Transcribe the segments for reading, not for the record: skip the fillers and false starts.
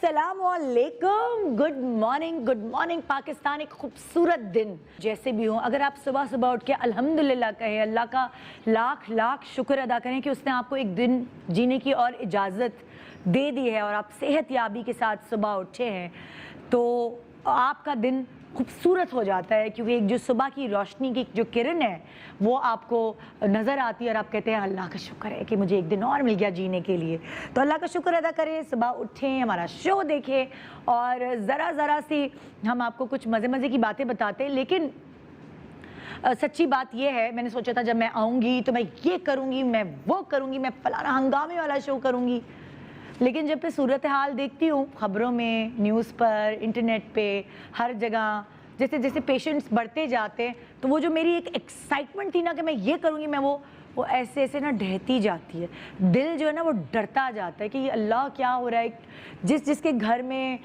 अस्सलामुअलैकुम, good morning Pakistan. एक खूबसूरत दिन जैसे भी हो, अगर आप सुबह सुबह उठ के अल्हम्दुलिल्लाह कहें, अल्लाह का लाख लाख शुक्र अदा करें कि उसने आपको एक दिन जीने की और इजाज़त दे दी है और आप सेहत याबी के साथ सुबह उठे हैं, तो आपका दिन खूबसूरत हो जाता है। क्योंकि एक जो सुबह की रोशनी की जो किरण है वो आपको नज़र आती है और आप कहते हैं अल्लाह का शुक्र है कि मुझे एक दिन और मिल गया जीने के लिए। तो अल्लाह का शुक्र अदा करें, सुबह उठें, हमारा शो देखें और ज़रा सी हम आपको कुछ मज़े की बातें बताते हैं। लेकिन सच्ची बात यह है, मैंने सोचा था जब मैं आऊँगी तो मैं ये करूँगी, मैं वो करूँगी, मैं फलाना हंगामे वाला शो करूँगी। लेकिन जब मैं सूरत हाल देखती हूँ खबरों में, न्यूज़ पर, इंटरनेट पे, हर जगह जैसे जैसे पेशेंट्स बढ़ते जाते हैं, तो वो जो मेरी एक एक्साइटमेंट थी ना कि मैं ये करूँगी, मैं वो ऐसे ऐसे ना ढहती जाती है। दिल जो है ना वो डरता जाता है कि अल्लाह क्या हो रहा है। जिसके घर में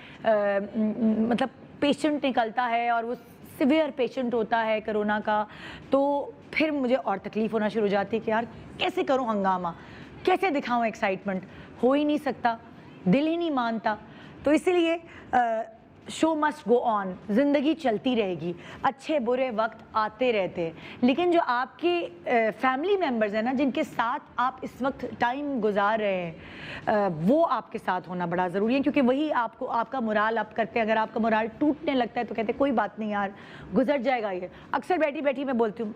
मतलब पेशेंट निकलता है और वो सिवियर पेशेंट होता है कोरोना का, तो फिर मुझे और तकलीफ़ होना शुरू हो जाती है कि यार कैसे करूँ हंगामा, कैसे दिखाऊँ एक्साइटमेंट। हो ही नहीं सकता, दिल ही नहीं मानता। तो इसीलिए शो मस्ट गो ऑन, ज़िंदगी चलती रहेगी, अच्छे बुरे वक्त आते रहते हैं। लेकिन जो आपके फैमिली मेम्बर्स हैं ना, जिनके साथ आप इस वक्त टाइम गुजार रहे हैं, वो आपके साथ होना बड़ा ज़रूरी है। क्योंकि वही आपको आपका मोराल अप करते हैं। अगर आपका मोराल टूटने लगता है तो कहते हैं कोई बात नहीं यार, गुजर जाएगा ये। अक्सर बैठी बैठी मैं बोलती हूँ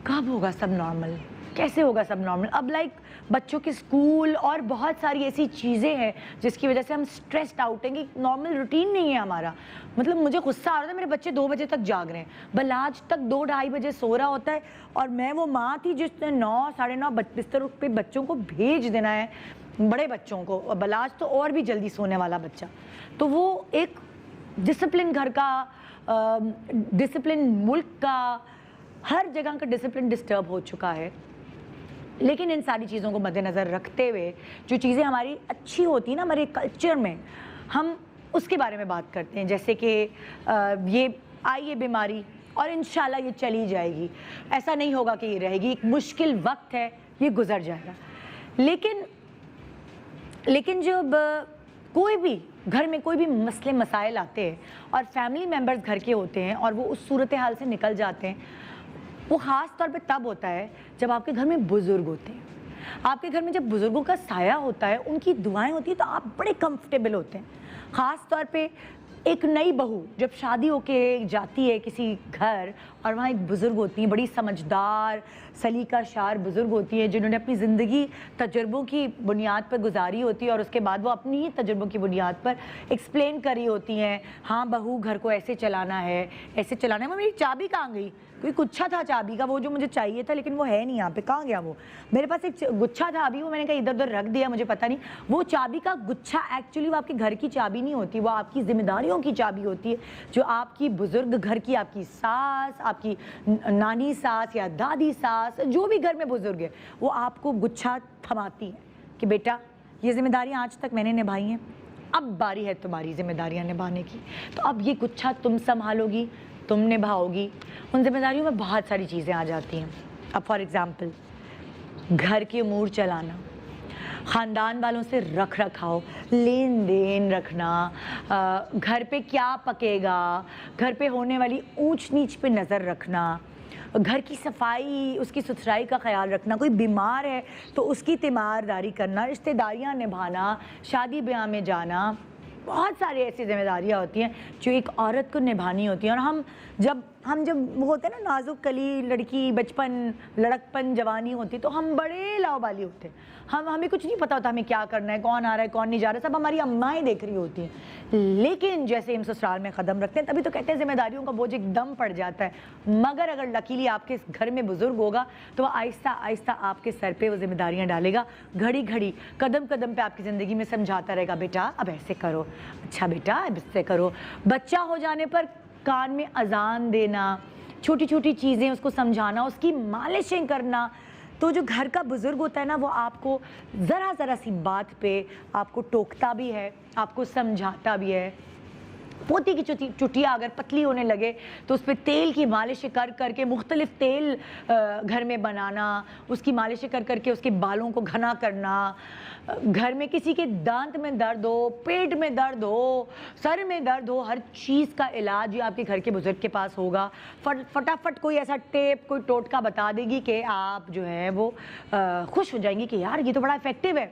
कब होगा सब नॉर्मल, कैसे होगा सब नॉर्मल। अब लाइक बच्चों के स्कूल और बहुत सारी ऐसी चीज़ें हैं जिसकी वजह से हम स्ट्रेस्ड आउट हैं कि नॉर्मल रूटीन नहीं है हमारा। मतलब मुझे गुस्सा आ रहा था, मेरे बच्चे 2 बजे तक जाग रहे हैं, बलाज तक 2-2:30 बजे सो रहा होता है और मैं वो माँ थी जिसने 9 साढ़े 9 बिस्तर पे बच्चों को भेज देना है, बड़े बच्चों को, और बलाज तो और भी जल्दी सोने वाला बच्चा। तो वो एक डिसिप्लिन घर का, डिसिप्लिन मुल्क का, हर जगह का डिसिप्लिन डिस्टर्ब हो चुका है। लेकिन इन सारी चीज़ों को मद्देनज़र रखते हुए जो चीज़ें हमारी अच्छी होती हैं ना हमारे कल्चर में, हम उसके बारे में बात करते हैं। जैसे कि ये आई है बीमारी और इंशाल्लाह ये चली जाएगी, ऐसा नहीं होगा कि ये रहेगी, एक मुश्किल वक्त है, ये गुजर जाएगा। लेकिन जब कोई भी घर में कोई भी मसले मसाइल आते हैं और फैमिली मेम्बर्स घर के होते हैं और वो उस सूरत हाल से निकल जाते हैं, वो ख़ास तौर पे तब होता है जब आपके घर में बुज़ुर्ग होते हैं। आपके घर में जब बुज़ुर्गों का साया होता है, उनकी दुआएं होती हैं, तो आप बड़े कंफर्टेबल होते हैं। ख़ास तौर पे एक नई बहू जब शादी होके जाती है किसी घर और वहाँ एक बुज़ुर्ग होती है, बड़ी समझदार सलीका-शार बुज़ुर्ग होती है, जिन्होंने अपनी ज़िंदगी तजुर्बों की बुनियाद पर गुजारी होती है और उसके बाद वो अपनी ही तजुर्बों की बुनियाद पर एक्सप्लेन करी होती हैं। हाँ बहू, घर को ऐसे चलाना है, ऐसे चलाना है। मेरी चाबी कहाँ गई? कोई गुच्छा था चाबी का, वो जो मुझे चाहिए था, लेकिन वो है नहीं यहाँ पे, कहाँ गया वो? मेरे पास एक गुच्छा था अभी, वो मैंने कहा इधर उधर रख दिया, मुझे पता नहीं। वो चाबी का गुच्छा एक्चुअली वो आपके घर की चाबी नहीं होती, वो आपकी जिम्मेदारियों की चाबी होती है, जो आपकी बुजुर्ग घर की, आपकी सास, आपकी नानी सास या दादी सास, जो भी घर में बुजुर्ग है, वो आपको गुच्छा थमाती है कि बेटा ये जिम्मेदारियाँ आज तक मैंने निभाई हैं, अब बारी है तुम्हारी जिम्मेदारियाँ निभाने की, तो अब ये गुच्छा तुम संभालोगी, तुम निभाओगी। उन जिम्मेदारियों में बहुत सारी चीज़ें आ जाती हैं। अब फॉर एग्ज़ाम्पल घर के अमूर चलाना, ख़ानदान वालों से रख रखाव, लेन देन रखना, घर पे क्या पकेगा, घर पे होने वाली ऊंच नीच पे नज़र रखना, घर की सफाई, उसकी सुथराई का ख्याल रखना, कोई बीमार है तो उसकी तीमारदारी करना, रिश्तेदारियां निभाना, शादी ब्याह में जाना, बहुत सारी ऐसी जिम्मेदारियां होती हैं जो एक औरत को निभानी होती हैं। और हम जब वो होते हैं ना नाजुक कली लड़की, बचपन, लड़कपन, जवानी होती, तो हम बड़े लावाबाली होते हैं। हमें कुछ नहीं पता होता हमें क्या करना है, कौन आ रहा है कौन नहीं जा रहा है, सब हमारी अम्माएँ देख रही होती हैं। लेकिन जैसे हम ससुराल में कदम रखते हैं तभी तो कहते हैं जिम्मेदारियों का बोझ एकदम पड़ जाता है। मगर अगर लकीली आपके घर में बुजुर्ग होगा तो वह आहिस्ता आहिस्ता आपके सर पे वो जिम्मेदारियाँ डालेगा, घड़ी घड़ी, कदम कदम पे आपकी ज़िंदगी में समझाता रहेगा, बेटा अब ऐसे करो, अच्छा बेटा अब इससे करो। बच्चा हो जाने पर कान में अजान देना, छोटी छोटी चीज़ें उसको समझाना, उसकी मालिशें करना। तो जो घर का बुज़ुर्ग होता है ना, वो आपको ज़रा सी बात पे आपको टोकता भी है, आपको समझाता भी है, पोती की चुटिया अगर पतली होने लगे तो उस पर तेल की मालिश कर करके, मुख्तलिफ तेल घर में बनाना, उसकी मालिश कर करके उसके बालों को घना करना। घर में किसी के दांत में दर्द हो, पेट में दर्द हो, सर में दर्द हो, हर चीज़ का इलाज ये आपके घर के बुजुर्ग के पास होगा। फटाफट कोई ऐसा टेप, कोई टोटका बता देगी कि आप जो है वो खुश हो जाएंगे कि यार ये तो बड़ा इफेक्टिव है।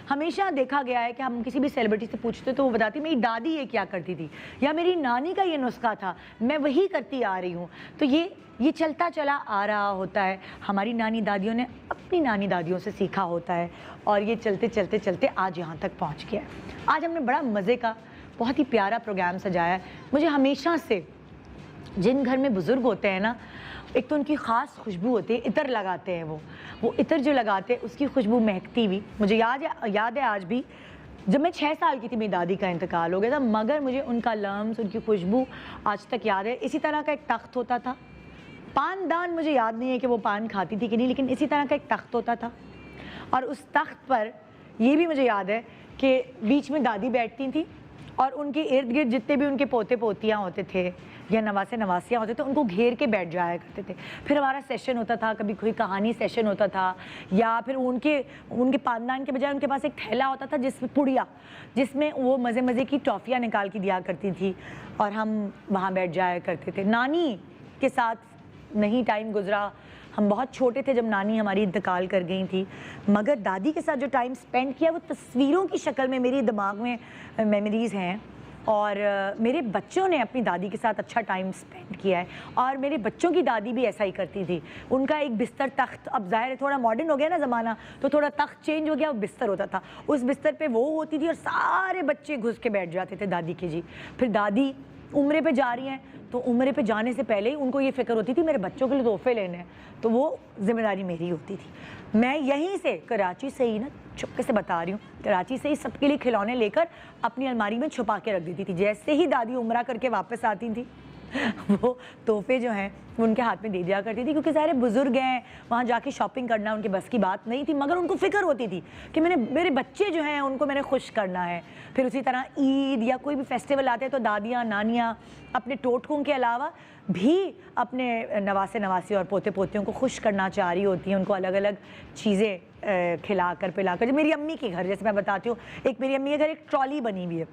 हमेशा देखा गया है कि हम किसी भी सेलिब्रिटी से पूछते तो वो बताती मेरी दादी ये क्या करती थी या मेरी नानी का ये नुस्खा था, मैं वही करती आ रही हूँ। तो ये चलता चला आ रहा होता है, हमारी नानी दादियों ने अपनी नानी दादियों से सीखा होता है और ये चलते चलते चलते आज यहाँ तक पहुँच गया है। आज हमने बड़ा मज़े का बहुत ही प्यारा प्रोग्राम सजाया है। मुझे हमेशा से जिन घर में बुज़ुर्ग होते हैं ना, एक तो उनकी ख़ास खुशबू होती है, इतर लगाते हैं वो इतर जो लगाते हैं उसकी खुशबू महकती हुई मुझे याद है आज भी। जब मैं 6 साल की थी मेरी दादी का इंतकाल हो गया था, मगर मुझे उनका लम्स, उनकी खुशबू आज तक याद है। इसी तरह का एक तख्त होता था, पानदान मुझे याद नहीं है कि वो पान खाती थी कि नहीं, लेकिन इसी तरह का एक तख्त होता था और उस तख्त पर ये भी मुझे याद है कि बीच में दादी बैठती थी और उनके इर्द गिर्द जितने भी उनके पोते पोतियाँ होते थे या नवासे नवासियाँ होते थे उनको घेर के बैठ जाया करते थे। फिर हमारा सेशन होता था, कभी कोई कहानी सेशन होता था या फिर उनके पानदान के बजाय उनके पास एक थैला होता था जिसमें पुड़िया, जिसमें वो मज़े मज़े की टॉफ़ियाँ निकाल के दिया करती थी और हम वहाँ बैठ जाया करते थे। नानी के साथ नहीं टाइम गुजरा, हम बहुत छोटे थे जब नानी हमारी इंतकाल कर गई थी, मगर दादी के साथ जो टाइम स्पेंड किया वो तस्वीरों की शक्ल में मेरे दिमाग में मेमोरीज़ हैं। और मेरे बच्चों ने अपनी दादी के साथ अच्छा टाइम स्पेंड किया है और मेरे बच्चों की दादी भी ऐसा ही करती थी। उनका एक बिस्तर तख्त, अब ज़ाहिर है थोड़ा मॉडर्न हो गया ना ज़माना, तो थोड़ा तख्त चेंज हो गया, वो बिस्तर होता था, उस बिस्तर पे वो होती थी और सारे बच्चे घुस के बैठ जाते थे दादी के जी। फिर दादी उम्रे पे जा रही हैं तो उम्रे पे जाने से पहले ही उनको ये फ़िक्र होती थी मेरे बच्चों के लिए तोहफे लेने हैं, तो वो जिम्मेदारी मेरी होती थी। मैं यहीं से कराची से ही ना, चुपके से बता रही हूँ, कराची से ही सबके लिए खिलौने लेकर अपनी अलमारी में छुपा के रख देती थी। जैसे ही दादी उम्रा करके वापस आती थी वो तोहफे जो हैं वो उनके हाथ में दे दिया करती थी, क्योंकि सारे बुजुर्ग हैं, वहाँ जाके शॉपिंग करना उनके बस की बात नहीं थी, मगर उनको फ़िक्र होती थी कि मेरे बच्चे जो हैं उनको मैंने खुश करना है। फिर उसी तरह ईद या कोई भी फेस्टिवल आते हैं तो दादियाँ नानियाँ अपने टोटकों के अलावा भी अपने नवासे नवासी और पोते पोतियों को खुश करना चाह रही होती हैं, उनको अलग अलग चीज़ें खिलाकर पिलाकर। जब मेरी अम्मी के घर, जैसे मैं बताती हूँ, एक मेरी अम्मी के घर एक ट्रॉली बनी हुई है,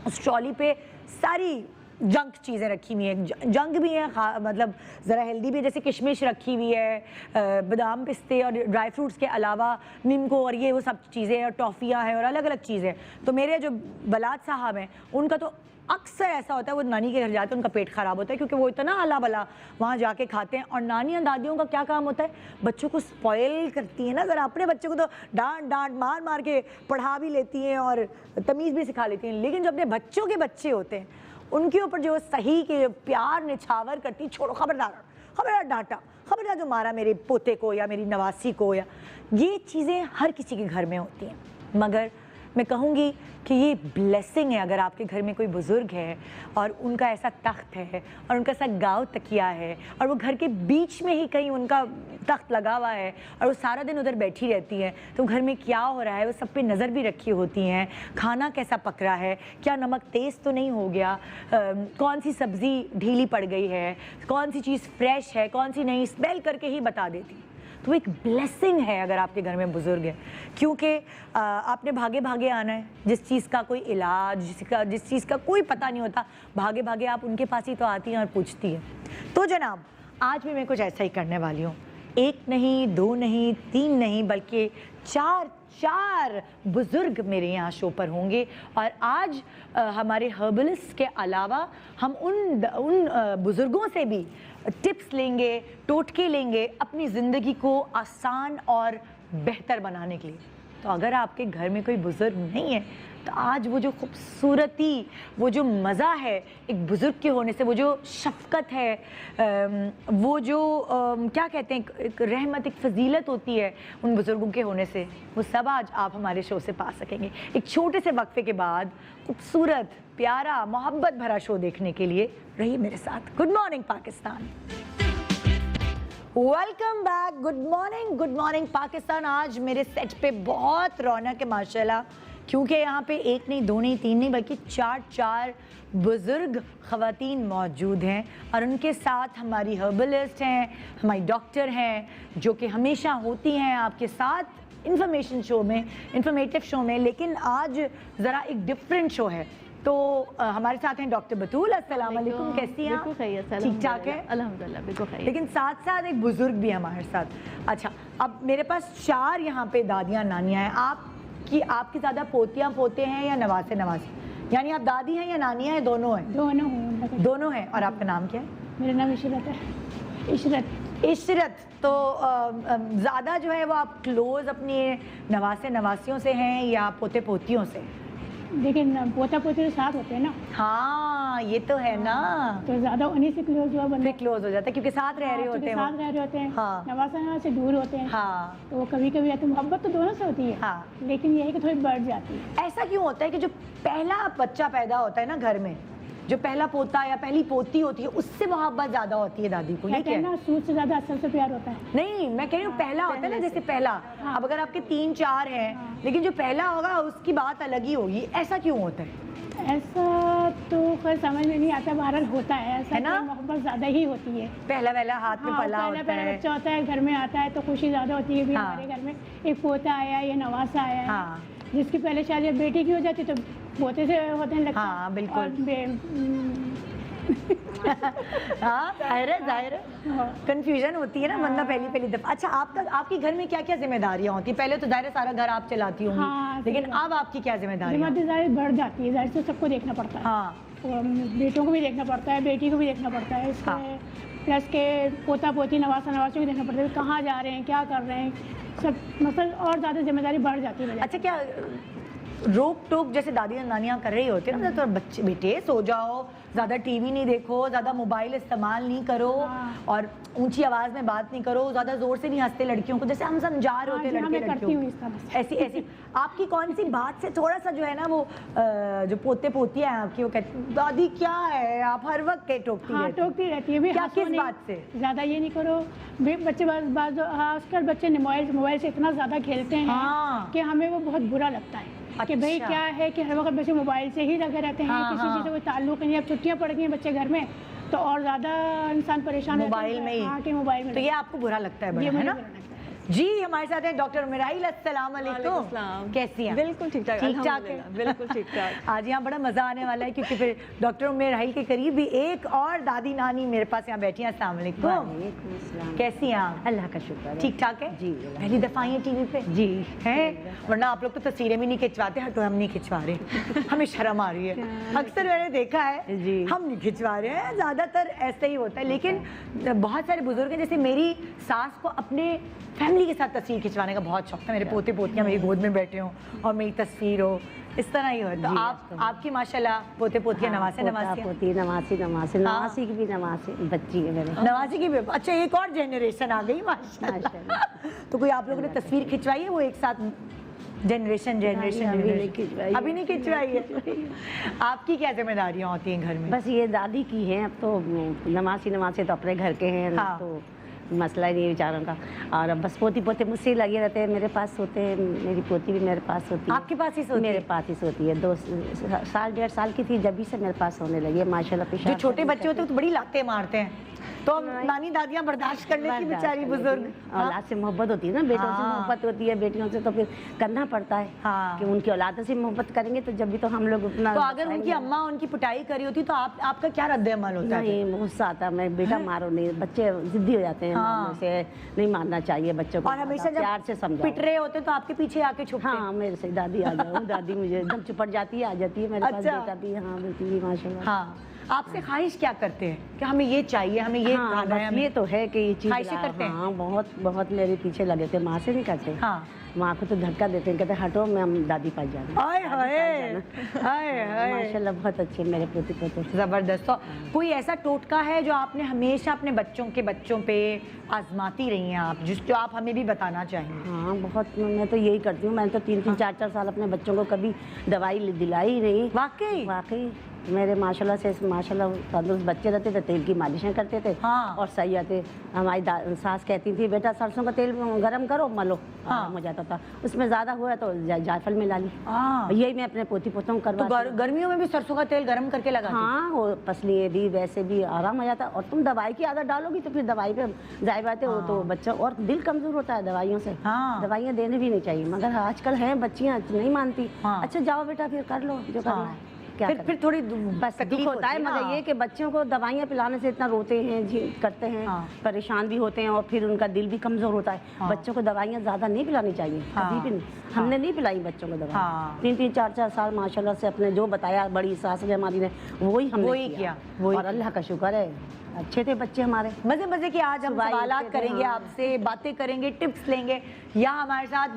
उस ट्रॉली पे सारी जंक चीज़ें रखी हुई हैं, जंक भी हैं मतलब ज़रा हेल्दी भी है, जैसे किशमिश रखी हुई है, बादाम पिस्ते और ड्राई फ्रूट्स के अलावा निम्को और ये वो सब चीज़ें और टॉफ़ियाँ हैं और अलग अलग चीज़ें। तो मेरे जो बलात साहब हैं उनका तो अक्सर ऐसा होता है वो नानी के घर जाते हैं उनका पेट ख़राब होता है, क्योंकि वो इतना अला बला वहाँ जाके खाते हैं। और नानियाँ दादियों का क्या काम होता है, बच्चों को स्पॉइल करती हैं ना ज़रा। अपने बच्चों को तो डांट मार मार के पढ़ा भी लेती हैं और तमीज़ भी सिखा लेती हैं, लेकिन जो अपने बच्चों के बच्चे होते हैं उनके ऊपर जो सही के प्यार निछावर करती, छोड़ो खबरदार डांटा, खबरदार जो मारा मेरे पोते को या मेरी नवासी को, या ये चीज़ें हर किसी के घर में होती हैं। मगर मैं कहूँगी कि ये ब्लेसिंग है अगर आपके घर में कोई बुज़ुर्ग है और उनका ऐसा तख्त है और उनका ऐसा गाँव तकिया है और वो घर के बीच में ही कहीं उनका तख्त लगा हुआ है और वो सारा दिन उधर बैठी रहती है, तो घर में क्या हो रहा है वो सब पे नज़र भी रखी होती हैं। खाना कैसा पक रहा है, क्या नमक तेज़ तो नहीं हो गया, कौन सी सब्ज़ी ढीली पड़ गई है, कौन सी चीज़ फ्रेश है, कौन सी नहीं, स्मेल करके ही बता देती। तो एक ब्लेसिंग है अगर आपके घर में बुज़ुर्ग है, क्योंकि आपने भागे भागे आना है, जिस चीज़ का कोई इलाज, जिस चीज़ का कोई पता नहीं होता, भागे भागे आप उनके पास ही तो आती हैं और पूछती हैं। तो जनाब आज भी मैं कुछ ऐसा ही करने वाली हूँ, एक नहीं, दो नहीं, तीन नहीं, बल्कि चार बुज़ुर्ग मेरे यहाँ शो पर होंगे। और आज हमारे हर्बलिस्ट के अलावा हम उन बुज़ुर्गों से भी टिप्स लेंगे, टोटके लेंगे अपनी ज़िंदगी को आसान और बेहतर बनाने के लिए। तो अगर आपके घर में कोई बुज़ुर्ग नहीं है तो आज वो जो खूबसूरती, वो जो मज़ा है एक बुज़ुर्ग के होने से, वो जो शफ़क़त है, वो जो क्या कहते हैं, एक रहमत, एक फ़जीलत होती है उन बुज़ुर्गों के होने से, वो सब आज आप हमारे शो से पा सकेंगे। एक छोटे से वक्फे के बाद खूबसूरत, प्यारा, मोहब्बत भरा शो देखने के लिए रहिए मेरे साथ। Good morning Pakistan, welcome back. Good morning Pakistan. आज मेरे सेट पे बहुत रौनक है माशाल्लाह। क्योंकि यहाँ पे एक नहीं, दो नहीं, तीन नहीं, बल्कि चार बुजुर्ग ख़वातीन मौजूद हैं और उनके साथ हमारी हर्बलिस्ट हैं, हमारी डॉक्टर हैं, जो कि हमेशा होती हैं आपके साथ इंफॉर्मेशन शो में, इंफॉर्मेटिव शो में। लेकिन आज ज़रा एक डिफरेंट शो है। तो हमारे साथ हैं डॉक्टर बतूल। अस्सलाम वालेकुम, कैसी हैं आप? ठीक ठाक है, अल्हम्दुलिल्लाह, बिल्कुल खैरियत। लेकिन साथ साथ एक बुजुर्ग भी है हमारे साथ। अच्छा, अब मेरे पास 4 यहाँ पे दादियाँ नानियाँ हैं। आपकी ज़्यादा पोतियाँ पोते हैं या नवासे नवासी? यानी आप दादी हैं या नानियाँ हैं, दोनों हैं? दोनों हूँ। दोनों हैं। और आपका नाम क्या है? मेरा नाम इशरत है। इशरत। तो ज़्यादा जो है वो आप क्लोज अपने नवासे नवासियों से हैं या पोते पोतियों से? लेकिन पोता पोती तो साथ होते हैं ना। हाँ, ये तो है ना, तो ज़्यादा उन्हीं से क्लोज हुआ बंदा। फिर क्लोज हो जाता है क्योंकि साथ रह रहे होते हैं। साथ रह रहे होते हैं। हाँ। नवासा नवासे दूर होते हैं। हाँ। तो वो कभी कभी आते, मोहब्बत तो दोनों से होती है। हाँ। लेकिन यही कि थोड़ी बढ़ जाती है। ऐसा क्यों होता है कि जो पहला बच्चा पैदा होता है ना घर में, जो पहला पोता या पहली पोती होती है, उससे मोहब्बत ज्यादा होती है दादी को? ये क्या है ना, सूद से ज्यादा असल से प्यार होता है। नहीं, मैं कह रही हूँ पहला होता है ना, जैसे पहला। अब अगर आपके 3-4 हैं, लेकिन जो पहला होगा उसकी बात अलग ही होगी। ऐसा क्यों होता है? ऐसा तो खैर समझ में नहीं आता, बहरहाल होता है ऐसा, ना मोहब्बत ज्यादा ही होती है। पहला हाथ में पला होता है, पहला बच्चा होता है, घर में आता है तो खुशी ज्यादा होती है। हमारे घर में एक पोता आया या नवासा आया है, जिसकी पहले शादी बेटी की हो जाती तो पोते से होते हैं लगता। हाँ, बिल्कुल। हाँ, जाहिर है कंफ्यूजन होती है ना, वरना पहली दफा। अच्छा, आपके घर में क्या क्या जिम्मेदारियाँ होती है? पहले तो जाहिर सारा घर आप चलाती होंगी। हाँ, लेकिन अब आपकी क्या जिम्मेदारी बढ़ जाती है, जाहिर से सबको देखना पड़ता है। हाँ, बेटों को भी देखना पड़ता है, बेटी को भी देखना पड़ता है, इसमें प्लस के पोता पोती नवासा नवासी को देखना पड़ता है, कहाँ जा रहे हैं, क्या कर रहे हैं, सब मतलब और ज़्यादा जिम्मेदारी बढ़ जाती है। अच्छा, क्या रोक टोक जैसे दादी नानियाँ कर रही होती है ना, तो बच्चे बेटे सो जाओ, ज़्यादा टीवी नहीं देखो, ज़्यादा मोबाइल इस्तेमाल नहीं करो, और ऊंची आवाज़ में बात नहीं करो, ज़्यादा ज़ोर से नहीं हंसते लड़कियों को, जैसे हम समझा रहे होते लड़कियों को। ऐसी आपकी कौन सी बात से थोड़ा सा जो है ना वो जो पोते पोतियाँ हैं आपकी, वो कहती दादी क्या है, आप हर वक्त टोकती रहती है। क्या किस बात से? ज़्यादा ये नहीं करो। बच्चे आजकल बच्चे मोबाइल से इतना ज़्यादा खेलते हैं कि हमें वो बहुत बुरा लगता है। अच्छा। कि भाई क्या है कि हर वक्त बच्चे मोबाइल से ही लगे रहते हैं। किसी चीज़ से कोई ताल्लुक नहीं। अब छुट्टियां पड़ गई हैं बच्चे घर में, तो और ज़्यादा इंसान परेशान मोबाइल में ही। मोबाइल में तो ये आपको बुरा लगता है, है ना? जी, हमारे साथ है डॉक्टर मिराइल। अस्सलाम वालेकुम, कैसी हैं? बिल्कुल ठीक ठाक है, बिल्कुल ठीक ठाक। आज यहाँ बड़ा मजा आने वाला है क्योंकि फिर डॉक्टर मिराइल के करीब भी एक और दादी नानी मेरे पास यहाँ बैठी हैं। अस्सलाम वालेकुम, कैसी हैं आप? अल्लाह का शुक्र है, ठीक ठाक है जी। पहली दफा आई है टीवी पे? जी है, वरना आप लोग तो तस्वीरें भी नहीं खिंचवाते। हटो, हम नहीं खिंचवा रहे, हमें शर्म आ रही है। अक्सर मैंने देखा है जी, हम नहीं खिंचवा रहे हैं, ज्यादातर ऐसे ही होता है। लेकिन बहुत सारे बुजुर्ग हैं, जैसे मेरी सास को अपने फैमिली के साथ तस्वीर खिंचवाने का बहुत शौक था। मेरे पोते पोतियाँ मेरी गोद में बैठे हों और मेरी तस्वीर हो, इस तरह ही हो। तो आपकी माशाल्लाह पोते पोतियाँ नवासी नवासी की भी नवासी बच्ची है मेरे, नवासी की भी। अच्छा, एक और जनरेशन आ गई माशाल्लाह। तो कोई आप लोगों ने तस्वीर खिंचवाई है वो एक साथ? जनरेशन अभी नहीं खिंचवाई है। आपकी क्या जिम्मेदारियाँ होती हैं घर में? बस ये दादी की है। अब तो नवासी तो अपने घर के हैं। हाँ। तो मसला ही नहीं है बेचारों का। और अब बस पोती पोते मुझसे ही लगे रहते हैं, मेरे पास सोते हैं। मेरी पोती भी मेरे पास सोती है। आपके पास ही सोती? मेरे पास ही सोती है। 2 साल 1.5 साल की थी जब भी से मेरे पास सोने लगी है माशाल्लाह। जो छोटे बच्चे होते हैं तो बड़ी लातें मारते हैं, तो नानी दादियाँ बर्दाश्त कर लेती बेचारी बुजुर्ग। औलाद से मोहब्बत होती है ना, बेटों से मोहब्बत होती है, बेटियों से तो फिर करना पड़ता है। हाँ। कि उनकी औलाद से मोहब्बत करेंगे तो जब भी तो हम लोग अपना। तो अगर उनकी अम्मा उनकी पिटाई करी होती तो आपका क्या रद्द अमल होता है? नहीं, गुस्सा आता, मैं बेटा मारो नहीं, बच्चे जिद्दी हो जाते हैं। से नहीं मारना चाहिए बच्चों को, और हमेशा जब प्यार से समझाओ। पिट रहे होते तो आपके पीछे आके छुपते? हाँ, मेरे से दादी आ जाओ, दादी मुझे एकदम चुपट जाती है, आ जाती है मेरे पास। बेटा भी, हाँ बेटी भी माशाल्लाह। हाँ, आपसे ख्वाहिश क्या करते हैं कि हमें ये चाहिए, हमें ये खाना है? ये तो है कि ये चीज़ करते हैं। हाँ, बहुत मेरे पीछे लगे थे। माँ से नहीं करते। हाँ, माँ को तो धक्का देते हैं, कहते हटो, मैं हम दादी पास जाना। माशाल्लाह बहुत अच्छे मेरे पोते पोते, जबरदस्त। तो कोई ऐसा टोटका है जो आपने हमेशा अपने बच्चों पे आजमाती रही हैं आप, जो आप हमें भी बताना चाहेंगे? हाँ, बहुत। मैं तो यही करती हूँ। मैंने तो 3-3, 4-4 साल अपने बच्चों को कभी दवाई दिलाई नहीं। वाकई? मेरे माशाल्लाह से माशाल्लाह तंदुरुस्त बच्चे रहते थे, तेल की मालिशें करते थे। हाँ। और सही आते। हमारी सास कहती थी बेटा सरसों का तेल गरम करो मलो, आराम हो जाता था। उसमें ज़्यादा हुआ तो जायफल मिला ली। यही मैं अपने पोती पोतों को करवा। तो गर्मियों में भी सरसों का तेल गरम करके लगा? हाँ, वो पसलिए भी वैसे भी आराम हो जाता। और तुम दवाई की आदत डालोगी तो फिर दवाई पे जाहिर बात है वो तो बच्चा और दिल कमज़ोर होता है दवाइयों से। दवाइयाँ देने भी नहीं चाहिए, मगर आजकल हैं बच्चियाँ नहीं मानती। अच्छा जाओ बेटा फिर कर लो जो करना है। क्या फिर थोड़ी बस दुख होता है, मगर ये कि बच्चों को दवाइयाँ पिलाने से इतना रोते हैं करते हैं, परेशान भी होते हैं और फिर उनका दिल भी कमज़ोर होता है। बच्चों को दवाइयाँ ज़्यादा नहीं पिलानी चाहिए, कभी भी नहीं। हमने नहीं पिलाई बच्चों को दवाई। 3-3, 4-4 साल माशाल्लाह से अपने जो बताया बड़ी सास ने हमारी ने वही हमने किया। और अल्लाह का शुक्र है अच्छे थे बच्चे हमारे। मजे मजे के आज हम सवालात करेंगे आपसे, बातें करेंगे, टिप्स लेंगे। यहाँ हमारे साथ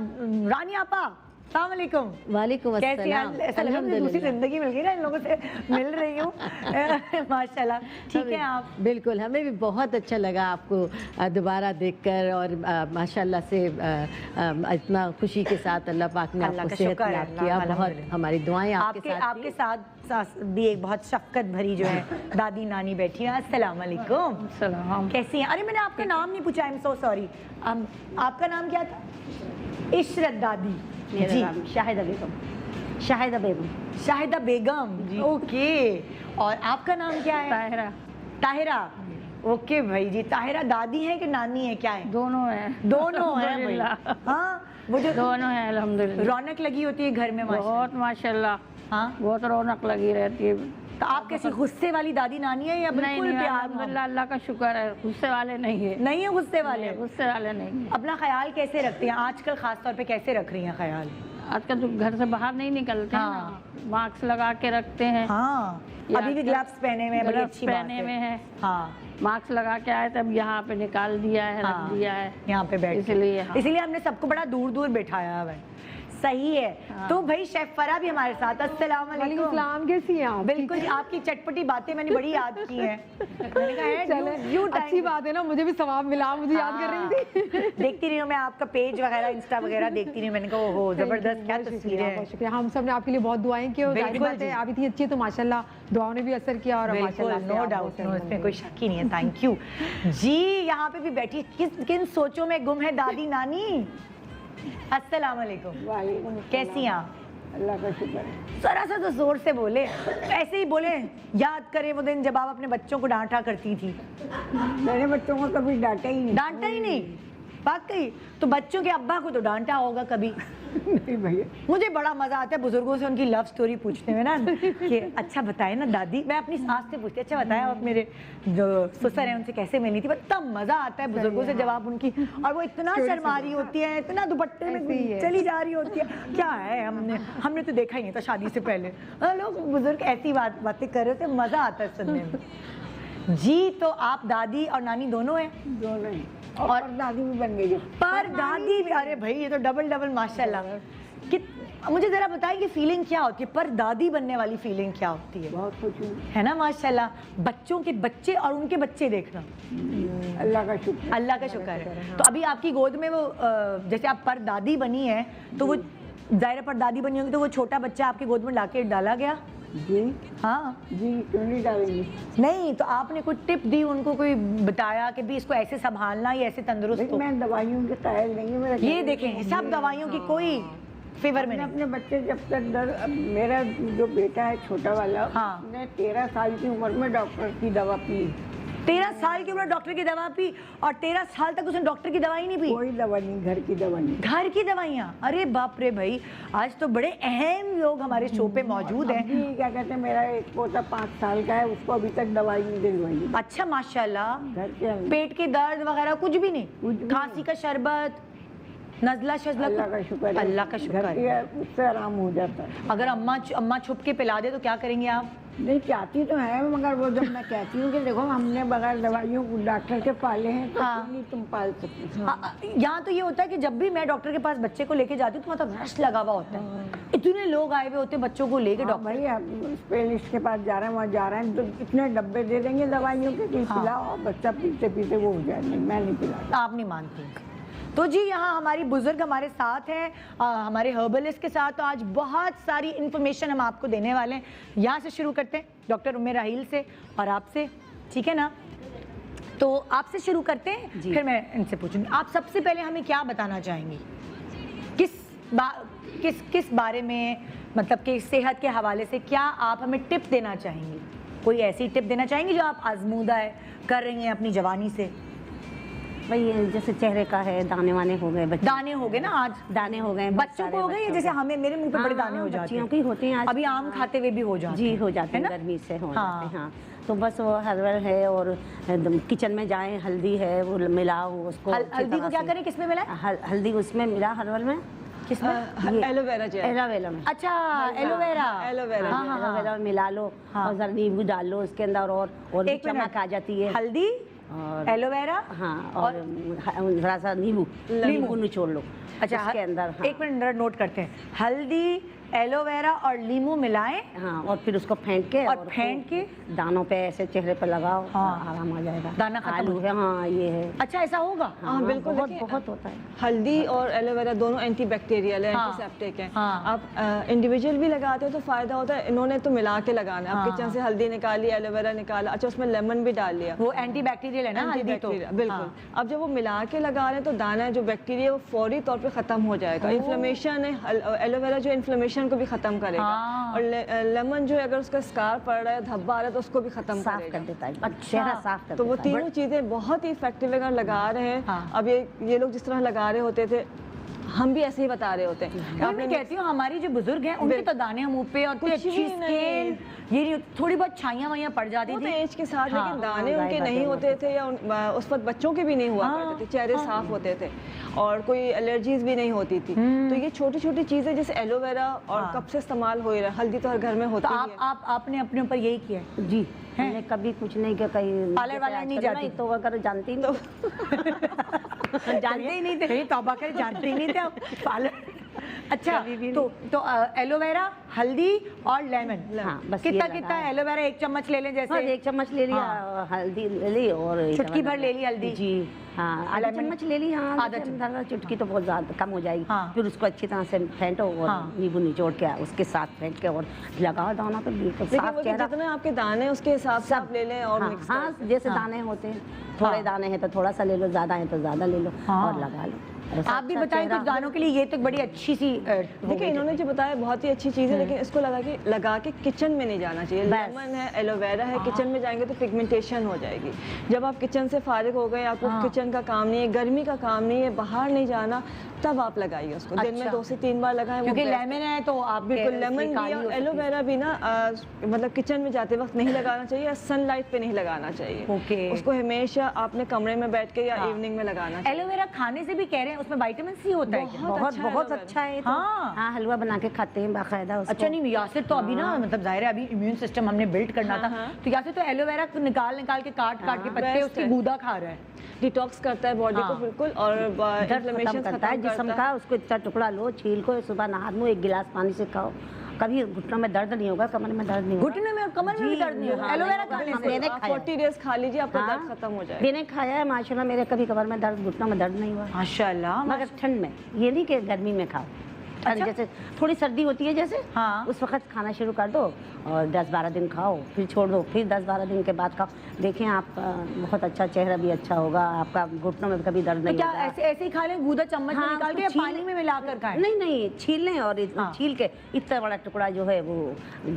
रानी आपा, अस्सलाम वालेकुम। वालेकुम अस्सलाम। ऐसा लगा मुझे दूसरी जिंदगी मिल गई ना, इन लोगों से मिल रही हूँ। माशाल्लाह ठीक है आप? बिल्कुल, हमें भी बहुत अच्छा लगा आपको दोबारा देखकर और माशाल्लाह से इतना खुशी के साथ अल्लाह पाक ने आपको सेहत याद किया। बहुत हमारी दुआएं आपके साथ भी एक बहुत शफकत भरी जो है दादी नानी बैठी है। अस्सलाम वालेकुम। सलाम। कैसी हैं? अरे मैंने आपका नाम नहीं पूछा, आई एम सो सॉरी। आपका नाम क्या था? इशरत दादी जी। शाहिदा बेगम। शाहिदा बेगम। शाहिदा बेगम, ओके। और आपका नाम क्या है? ताहिरा। ताहिरा, ओके भाई जी। ताहिरा दादी है कि नानी है, क्या है? दोनों है। दोनों है भाई। हाँ, वो जो दोनों है अल्हम्दुलिल्लाह। रौनक लगी होती है घर में बहुत माशाल्लाह। हाँ, बहुत रौनक लगी रहती है। तो आप कैसी गुस्से वाली दादी नानी है या बिल्कुल प्यार? अल्हम्दुलिल्लाह, अल्लाह का शुक्र है, गुस्से वाले नहीं है। नहीं है गुस्से वाले? गुस्से वाले नहीं है। अपना ख्याल कैसे रखते हैं आजकल, खास तौर पे कैसे रख रही हैं ख्याल? आजकल तो घर से बाहर नहीं निकलते हैं ना, मास्क लगा के रखते हैं। हाँ, अभी भी ग्लव्स पहने हुए हैं, बड़ी अच्छी बात है। पहने हुए हैं। हाँ, मास्क लगा के आए तब यहाँ पे निकाल दिया है, रख दिया है यहाँ पे बैठ के। इसलिए इसलिए हमने सबको बड़ा दूर दूर बैठाया हुआ है। सही है। तो भाई शेफ फरा भी हमारे साथ। अस्सलाम वालेकुम। सलाम, कैसी हैं आप? बिल्कुल, आपकी चटपटी बातें मैंने बड़ी याद की हैं। मैंने कहा है अच्छी बात है ना, मुझे भी सवाब मिला, मुझे याद कर रही थी। देखती रही हूँ मैं आपका पेज वगैरह, इंस्टा वगैरह देखती रही। मैंने कहा ओहो जबरदस्त, क्या तस्वीरें हैं। बहुत शुक्रिया, हम सब ने आपके लिए बहुत दुआएं की और जाहिर बात है आप इतनी अच्छी है तो माशाल्लाह दुआओं ने भी असर किया। और माशाल्लाह नो डाउट, नो, इसमें कोई शक ही नहीं है। थैंक यू जी। यहाँ पे भी बैठी, किन सोचों में गुम है दादी नानी? अस्सलाम वालेकुम। कैसी हैं आप? अल्लाह का शुक्र है। जरा सा तो जोर से बोले, ऐसे ही बोले। याद करें वो दिन जब आप अपने बच्चों को डांटा करती थी। मेरे बच्चों को कभी डांटा ही नहीं। डांटा ही नहीं? वाकई? तो बच्चों के अब्बा को तो डांटा होगा कभी? नहीं भैया। मुझे बड़ा मजा आता है बुजुर्गों से उनकी लव स्टोरी पूछने में ना, कि अच्छा बताए ना दादी। मैं अपनी सास से पूछती, अच्छा बताया आप मेरे जो ससुर हैं उनसे कैसे मिली थी। इतना मजा आता है बुजुर्गों से जब आप उनकी, और वो इतना शर्मा रही होती है, इतना दुपट्टे में चली जा रही होती है। क्या है, हमने तो देखा ही नहीं था शादी से पहले। लोग बुजुर्ग ऐसी बातें कर रहे थे, मजा आता है सुनने में जी। तो आप दादी और नानी दोनों हैं? दोनों ही। और दादी भी बन गई है। पर दादी भी, अरे भाई ये तो डबल डबल माशाल्लाह। कि मुझे जरा बताएं कि फीलिंग क्या होती है, पर दादी बनने वाली फीलिंग क्या होती है? बहुत खुश हूँ, है ना माशाल्लाह। बच्चों के बच्चे और उनके बच्चे देखना, अल्लाह का शुक्र। अल्लाह का शुक्र है। तो अभी आपकी गोद में वो जैसे आप पर दादी बनी है, तो वो जाहिर पर दादी बनी होगी, तो वो छोटा बच्चा आपकी गोद में लाके डाला गया? जी हाँ जी, क्यों नहीं डालेंगे। नहीं तो आपने कोई टिप दी उनको, कोई बताया कि भी इसको ऐसे संभालना, ये ऐसे तंदुरुस्त हो? मैं दवाइयों के कायल नहीं हूँ। ये देखें, सब दवाइयों की कोई फेवर में नहीं। अपने बच्चे जब तक मेरा जो बेटा है छोटा वाला, हाँ, उसने 13 साल की उम्र में डॉक्टर की दवा पी। 13 साल की उम्र डॉक्टर की दवा पी, और 13 साल तक उसने डॉक्टर की दवाई नहीं पी? कोई दवा नहीं, घर की दवा नहीं। घर की दवाइयाँ? अरे बाप रे भाई, आज तो बड़े अहम लोग हमारे शो पे मौजूद हैं। क्या कहते हैं, मेरा एक पोता 5 साल का है, उसको अभी तक दवाई नहीं दिलवाई। अच्छा माशाल्लाह। घर के पेट के दर्द वगैरह कुछ भी नहीं? खांसी का शरबत, नजला शजला? अल्लाह का शुक्र है, अल्लाह का शुक्र है, उससे आराम हो जाता है। अगर अम्मा छुप के पिला दे तो क्या करेंगे आप? नहीं चाहती तो है, मगर वो जब मैं कहती हूँ कि देखो हमने बगैर दवाइयों डॉक्टर के पाले हैं, तो हाँ, नहीं तुम पाल सकते। यहाँ तो ये होता है कि जब भी मैं डॉक्टर के पास बच्चे को लेके जाती हूँ तो मतलब रश लगा हुआ होता है, इतने लोग आए हुए होते हैं बच्चों को लेके। डॉक्टर भाई आप स्पेशलिस्ट के पास जा रहे हैं, वहाँ जा रहे हैं, तो इतने डब्बे दे देंगे दवाइयों के कि पिलाओ, बच्चा पीते पीते वो हो जाए। नहीं, मैं नहीं पिलाती। आप नहीं मानती? तो जी यहाँ हमारी बुजुर्ग हमारे साथ हैं, हमारे हर्बलिस्ट के साथ। तो आज बहुत सारी इन्फॉर्मेशन हम आपको देने वाले हैं। यहाँ से शुरू करते हैं डॉक्टर उम्मे राहील से और आपसे, ठीक है ना? तो आपसे शुरू करते हैं, फिर मैं इनसे पूछूंगी। आप सबसे पहले हमें क्या बताना चाहेंगी, किस बारे में, मतलब कि सेहत के हवाले से क्या आप हमें टिप देना चाहेंगी? कोई ऐसी टिप देना चाहेंगी जो आप आजमूदा है, कर रही हैं अपनी जवानी से? भाई जैसे चेहरे का है, दाने वाने हो गए, दाने हो गए ना, आज दाने हो गए, बच्चों को हो गए, जैसे हमें, मेरे मुंह पे बड़े दाने हो जाते हैं, बच्चियों की होते हैं, अभी आम खाते हुए भी हो जाते हैं। जी हो जाते हैं, गर्मी से हो जाते हैं। हाँ, तो बस वो हर्बल है, और किचन में जाएं, हल्दी है वो मिलाओ उसको। हल्दी को क्या करें, किसमें मिलाएं? हल्दी उसमें मिला, हर्बल में, किसमें? Aloe vera gel. एलोवेरा में। अच्छा, एलोवेरा। एलोवेरा मिला लो और जरा नींबू डाल लो उसके अंदर, और एक चमक आ जाती है। हल्दी और एलोवेरा, हाँ, और जरा सा नींबू निचोड़ लो। अच्छा, उसके अंदर एक मिनट नोट करते हैं। हल्दी, एलोवेरा और नींबू मिलाएं, हाँ, और फिर उसको फेंट के, और फेंट के दानों पे ऐसे चेहरे पे लगाओ, आराम आ जाएगा। दाना खत्म आलू है, हाँ ये है। अच्छा, ऐसा होगा? हाँ बिल्कुल, बहुत होता है। हल्दी और एलोवेरा दोनों एंटी बैक्टीरियल है, एंटीसेप्टिक है। आप इंडिविजुअल भी लगाते हो तो फायदा होता है। इन्होंने तो मिला के लगाना है। आप किचन से हल्दी निकाली, एलोवेरा निकाला, अच्छा उसमें लेमन भी डाल लिया, वो एंटी बैक्टीरियल है ना हल्दी तो? बिल्कुल। अब जब वो मिला के लगा रहे हैं तो दाना जो बैक्टीरिया वो फौरी तौर पे खत्म हो जाएगा। इन्फ्लेमेशन है, एलोवेरा जो इन्फ्लेमेशन को भी खत्म करेगा, और लेमन जो है अगर उसका स्कार पड़ रहा है, धब्बा आ रहा है, तो उसको भी खत्म कर देता है, चेहरा साफ कर तो वो देता है। तीनों चीजें बहुत ही इफेक्टिव अगर लगा रहे हैं। अब ये लोग जिस तरह लगा रहे होते थे, हम भी ऐसे ही बता रहे होते हैं। मैं कहती हूँ हमारी जो बुजुर्ग हैं उनके तो दाने मुंह पे और कुछ अच्छी स्किन, ये थोड़ी बहुत छाइयाँ वाइयाँ पड़ जाती थी एज के साथ, लेकिन दाने उनके नहीं होते थे, या उस वक्त बच्चों के भी नहीं हुआ करते थे, चेहरे साफ होते थे और कोई एलर्जीज भी नहीं होती थी। तो ये छोटी छोटी चीजें जैसे एलोवेरा और कब से इस्तेमाल हो रहा है, हल्दी तो हर घर में होती है। आपने अपने ऊपर यही किया है? जी, मैंने कभी कुछ नहीं किया, कहीं पार्लर वाला नहीं जाती तो अगर जानती तो जानते ही नहीं थे, तौबा कर, जानते ही नहीं थे आप पार्लर। अच्छा, तो एलोवेरा, हल्दी और लेमन, हाँ, बस कितना एलोवेरा? 1 चम्मच ले लें जैसे? 1 चम्मच ले लिया, हल्दी ले ली, और चुटकी भर ले ली हल्दी। जी हाँ, आधा चम्मच ले ली, हाँ, आधा चुटकी तो बहुत ज्यादा कम हो जाएगी। फिर उसको अच्छी तरह से फेंटो और नींबू निचोड़ के उसके साथ फेंट के और लगाओ दाना पे, बिल्कुल साफ चेहरा। जितने आपके दाने उसके हिसाब से आप ले लें और मिक्स। हाँ, जैसे दाने होते हैं, थोड़े दाने हैं तो थोड़ा सा ले लो, ज्यादा है तो ज्यादा ले लो और लगा लो। आप भी बताएं कुछ दानों के लिए, ये तो बड़ी अच्छी सी देखिए इन्होंने जो बताया बहुत ही अच्छी चीज़ है, लेकिन इसको लगा के किचन में नहीं जाना चाहिए। लेमन है, एलोवेरा है, किचन में जाएंगे तो पिगमेंटेशन हो जाएगी। जब आप किचन से फारिग हो गए, आपको किचन का काम नहीं है, गर्मी का काम नहीं है, बाहर नहीं जाना, तब आप लगाइए उसको। दिन में 2 से 3 बार लगाएं, क्योंकि लेमन है तो आप बिल्कुल लेमन भी और एलोवेरा भी ना मतलब किचन में जाते वक्त नहीं लगाना चाहिए, सनलाइट पे नहीं लगाना चाहिए। उसको हमेशा आपने कमरे में बैठ के या इवनिंग में लगाना चाहिए। एलोवेरा खाने से भी कह रहे हैं उसमें विटामिन सी होता है, बहुत अच्छा है। हाँ, हलवा बना के खाते हैं बाकायदा। अच्छा, नहीं यासिर तो अभी ना, मतलब जाहिर है अभी इम्यून सिस्टम हमने बिल्ड करना था, तो यासिर तो एलोवेरा निकाल के काट के पत्ते उसकी गूदा खा रहा है, डिटॉक्स करता है बॉडी को बिल्कुल, और इन्फ्लेमेशन करता है जिस्म का। उसको इतना टुकड़ा लो, छील को, सुबह नहा लो, 1 गिलास पानी से खाओ, कभी घुटनों में दर्द नहीं होगा, कमर में दर्द नहीं होगा। घुटने में और कमर में भी दर्द नहीं होगा एलोवेरा खाने से? मैंने 40 डेज खा लीजिए, आपका दर्द खत्म हो जाएगा। मैंने खाया है माशाल्लाह, मेरे कभी कमर में दर्द, घुटनों में दर्द नहीं हुआ माशाल्लाह। मगर ठंड में, ये नहीं कि गर्मी में खाओ। अच्छा? जैसे थोड़ी सर्दी होती है जैसे, उस वक्त खाना शुरू कर दो और 10-12 दिन खाओ, फिर छोड़ दो, फिर 10-12 दिन के बाद खाओ, देखें आप बहुत अच्छा, चेहरा भी अच्छा होगा आपका, घुटनों में कभी दर्द नहीं होगा। ऐसे ही खा लें गूदा चम्मच में निकाल के, या पानी में मिलाकर खाएं? नहीं, छील लें और छील के इतना बड़ा टुकड़ा जो है वो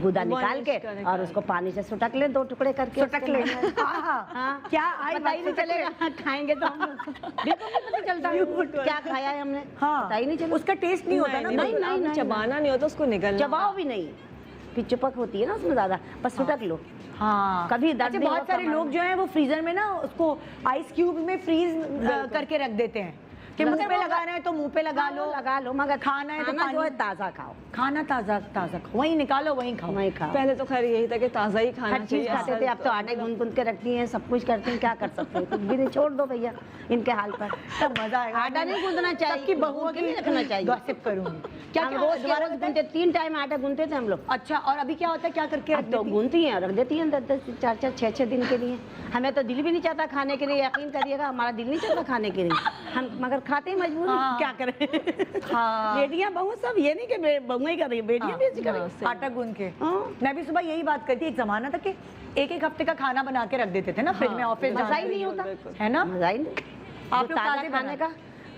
गूदा निकाल के और उसको पानी से सुटक लें, 2 टुकड़े करके सुटक लें। क्या पता ही नहीं चलेगा, खाएंगे तो हम बिल्कुल नहीं पता चलता क्या खाया है हमने, पता ही नहीं चलता। उसका टेस्ट नहीं होता ना? नहीं, चबाना नहीं होता, उसको निगलना। चबाओ भी नहीं, फिर चिपक होती है ना उसमें ज्यादा, बस सुटक लो। हाँ, कभी दर्द नहीं। बहुत सारे लोग जो हैं वो फ्रीजर में ना उसको आइस क्यूब में फ्रीज करके रख देते हैं कि मुंह पे लगाना है तो मुंह पे लगा लो, मगर खाना है तो जो है ताज़ा खाओ, खाना ताज़ा खाओ, वहीं निकालो वहीं खाओ। पहले तो खैर यही था कि ताज़ा ही खाना चाहिए, खाते थे। अब तो आटे गूंद के रखती हैं, सब कुछ करती हैं, क्या कर सकते हैं, कुछ भी नहीं, छोड़ दो भैया इनके हाल पर, तब मजा आएगा। आटा नहीं गूंदना चाहिए, सबकी बहुओं की नहीं रखना चाहिए। गॉसिप करूंगी क्या रोज दोबारा गूंदते, 3 टाइम आटा गूंदते थे हम लोग। अच्छा, और अभी क्या होता है, क्या करके रख तो गूंदती हैं, रख देती हैं 10-10, 4-4, 6-6 दिन के लिए। हमें तो दिल भी नहीं चाहता खाने के लिए, यकीन करिएगा, हमारा दिल नहीं चाहता खाने के लिए, हम मगर खाते ही मजबूर हाँ। क्या करें। हाँ। बेटियां बहू सब ये नहीं कि बहू ही कर रही है, बेटियां भी ऐसी कर रही हैं। आटा गूंद के हाँ। मैं भी सुबह यही बात करती, एक जमाना था कि एक एक हफ्ते का खाना बना के रख देते थे ना फ्रिज में, ऑफिस मजा ही नहीं होता, है ना। मजा ही नहीं। आप जो लोग ताजा ताजे खाने का,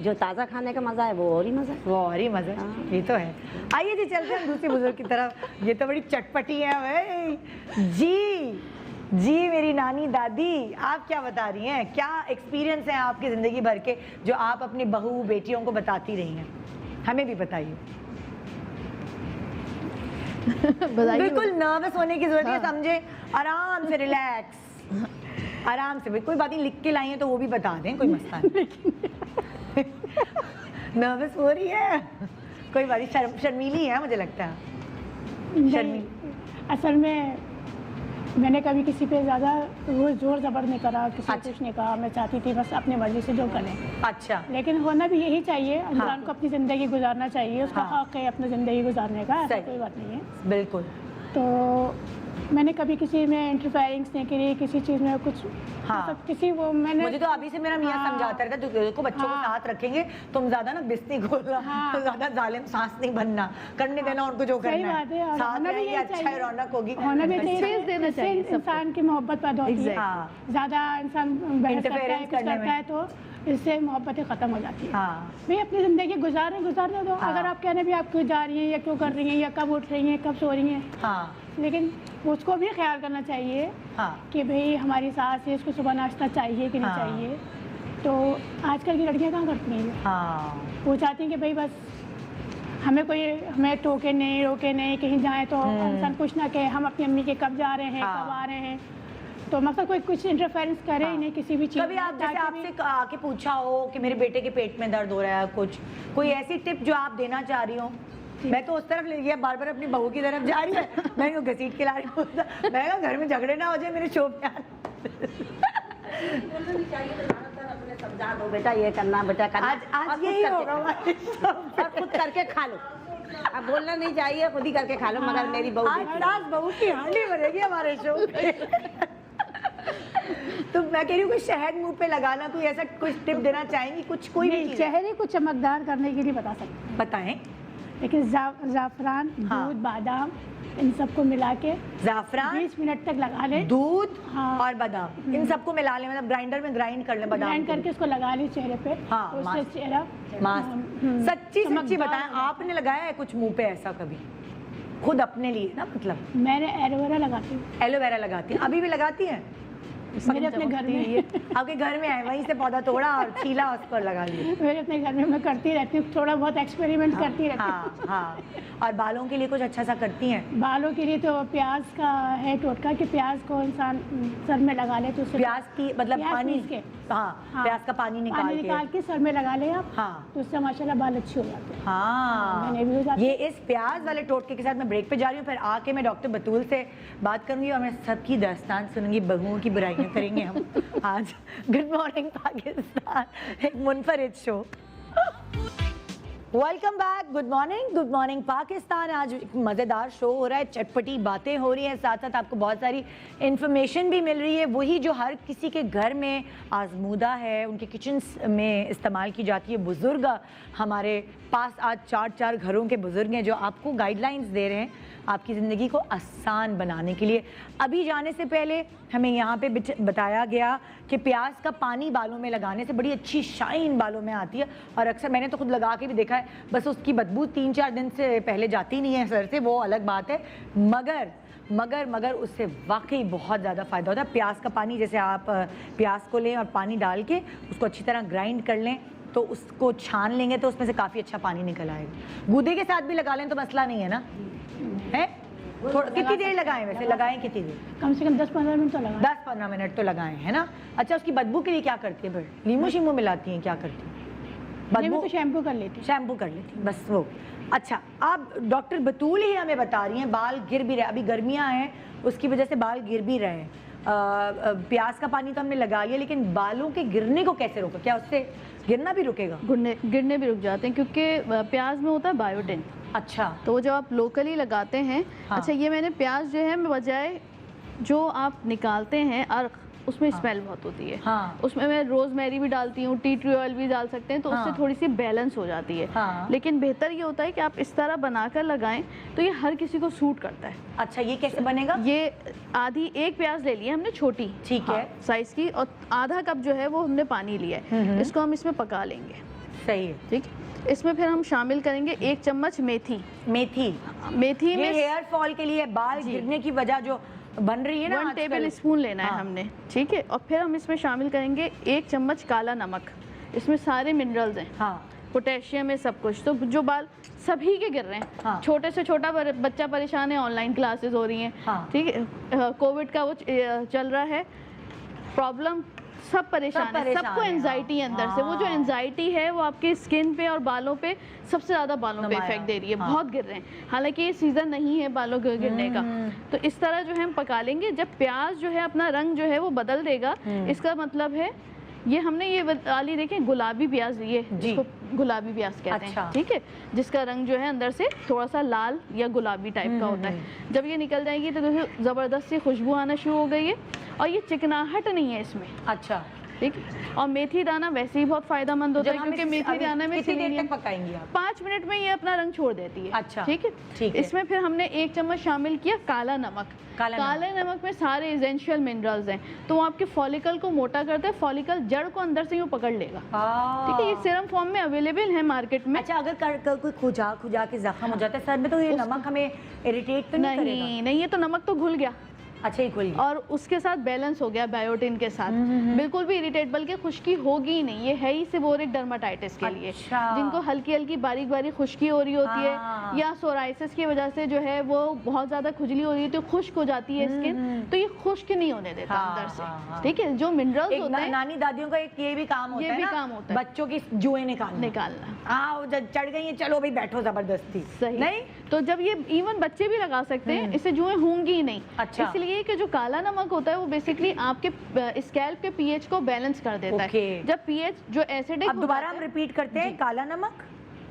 जो ताजा खाने का मजा है वो और ही मजा है। वो और ही मजा है, ये तो है। आइए जी चलते हैं दूसरे बुजुर्ग की तरफ। ये तो बड़ी चटपटी है भाई जी। जी मेरी नानी दादी, आप क्या बता रही हैं, क्या एक्सपीरियंस है आपकी ज़िंदगी भर के जो आप अपनी बहू बेटियों को बताती रही हैं, हमें भी बताइए। बिल्कुल नर्वस होने की जरूरत है, समझे, आराम से रिलैक्स, आराम से। कोई बात नहीं, लिख के लाई है तो वो भी बता दें, कोई मसला नहीं। नर्वस हो रही है, कोई बात नहीं, शर्मीली है मुझे लगता है। शर्मीली असल में मैंने कभी किसी पे ज़्यादा रोज़ जोर ज़बर नहीं करा, किसी को कुछ नहीं कहा। मैं चाहती थी बस अपनी मर्जी से जो करें। अच्छा। लेकिन होना भी यही चाहिए, इंसान को अपनी ज़िंदगी गुजारना चाहिए, उसका हक है अपनी ज़िंदगी गुजारने का, ऐसा कोई बात नहीं है। बिल्कुल। तो मैंने कभी किसी में इंटरफेरेंस नहीं करी, किसी चीज़ में कुछ मतलब किसी वो मैंने, मुझे तो अभी से मेरा मियाँ समझाता रहता है, देखो बच्चों को साथ रखेंगे, तुम ज्यादा ना बिस्ती खोलना, ज्यादा जालिम सांस नहीं बनना, करने देना उनको जो करना है। सही बात है, साथ रहेंगे, अच्छा है, रौनक होगी, होना भी स्पेस देना चाहिए सबको। इंसान की मोहब्बत पैदा होती है। ज़्यादा इंसान बहस करता है, कुछ करता है तो इससे मोहब्बतें ख़त्म हो जाती है। भाई अपनी ज़िंदगी गुजारने दो। अगर आप कहने भी आप क्यों जा रही हैं या क्यों कर रही हैं या कब उठ रही हैं कब सो रही हैं, लेकिन उसको भी ख्याल करना चाहिए कि भाई हमारी सास है, इसको सुबह नाश्ता चाहिए कि नहीं चाहिए। तो आजकल की लड़कियां कहाँ करती हैं, वो चाहती हैं कि भाई बस हमें टोके नहीं रोके नहीं, कहीं जाएं तो इंसान कुछ ना कहे हम अपनी अम्मी के कब जा रहे हैं कब आ रहे हैं, तो मतलब कोई कुछ इंटरफेरेंस करे ही नहीं किसी भी चीज़। कभी आप जैसे आपसे आके पूछा हो कि मेरे बेटे के पेट में दर्द हो रहा है, कुछ कोई ऐसी टिप जो आप देना चाह रही हो? मैं तो उस तरफ ले गया, बार बार अपनी बहू की तरफ जा रही है, मैं इनको घसीट के ला रही हूँ, मैं कहा घर में झगड़े ना हो जाए मेरे शो पे। समझा दो बेटा ये करना, बेटा करना, आज यही होगा और खुद करके खा लो। अब बोलना नहीं चाहिए, खुद ही करके खा लो। मगर मेरी बहू आज बहू की हांडी भरेगी हमारे शो पे। तो मैं कह रही हूँ कोई शहद मुंह पे लगाना, कोई ऐसा कुछ टिप देना चाहेंगी, कुछ कोई भी चीज़? चेहरे को चमकदार करने के लिए बता सकते, बताएं। लेकिन जाफरान, दूध, बादाम, इन सबको मिला के जाफरान 20 मिनट तक लगा लें, दूध और बादाम इन सबको मिला लें, मतलब ग्राइंडर में ग्राइंड कर लें बादाम, ग्राइंड करके इसको लगा लें चेहरे पे। उससे चेहरा सच्ची सच्ची बताएं, आपने लगाया है कुछ मुंह पे ऐसा कभी खुद अपने लिए ना? मतलब मैंने एलोवेरा लगाती हूँ। एलोवेरा लगाती हैं? अभी भी लगाती हैं? मेरे अपने घर में आपके घर में है, वहीं से पौधा तोड़ा और छीला उस पर लगा लिया? मेरे अपने घर में मैं करती रहती हूँ, थोड़ा बहुत एक्सपेरिमेंट करती रहती हूँ। हाँ। और बालों के लिए कुछ अच्छा सा करती हैं? बालों के लिए तो प्याज का है टोटका कि प्याज को इंसान सर में लगा ले तो उससे प्याज की मतलब पानी के प्याज का पानी निकाल के सर में लगा ले आप, हाँ, तो उससे माशाल्लाह बाल अच्छे हो जाते हैं। हाँ, मैंने भी हो जाते। ये इस प्याज वाले टोटके के साथ मैं ब्रेक पे जा रही हूँ, फिर आके मैं डॉक्टर बतूल से बात करूंगी और मैं सबकी दास्तान सुनूंगी, बहुओं की बुराइयां करेंगे हम आज गुड मॉर्निंग पाकिस्तान, एक मुनफरिद शो। Welcome back, good morning Pakistan. आज एक मज़ेदार शो हो रहा है, चटपटी बातें हो रही हैं, साथ साथ आपको बहुत सारी इन्फॉर्मेशन भी मिल रही है, वही जो हर किसी के घर में आजमूदा है, उनके किचन में इस्तेमाल की जाती है। बुज़ुर्ग हमारे पास आज 4 घरों के बुज़ुर्ग हैं जो आपको गाइडलाइंस दे रहे हैं आपकी ज़िंदगी को आसान बनाने के लिए। अभी जाने से पहले हमें यहाँ पे बताया गया कि प्याज का पानी बालों में लगाने से बड़ी अच्छी शाइन बालों में आती है, और अक्सर मैंने तो खुद लगा के भी देखा है, बस उसकी बदबू 3-4 दिन से पहले जाती नहीं है सर से, वो अलग बात है, मगर उससे वाकई बहुत ज़्यादा फ़ायदा होता है। प्याज का पानी, जैसे आप प्याज को लें और पानी डाल के उसको अच्छी तरह ग्राइंड कर लें, तो उसको छान लेंगे तो उसमें से काफ़ी अच्छा पानी निकल आएगा। गूदे के साथ भी लगा लें तो मसला नहीं है ना? है कितनी देर लगाएं? वैसे लगाएं कितनी देर? कम से कम 10-15 मिनट तो लगाएं। 10-15 मिनट तो लगाएं, है ना? अच्छा, उसकी बदबू के लिए क्या करती है फिर? नींबू शीमू मिलाती हैं? क्या करती हैं? बदबू तो शैम्पू कर लेती हैं बस वो। अच्छा, आप डॉक्टर बतूल ही हमें बता रही हैं बाल गिर भी रहे, अभी गर्मियाँ हैं उसकी वजह से बाल गिर भी रहे हैं। प्याज का पानी तो हमने लगा लिया, लेकिन बालों के गिरने को कैसे रोका? क्या उससे गिरना भी रुकेगा? गिरने भी रुक जाते हैं, क्योंकि प्याज में होता है बायोटिन। अच्छा, तो जब आप लोकली लगाते हैं, अच्छा ये मैंने प्याज जो है बजाय जो आप निकालते हैं अर्क, उसमें स्मेल बहुत होती है। हाँ। उसमें मैं रोजमेरी भी डालती हूँ, टी ट्री ऑयल भी डाल सकते हैं, तो उससे थोड़ी सी बैलेंस हो जाती है। हाँ। लेकिन बेहतर ये होता है कि आप इस तरह बनाकर लगाएं तो ये हर किसी को सूट करता है। अच्छा, ये कैसे बनेगा? ये आधी एक प्याज ले लिया हमने छोटी, ठीक है, साइज की, और आधा कप जो है वो हमने पानी लिया है, इसको हम इसमें पका लेंगे। सही है। ठीक, इसमें फिर हम शामिल करेंगे 1 चम्मच मेथी। मेथी मेथी में हेयर फॉल के लिए, बाल गिरने की वजह जो बन रही है ना 1 टेबल स्पून लेना है हमने, ठीक है। और फिर हम इसमें शामिल करेंगे 1 चम्मच काला नमक। इसमें सारे मिनरल्स हैं, हाँ, पोटेशियम है, सब कुछ। तो जो बाल सभी के गिर रहे हैं, हाँ। छोटे से छोटा बच्चा परेशान है, ऑनलाइन क्लासेस हो रही हैं, हाँ। ठीक है, कोविड का वो चल रहा है प्रॉब्लम, सब परेशान है, सबको एंजाइटी है अंदर से। वो जो एंजाइटी है वो आपके स्किन पे और बालों पे, सबसे ज्यादा बालों पे इफेक्ट दे रही है, बहुत गिर रहे हैं। हालांकि ये सीजन नहीं है बालों के गिरने का। तो इस तरह जो है हम पका लेंगे। जब प्याज जो है अपना रंग जो है वो बदल देगा, इसका मतलब है ये हमने ये वाली देखें गुलाबी प्याज लिए, जिसको गुलाबी प्याज कहते हैं, ठीक है, जिसका रंग जो है अंदर से थोड़ा सा लाल या गुलाबी टाइप का होता है। जब ये निकल जाएगी तो देखो जबरदस्त सी खुशबू आना शुरू हो गई है, और ये चिकनाहट नहीं है इसमें। अच्छा, ठीक। और मेथी दाना वैसे ही बहुत फायदेमंद होता है, क्योंकि मेथी दाना में कितनी देर तक पकाएंगी आप? 5 मिनट में ये अपना रंग छोड़ देती है। अच्छा, ठीक है, ठीक है। इसमें फिर हमने 1 चम्मच शामिल किया काला नमक। काले नमक में सारे एसेंशियल मिनरल्स हैं, तो वो आपके फॉलिकल को मोटा करता है, फॉलिकल जड़ को अंदर से यूं पकड़ लेगा। ठीक है, ये सीरम फॉर्म में अवेलेबल है मार्केट में। अच्छा, अगर कोई खुजा के जख्म हो जाता है सर में, तो ये नमक हमें इरिटेट तो नहीं करेगा? नहीं, ये तो नमक तो घुल गया। अच्छा, ही खुल गया और उसके साथ बैलेंस हो गया बायोटिन के साथ, बिल्कुल भी इरिटेट, बल्कि खुश्की होगी ही नहीं। ये है ही सेबोरिक डर्माटाइटिस के लिए, जिनको हल्की हल्की बारीक बारीक खुश्की हो रही होती है, या सोराइसिस की वजह से जो है वो बहुत ज्यादा खुजली हो रही है, तो खुश्क हो जाती है स्किन, तो ये खुश्क नहीं होने देता अंदर से। ठीक है, जो मिनरल्स होते हैं, नानी दादियों का एक ये भी काम होता है, ये भी काम होता है, बच्चों की जुएं निकालना। हाँ, चढ़ गई है, चलो भाई बैठो जबरदस्ती। सही नहीं, तो जब ये इवन बच्चे भी लगा सकते हैं, इससे जुएं होंगी ही नहीं। अच्छा, इसलिए कि जो काला नमक होता है वो बेसिकली आपके स्कैल्प के पीएच को बैलेंस कर देता है। जब पीएच जो एसिडिक, अब दोबारा हम रिपीट करते हैं, काला नमक,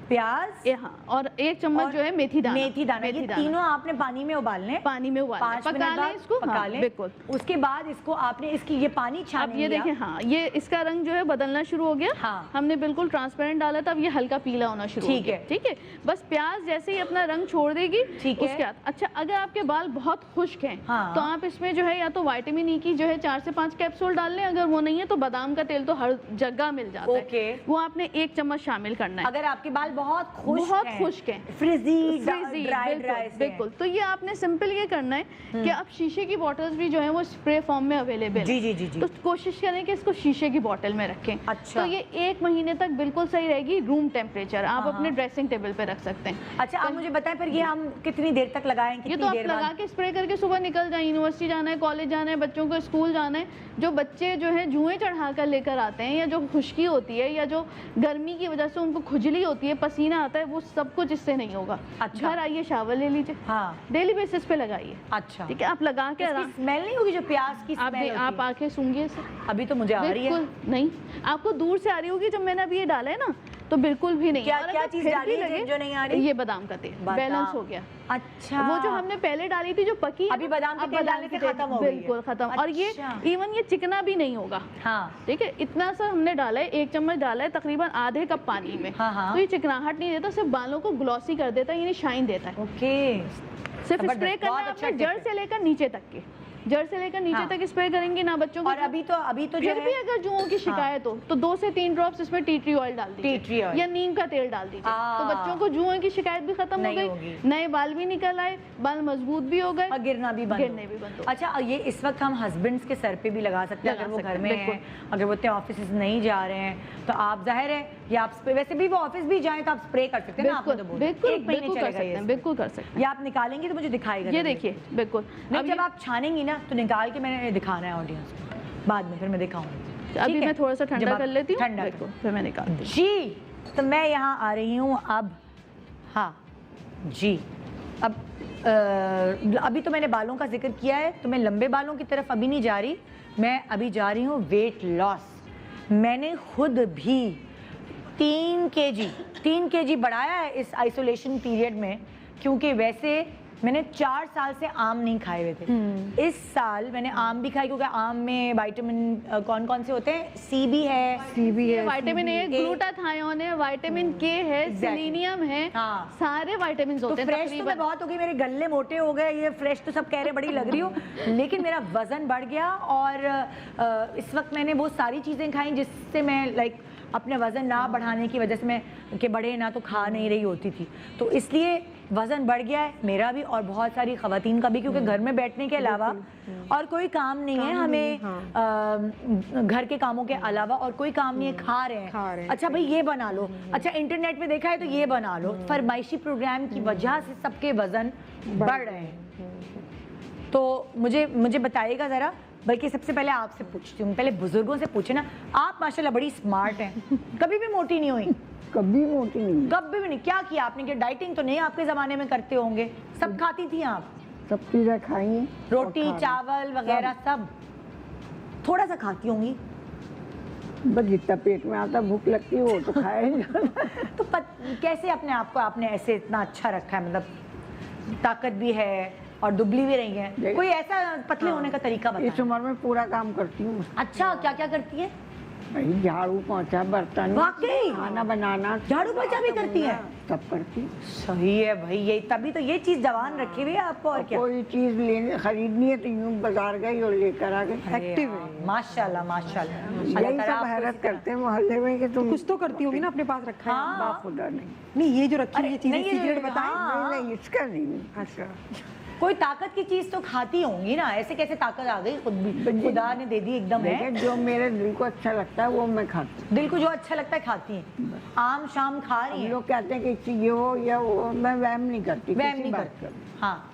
प्याज, हाँ, और 1 चम्मच जो है मेथी दाना। ये तीनों आपने पानी में उबालने, पानी में उबालने, पका लें इसको, पका लें, बिल्कुल। उसके बाद इसको आपने ये पानी छान लिया। अब ये देखें, हाँ, ये इसका रंग जो है बदलना शुरू हो गया। हाँ, हमने बिल्कुल ट्रांसपेरेंट डाला था, अब ये हल्का पीला होना शुरू हो गया। ठीक है, बस प्याज जैसे ही अपना रंग छोड़ देगी, उसके बाद अच्छा, अगर आपके बाल बहुत खुश्क हैं, तो आप इसमें जो है या तो विटामिन ई की जो है 4 से 5 कैप्सूल डाल लें, अगर वो नहीं है तो बादाम का तेल तो हर जगह मिल जाता है, वो आपने 1 चम्मच शामिल करना है। अगर आपके बाल बहुत खुश्क है, फ्रिजी, बिल्कुल, तो ये आपने सिंपल ये करना है कि अब शीशे की बॉटल्स भी जो है वो स्प्रे फॉर्म में अवेलेबल है, तो कोशिश करें कि इसको शीशे की बॉटल में रखें। अच्छा, तो ये 1 महीने तक बिल्कुल सही रहेगी, रूम टेम्परेचर, आप अपने ड्रेसिंग टेबल पे रख सकते हैं। अच्छा, आप मुझे बताएं फिर ये हम कितनी देर तक लगाएं? ये तो आप लगा के स्प्रे करके सुबह निकल जाए, यूनिवर्सिटी जाना है, कॉलेज जाना है, बच्चों को स्कूल जाना है। जो बच्चे जो है जुएं चढ़ा कर लेकर आते हैं, या जो खुश्की होती है, या जो गर्मी की वजह से उनको खुजली होती है, पसीना आता है, वो सब कुछ इससे नहीं होगा। अच्छा, घर आइए, शावर ले लीजिए, डेली बेसिस पे लगाइए। अच्छा, ठीक है, आप लगा के आराम, स्मेल नहीं होगी जो प्याज की स्मेल होती है? आप आके सूंघिए इसे। अभी तो मुझे आ रही है। नहीं, आपको दूर से आ रही होगी, जब मैंने अभी ये डाला है ना, तो बिल्कुल भी नहीं। क्या चीज डाली है जो नहीं आ रही? ये बादाम का तेल, बैलेंस हो गया। अच्छा, वो जो हमने पहले डाली थी जो पकी, अभी बादाम का तेल डालने से खत्म हो गई है। बिल्कुल खत्म। और ये इवन ये चिकना भी नहीं होगा। हाँ, ठीक है, इतना सा हमने डाला है, 1 चम्मच डाला है तकरीबन आधे कप पानी में। तो ये चिकनाहट नहीं देता, सिर्फ बालों को ग्लॉसी कर देता है, यानी शाइन देता है। ओके, सिर्फ स्प्रे करना है आपने जड़ से लेकर नीचे तक के, जड़ से लेकर नीचे तक स्प्रे करेंगे ना बच्चों को। और अभी तो फिर भी अगर जुओं की शिकायत हो तो 2 से 3 ड्रॉप्स इसमें टी ट्री ऑयल डाल दीजिए, या नीम का तेल डाल दीजिए, तो बच्चों को जुओं की शिकायत भी खत्म हो गई, नए बाल भी निकल आए, बाल मजबूत भी हो गए, और गिरना भी बंद हो। अच्छा, ये इस वक्त हम हस्बैंड्स के सर पे भी लगा सकते हैं, अगर वो घर में हैं, अगर वो ऑफिस नहीं जा रहे हैं, तो आप जाहिर है या आप वैसे भी वो ऑफिस भी जाएं तो आप स्प्रे कर सकते हैं ना, आपको तो बिल्कुल कर सकते हैं। या आप निकालेंगे तो मुझे दिखाएगा, ये देखिए, बिल्कुल। अब जब आप छानेंगी ना तो निकाल के मैंने दिखाना है ऑडियंस को, बाद में फिर मैं दिखाऊंगी। अभी मैं थोड़ा सा ठंडा कर लेती हूँ, ठंडा फिर मैं निकालती हूँ। जी, तो मैं यहाँ आ रही हूँ अब। हाँ जी, अब अभी तो मैंने बालों का जिक्र किया है, तो मैं लंबे बालों की तरफ अभी नहीं जा रही, मैं अभी जा रही हूँ वेट लॉस। मैंने खुद भी 3 kg बढ़ाया है इस आइसोलेशन पीरियड में, क्योंकि वैसे मैंने 4 साल से आम नहीं खाए हुए थे। इस साल मैंने आम भी खाए क्योंकि आम में विटामिन कौन कौन से होते हैं? सी भी है, विटामिन ए, ग्लूटाथायोन है, विटामिन के है, सेलेनियम है, सारे विटामिन तो होते हैं। फ्रेश तो मैं बहुत हो गई, मेरे गल्ले मोटे हो गए, ये फ्रेश तो सब कह रहे बड़ी लग रही हो, लेकिन मेरा वजन बढ़ गया और इस वक्त मैंने वो सारी चीज़ें खाई जिससे मैं लाइक अपने वज़न ना बढ़ाने की वजह से मैं कि बढ़े ना तो खा नहीं रही होती थी, तो इसलिए वज़न बढ़ गया है मेरा भी और बहुत सारी ख़वातीन का भी, क्योंकि घर में बैठने के अलावा और कोई काम नहीं है हमें, घर के कामों के अलावा और कोई काम नहीं है, खा रहे हैं, अच्छा भाई ये बना लो, अच्छा इंटरनेट पे देखा है तो ये बना लो, फरमाइशी प्रोग्राम की वजह से सबके वज़न बढ़ रहे हैं। तो मुझे बताइएगा ज़रा, बल्कि सबसे पहले आपसे पूछती हूँ, पहले बुजुर्गों से पूछे ना, आप माशाल्लाह बड़ी स्मार्ट हैं, कभी भी मोटी नहीं हुई? कभी मोटी नहीं, कभी भी नहीं। क्या किया आपने? कि डाइटिंग तो नहीं आपके ज़माने में करते होंगे, सब खाती थी आप? सब चीज़ें खाई हैं, रोटी चावल वगैरह सब? थोड़ा सा खाती होंगी? बस जितना पेट में आता भूख लगती है वो तो खाए तो कैसे अपने आप को आपने ऐसे इतना अच्छा रखा है, मतलब ताकत भी है और दुबली भी रही है, कोई ऐसा पतले होने का तरीका बताएं? इस उम्र में पूरा काम करती हूँ। अच्छा, क्या क्या करती है? भाई झाड़ू पोंछा, बर्तन, वाकई खाना बनाना, झाड़ू पोंछा भी करती है? सब करती। सही है भाई, ये तभी तो ये चीज जवान रखी हुई है आपको। और क्या कोई चीज लेने खरीदनी है तो यूं बाजार गई और लेकर आ गई। एक्टिव है माशाल्लाह माशाल्लाह। यही सब हैरत करते हैं मोहल्ले में कि तुम कुछ तो करती होगी ना, अपने पास रखा है। बाखुदा नहीं, नहीं ये जो रखी हुई नहीं, चीजें ये जो सीक्रेट हाँ। बताएं। नहीं इसका नहीं। अच्छा कोई ताकत की चीज तो खाती होंगी ना, ऐसे कैसे ताकत आ गई? खुद भी खुदा ने दे दी एकदम है। लेकिन जो मेरे दिल को अच्छा लगता है वो मैं खाती हूँ। दिल को जो अच्छा लगता है खाती हैं, आम शाम खा रही हैं? लोग कहते हैं कि ये हो या वो, मैं वहम नहीं करती, वहम किसी नहीं बात करती। का। हाँ,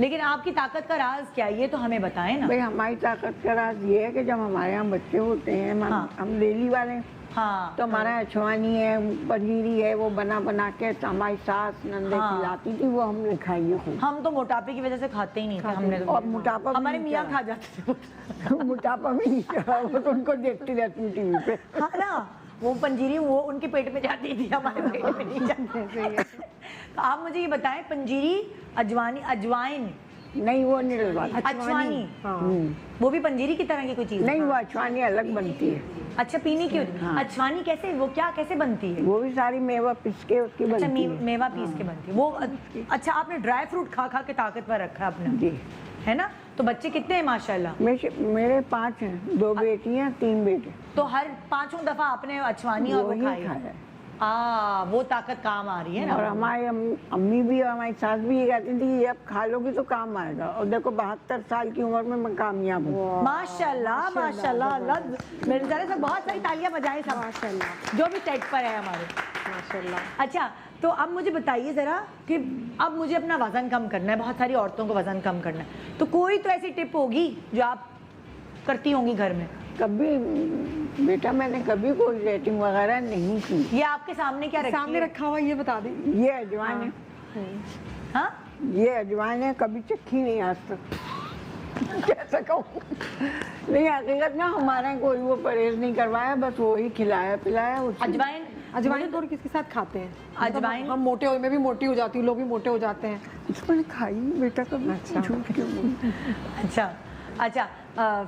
लेकिन आपकी ताकत का राज क्या है, ये तो हमें बताएं ना। भाई हमारी ताकत का राज ये है कि जब हमारे यहाँ बच्चे होते हैं, हम दिल्ली वाले, हाँ, तो हमारा अछवानी है, पंजीरी है, वो बना बना के हमारी सास नंदे खिलाती थी, वो हमने खाई है खूब। हम तो मोटापे की वजह से खाते ही नहीं थे, हमने तो। और मोटापा भी हमारे नहीं मियाँ चढ़ा। खा जाते थे। मोटापा भी नहीं चढ़ा, वो तो उनको देखती रहती हूँ टीवी पे। हाँ ना, वो पंजीरी वो उनके पेट में जाती थी, हमारे पेट में नहीं जाती। तो आप मुझे ये बताएं, पंजीरी अजवाइन नहीं वो नहीं डलवाती। अजवानी, वो भी पंजीरी की तरह की कोई चीज? नहीं वो अछवानी अलग बनती है। अच्छा, पीने की अजवानी कैसे, वो क्या कैसे बनती है? वो भी सारी मेवा पीस के उसकी अच्छा, बनती है। मेवा पीस के बनती है वो। अच्छा, आपने ड्राई फ्रूट खा खा के ताकतवर रखा है अपना, जी है ना? तो बच्चे कितने हैं माशाल्लाह? मेरे 5 हैं, 2 बेटियां 3 बेटे। तो हर 5 दफा आपने अजवानी और वो वही खाई? खाया। वो ताकत काम आ रही है ना। और हमारी अम्मी भी और हमारी सास भी ये कहती थी, ये अब खा लोगी तो काम आएगा। और देखो 72 साल की उम्र में मैं कामयाब हूँ। माशाल्लाह माशाल्लाह, अल्लाह मेरे ज़रा से बहुत सारी तालियां बजाएं सब माशाल्लाह, जो भी सेट पर है हमारे माशाल्लाह। अच्छा, तो अब मुझे बताइए ज़रा कि अब मुझे अपना वज़न कम करना है, बहुत सारी औरतों को वज़न कम करना है, तो कोई तो ऐसी टिप होगी जो आप करती होंगी घर में? कभी बेटा मैंने कभी कोई रेटिंग वगैरह नहीं की। ये आपके सामने क्या रखी सामने है? रखा हुआ ये बता दें। ये अजवाइन है, हाँ? ये अजवाइन है, कभी चखी नहीं आज तक। कैसा कहूँ? नहीं हकीकत ना, हमारे यहाँ कोई वो परहेज नहीं करवाया, बस वो ही खिलाया पिलाया। अजवाइन अजवाइन और किसके साथ खाते हैं? अजवाइन हम मोटे हुए, मैं भी मोटी हो जाती हूँ, लोग भी मोटे हो जाते हैं। इसको मैंने खाई बेटा कभी। झूठ क्यों बोलूं? अच्छा अच्छा,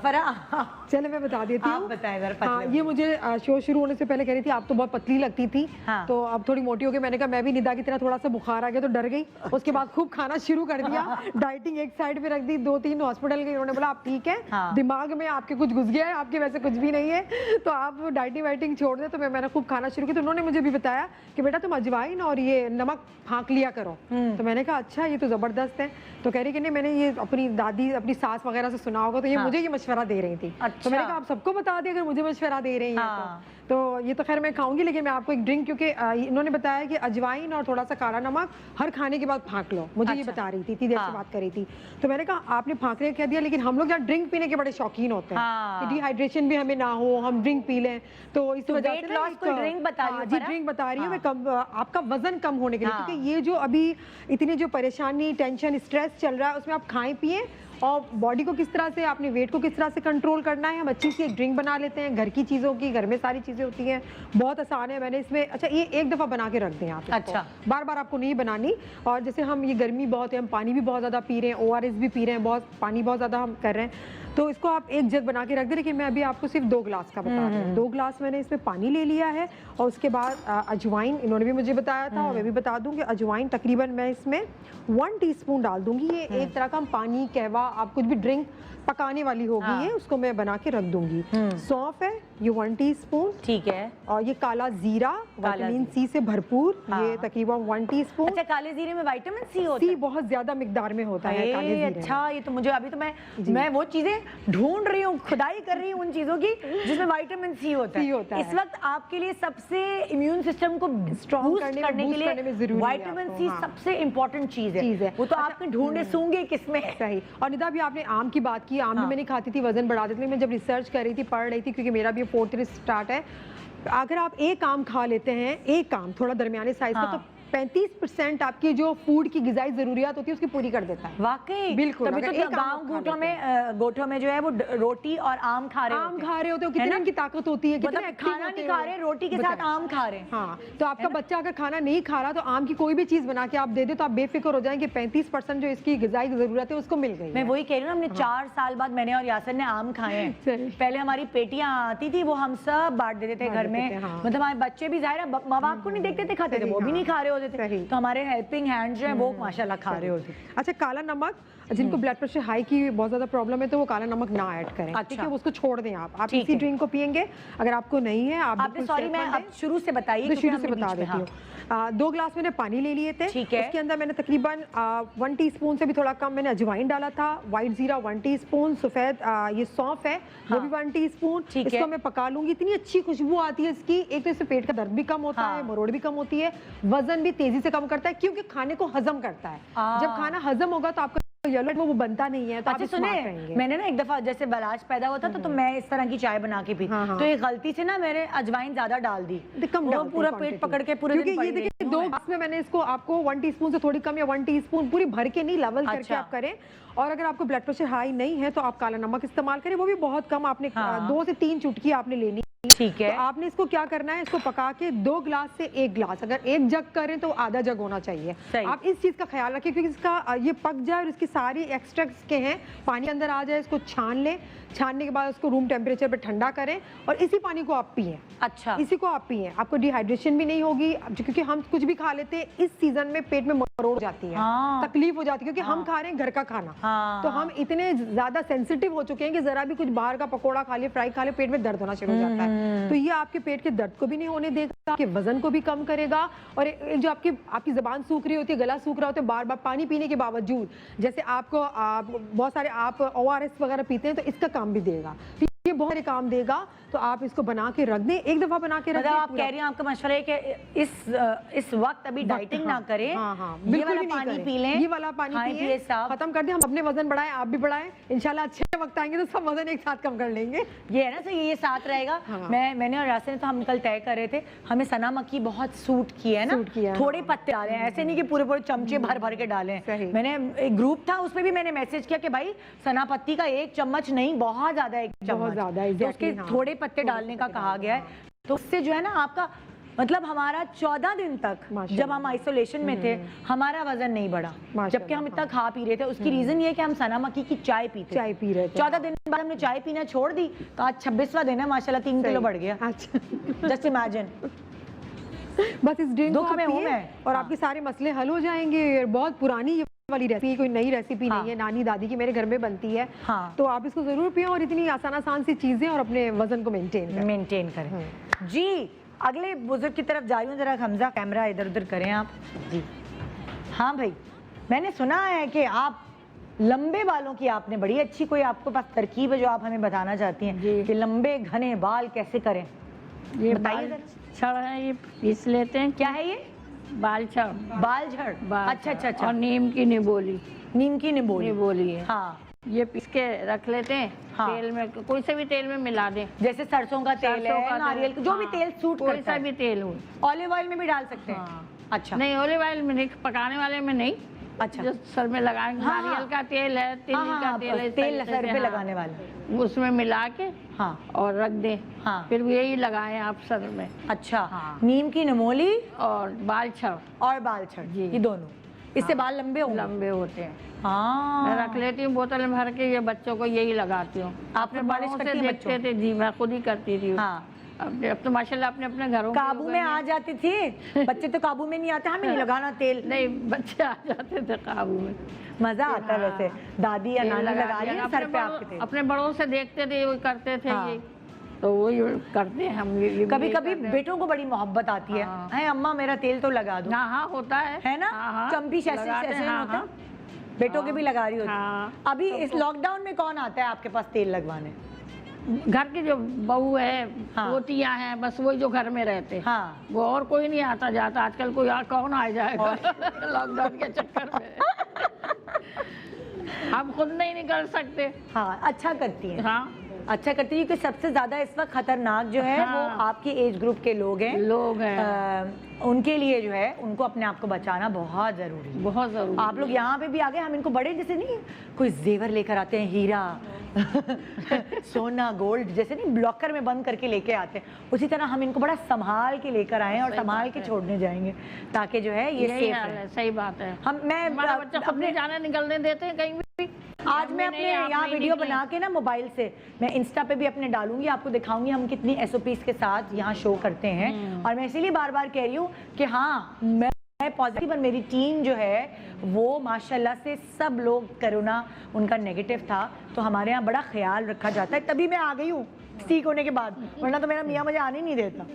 फराह चले मैं बता देती आप हूँ। बताएं जरा हाँ, पतले। ये मुझे शो शुरू होने से पहले कह रही थी आप तो बहुत पतली लगती थी, हाँ। तो अब थोड़ी मोटी हो गई। मैंने कहा मैं भी निदा की तरह, थोड़ा सा बुखार आ गया तो डर गई। उसके बाद खूब खाना शुरू कर दिया, डाइटिंग एक साइड पे रख दी, 2-3 हॉस्पिटल गई, उन्होंने बोला आप ठीक है, हाँ। दिमाग में आपके कुछ घुस गया है, आपके वैसे कुछ भी नहीं है, तो आप डाइटिंग वाइटिंग छोड़ दे। तो मैंने खूब खाना शुरू किया, तो उन्होंने मुझे भी बताया कि बेटा तुम अजवाइन और ये नमक फाँक लिया करो। तो मैंने कहा अच्छा ये तो जबरदस्त है। तो कह रही कि नहीं मैंने ये अपनी दादी अपनी सास वगैरह से सुना होगा, तो ये मुझे ये मशवरा दे रही थी। तो मैंने कहा आप सबको बता दिया अगर मुझे मशवरा दे रही हैं तो ये तो खैर मैं खाऊंगी, लेकिन मैं आपको एक ड्रिंक, क्योंकि इन्होंने बताया कि अजवाइन और थोड़ा सा काला नमक हर खाने के बाद फाँक लो। मुझे ये बता रही थी, इतनी देर से बात कर रही थी। तो मैंने कहा आपने फाँकने कह दिया, लेकिन हम लोग यहाँ ड्रिंक पीने के बड़े शौकीन होते हैं कि डिहाइड्रेशन भी हमें ना हो, हम ड्रिंक पी लें। तो इस वजह से ड्रिंक बता रही हूँ जी, ड्रिंक बता रही हूँ मैं आपका वजन कम होने के लिए, क्योंकि ये जो अभी इतनी जो परेशानी, टेंशन, स्ट्रेस चल रहा है, उसमें आप खाएं पिए और बॉडी को किस तरह से, अपने वेट को किस तरह से कंट्रोल करना है। हम अच्छी सी एक ड्रिंक बना लेते हैं घर की चीज़ों की, घर में सारी चीज़ें होती हैं, बहुत आसान है। मैंने इसमें, अच्छा ये एक दफ़ा बना के रख दें आप, अच्छा, बार बार आपको नहीं बनानी। और जैसे हम, ये गर्मी बहुत है, हम पानी भी बहुत ज़्यादा पी रहे हैं, ORS भी पी रहे हैं, बहुत पानी बहुत ज़्यादा हम कर रहे हैं, तो इसको आप एक जग बना के रख दें। लेकिन मैं अभी आपको सिर्फ 2 ग्लास का बता रही हूँ। 2 ग्लास मैंने इसमें पानी ले लिया है और उसके बाद अजवाइन, इन्होंने भी मुझे बताया था और मैं भी बता दूँ कि अजवाइन तकरीबन मैं इसमें 1 टीस्पून डाल दूंगी। ये एक तरह का हम पानी, कहवा, आप कुछ भी ड्रिंक पकाने वाली होगी ये, उसको मैं बना के रख दूंगी। सौंफ है ये 1 टीस्पून, ठीक है। और ये काला जीरा, विटामिन C से भरपूर, ये तकरीबन 1 टीस्पून। अच्छा, काले जीरे में विटामिन C होता है? C बहुत ज्यादा मिकदार में होता है काले जीरे। अच्छा, ये तो मुझे अभी तो मैं वो चीजें ढूंढ रही हूँ, खुदाई कर रही हूँ उन चीजों की जिसमें विटामिन C होता है। इस वक्त आपके लिए सबसे इम्यून सिस्टम को स्ट्रॉन्ग करने के लिए विटामिन C सबसे इम्पोर्टेंट चीज है। वो तो आपने ढूंढे सूंघे किसमें है। सही। और निदा भी आपने आम की बात की, आम भी मैंने खाती थी, वजन बढ़ा देती थी। मैं जब रिसर्च कर रही थी, पढ़ रही थी, क्योंकि मेरा भी 4th ईयर स्टार्ट है, अगर आप एक आम खा लेते हैं, एक आम थोड़ा दरमियाने साइज का, तो 35% आपकी जो फूड की ग़िज़ाई ज़रूरियात होती है उसकी पूरी कर देता है। वाकई, बिल्कुल। तभी तो गाँव गोठों में जो है वो रोटी और आम खा रहे होते हैं। कितनी उनकी ताकत होती है, कितने खाना नहीं खा रहे, रोटी के साथ आम खा रहे हैं। हाँ, तो आपका बच्चा अगर खाना नहीं खा रहा तो आम की कोई भी चीज़ बना के आप दे दे तो आप बेफिक्र हो जाएंगे, 35% जो इसकी ग़िज़ाई ज़रूरत है उसको मिल गई। मैं वही कह रही हूँ, हमने 4 साल बाद मैंने और यासर ने आम खाए हैं। पहले हमारी पेटियां आती थी, वो हम सब बांट देते थे घर में, मतलब हमारे बच्चे भी जाहिर है माँ बाप को नहीं देखते थे खाते थे, वो भी नहीं खा रहे होते थे, तो हमारे हेल्पिंग हैंड्स जो है वो माशाल्लाह खा रहे होते। अच्छा, काला नमक, जिनको ब्लड प्रेशर हाई की बहुत ज़्यादा प्रॉब्लम है तो वो काला नमक ना ऐड करें, ठीक है, उसको छोड़ दें। आप इसी ड्रिंक को पियेंगे। अगर आपको नहीं है, आपने सॉरी मैं अब शुरू से बताइए, शुरू से बता देती हूँ। 2 ग्लास मैंने पानी ले लिए थे, उसके अंदर मैंने तकरीबन 1 टीस्पून से भी थोड़ा कम मैंने अजवाइन डाला था, वाइट जीरा 1 टीस्पून, सफ़ेद ये सौंफ है वो भी 1 टीस्पून। इसको मैं पका लूंगी, इतनी अच्छी खुशबू आती है इसकी। एक तो इससे पेट का दर्द भी कम होता है, मरोड़ भी कम होती है, वजन भी तेजी से कम करता है, क्योंकि खाने को हजम करता है। जब खाना हजम होगा तो आपका येलो वो बनता नहीं है। तो अच्छा सुने, मैंने ना एक दफा जैसे बलाज पैदा हुआ था तो मैं इस तरह की चाय बना के पी, तो ये गलती से ना मैंने अजवाइन ज्यादा डाल दी, वो पूरा पेट पकड़ के पूरे दिन ये देखिए 2 ग्लास में मैंने इसको आपको 1 टीस्पून से थोड़ी कम या 1 टीस्पून पूरी भर के नहीं, लेवल करके आप करें। और अगर आपको ब्लड प्रेशर हाई नहीं है तो आप काला नमक इस्तेमाल करें, वो भी बहुत कम, आपने 2 से 3 चुटकी आपने लेनी, ठीक है। तो आपने इसको क्या करना है, इसको पका के 2 ग्लास से 1 ग्लास, अगर 1 जग करें तो आधा जग होना चाहिए। आप इस चीज का ख्याल रखें, क्योंकि इसका ये पक जाए और इसकी सारी एक्सट्रैक्ट्स के हैं पानी अंदर आ जाए, इसको छान लें, छानने के बाद उसको रूम टेम्परेचर पे ठंडा करें और इसी पानी को आप पिएं। अच्छा, इसी को आप पिएं, आपको डिहाइड्रेशन भी नहीं होगी, क्योंकि हम कुछ भी खा लेते हैं इस सीजन में पेट में मरोड़ जाती है, तकलीफ हो जाती है, क्योंकि हम खा रहे हैं घर का खाना, तो हम इतने ज्यादा सेंसिटिव हो चुके हैं कि जरा भी कुछ बाहर का पकौड़ा खा लिया, फ्राई खा लिया, पेट में दर्द होना शुरू हो जाता है। तो ये आपके पेट के दर्द को भी नहीं होने देगा, आपके वजन को भी कम करेगा, और जो आपकी जबान सूख रही होती है, गला सूख रहा होता है बार बार पानी पीने के बावजूद, जैसे आपको बहुत सारे आप ORS वगैरह पीते हैं, तो इसका काम भी देगा, ये बहुत सारे काम देगा। तो आप इसको बना के रख दें, एक दफा बना के रख दें। आप कह रही हैं, आपका मशवरा है कि इस वक्त अभी डाइटिंग ना करें, ये वाला पानी पी लें, ये वाला पानी पिए, खत्म कर दें। हम अपने वजन बढ़ाएं, आप भी बढ़ाएं, इंशाल्लाह अच्छे वक्त आएंगे तो सब वजन एक साथ कम कर लेंगे। ये है ना, तो ये साथ रहेगा। मैंने और यासिर ने तो हम कल तय कर रहे थे, हमें सना मक्की बहुत सूट की है ना, थोड़े पत्ते डाले, ऐसे नहीं कि पूरे पूरे चमचे भर भर के डाले। मैंने एक ग्रुप था, उसमें भी मैंने मैसेज किया कि भाई सना पत्ती का 1 चम्मच नहीं, बहुत ज्यादा, 1 चम्मच ज्यादा, उसके थोड़े पत्ते डालने का कहा गया है। तो उससे जो है ना आपका मतलब हमारा 14 दिन तक जब हम आइसोलेशन में थे हमारा वजन नहीं बढ़ा, जबकि हम इतना खा पी रहे थे। उसकी रीजन ये कि हम सना मक्की की चाय पी रहे थे। 14 दिन बाद हमने चाय पीना छोड़ दी, तो आज 26वां दिन है, माशाल्लाह 3 किलो बढ़ गया। Just imagine. बस इस ड्रिंक को पिए और आपके सारे मसले हल हो जाएंगे। बहुत पुरानी वाली रेसिपी, कोई नई रेसिपी नहीं है, नानी दादी की मेरे घर में बनती है, तो आप इसको जरूर पिए और इतनी आसान सी चीजें, और अपने वजन को मेंटेन करें। जी, अगले बुजुर्ग की तरफ जा रही हूँ, जरा हमजा कैमरा इधर उधर करें आप जी। हाँ भाई, मैंने सुना है कि आप लंबे बालों की आपने बड़ी अच्छी कोई आपके पास तरकीब है जो आप हमें बताना चाहती हैं कि लंबे घने बाल कैसे करें, ये बताइए। छड़ है, ये पीस लेते हैं। क्या है ये? बाल झड़। बाल झड़, अच्छा। और नीम की निबोली। नीम की निबोली है, हाँ। ये पीस के रख लेते हैं, तेल में, कोई से भी तेल में मिला दें, जैसे सरसों का तेल है, नारियल का, जो भी तेल सूट करता है, कोई सा भी तेल हो। ऑलिव ऑयल में भी डाल सकते हैं? अच्छा, नहीं ऑलिव ऑयल में नहीं, पकाने वाले में नहीं, अच्छा। जो सर में लगाएंगे, हाँ, नारियल का तेल है, तिल्ली का तेल है, इस तेल तरीके सर से, पे हाँ। लगाने वाला। उसमें मिला के हाँ और रख दें। हाँ। फिर यही लगाएं आप सर में। अच्छा। हाँ। नीम की नमोली और बाल छड़ और बाल छड़, जी। ये दोनों, इससे बाल लंबे होंगे। लंबे होते हैं। हाँ मैं रख लेती हूँ बोतल में भर के, ये बच्चों को यही लगाती हूँ। आप अपने मालिश बड़ों से करती हैं देखते थे जी, मैं खुद ही करती थी। हाँ। अब तो माशाल्लाह अपने अपने घरों के काबू हो में गए आ हैं। जाती थी, बच्चे तो काबू में नहीं आते, हमें नहीं लगाना तेल। नहीं, बच्चे आ जाते थे काबू में। मजा आता है वैसे, दादी या तेल नानी लगा रही दिया। है सर अपने पे बड़ों- आपके तेल। अपने बड़ों से देखते थे, वो करते थे हाँ। ये, तो वही करते हैं हम। ये कभी यही कभी करते हैं। बेटों को बड़ी मोहब्बत आती है, हाँ। है अम्मा मेरा तेल तो लगा दो, हाँ हाँ होता है है ना? हाँ, हाँ, चंपी लगाते हैं, सेशन हाँ, होता है, हाँ। बेटों के भी लगा रही होती हाँ। अभी इस लॉकडाउन में कौन आता है आपके पास तेल लगवाने? घर की जो बहू है, हाँ। पोतियां हैं, बस वही जो घर में रहते हैं। हाँ। वो और कोई नहीं आता जाता आजकल, कोई कौन आ जाएगा लॉकडाउन के चक्कर में। हम खुद नहीं निकल सकते। हाँ अच्छा करती हैं। हाँ अच्छा करती है, क्योंकि सबसे ज्यादा इस वक्त खतरनाक जो है वो हाँ। आपकी एज ग्रुप के लोग हैं। उनके लिए जो है उनको अपने आप को बचाना बहुत जरूरी है। बहुत जरूरी। आप लोग यहाँ पे भी आ गए, हम इनको बड़े जैसे नहीं कोई जेवर लेकर आते हैं, हीरा सोना गोल्ड जैसे नहीं ब्लॉकर में बंद करके लेके आते हैं, उसी तरह हम इनको बड़ा संभाल के लेकर आए हैं और संभाल के छोड़ने जाएंगे, ताकि जो है ये सेफ है। रहे। सही बात है। मैं हमारा बच्चा खुद अपने नहीं जाने निकलने देते हैं कहीं भी। आज मैं अपने यहाँ वीडियो बना के ना मोबाइल से मैं इंस्टा पे भी अपने डालूंगी, आपको दिखाऊंगी हम कितनी SOPs के साथ यहाँ शो करते हैं। और मैं इसीलिए बार बार कह रही हूँ कि हाँ मैं पॉजिटिव, और मेरी टीम जो है वो माशाल्लाह से सब लोग, कोरोना उनका नेगेटिव था तो हमारे यहाँ बड़ा ख्याल रखा जाता है, तभी मैं आ गई हूँ ठीक होने के बाद, वरना तो मेरा मियाँ मुझे आने नहीं देता।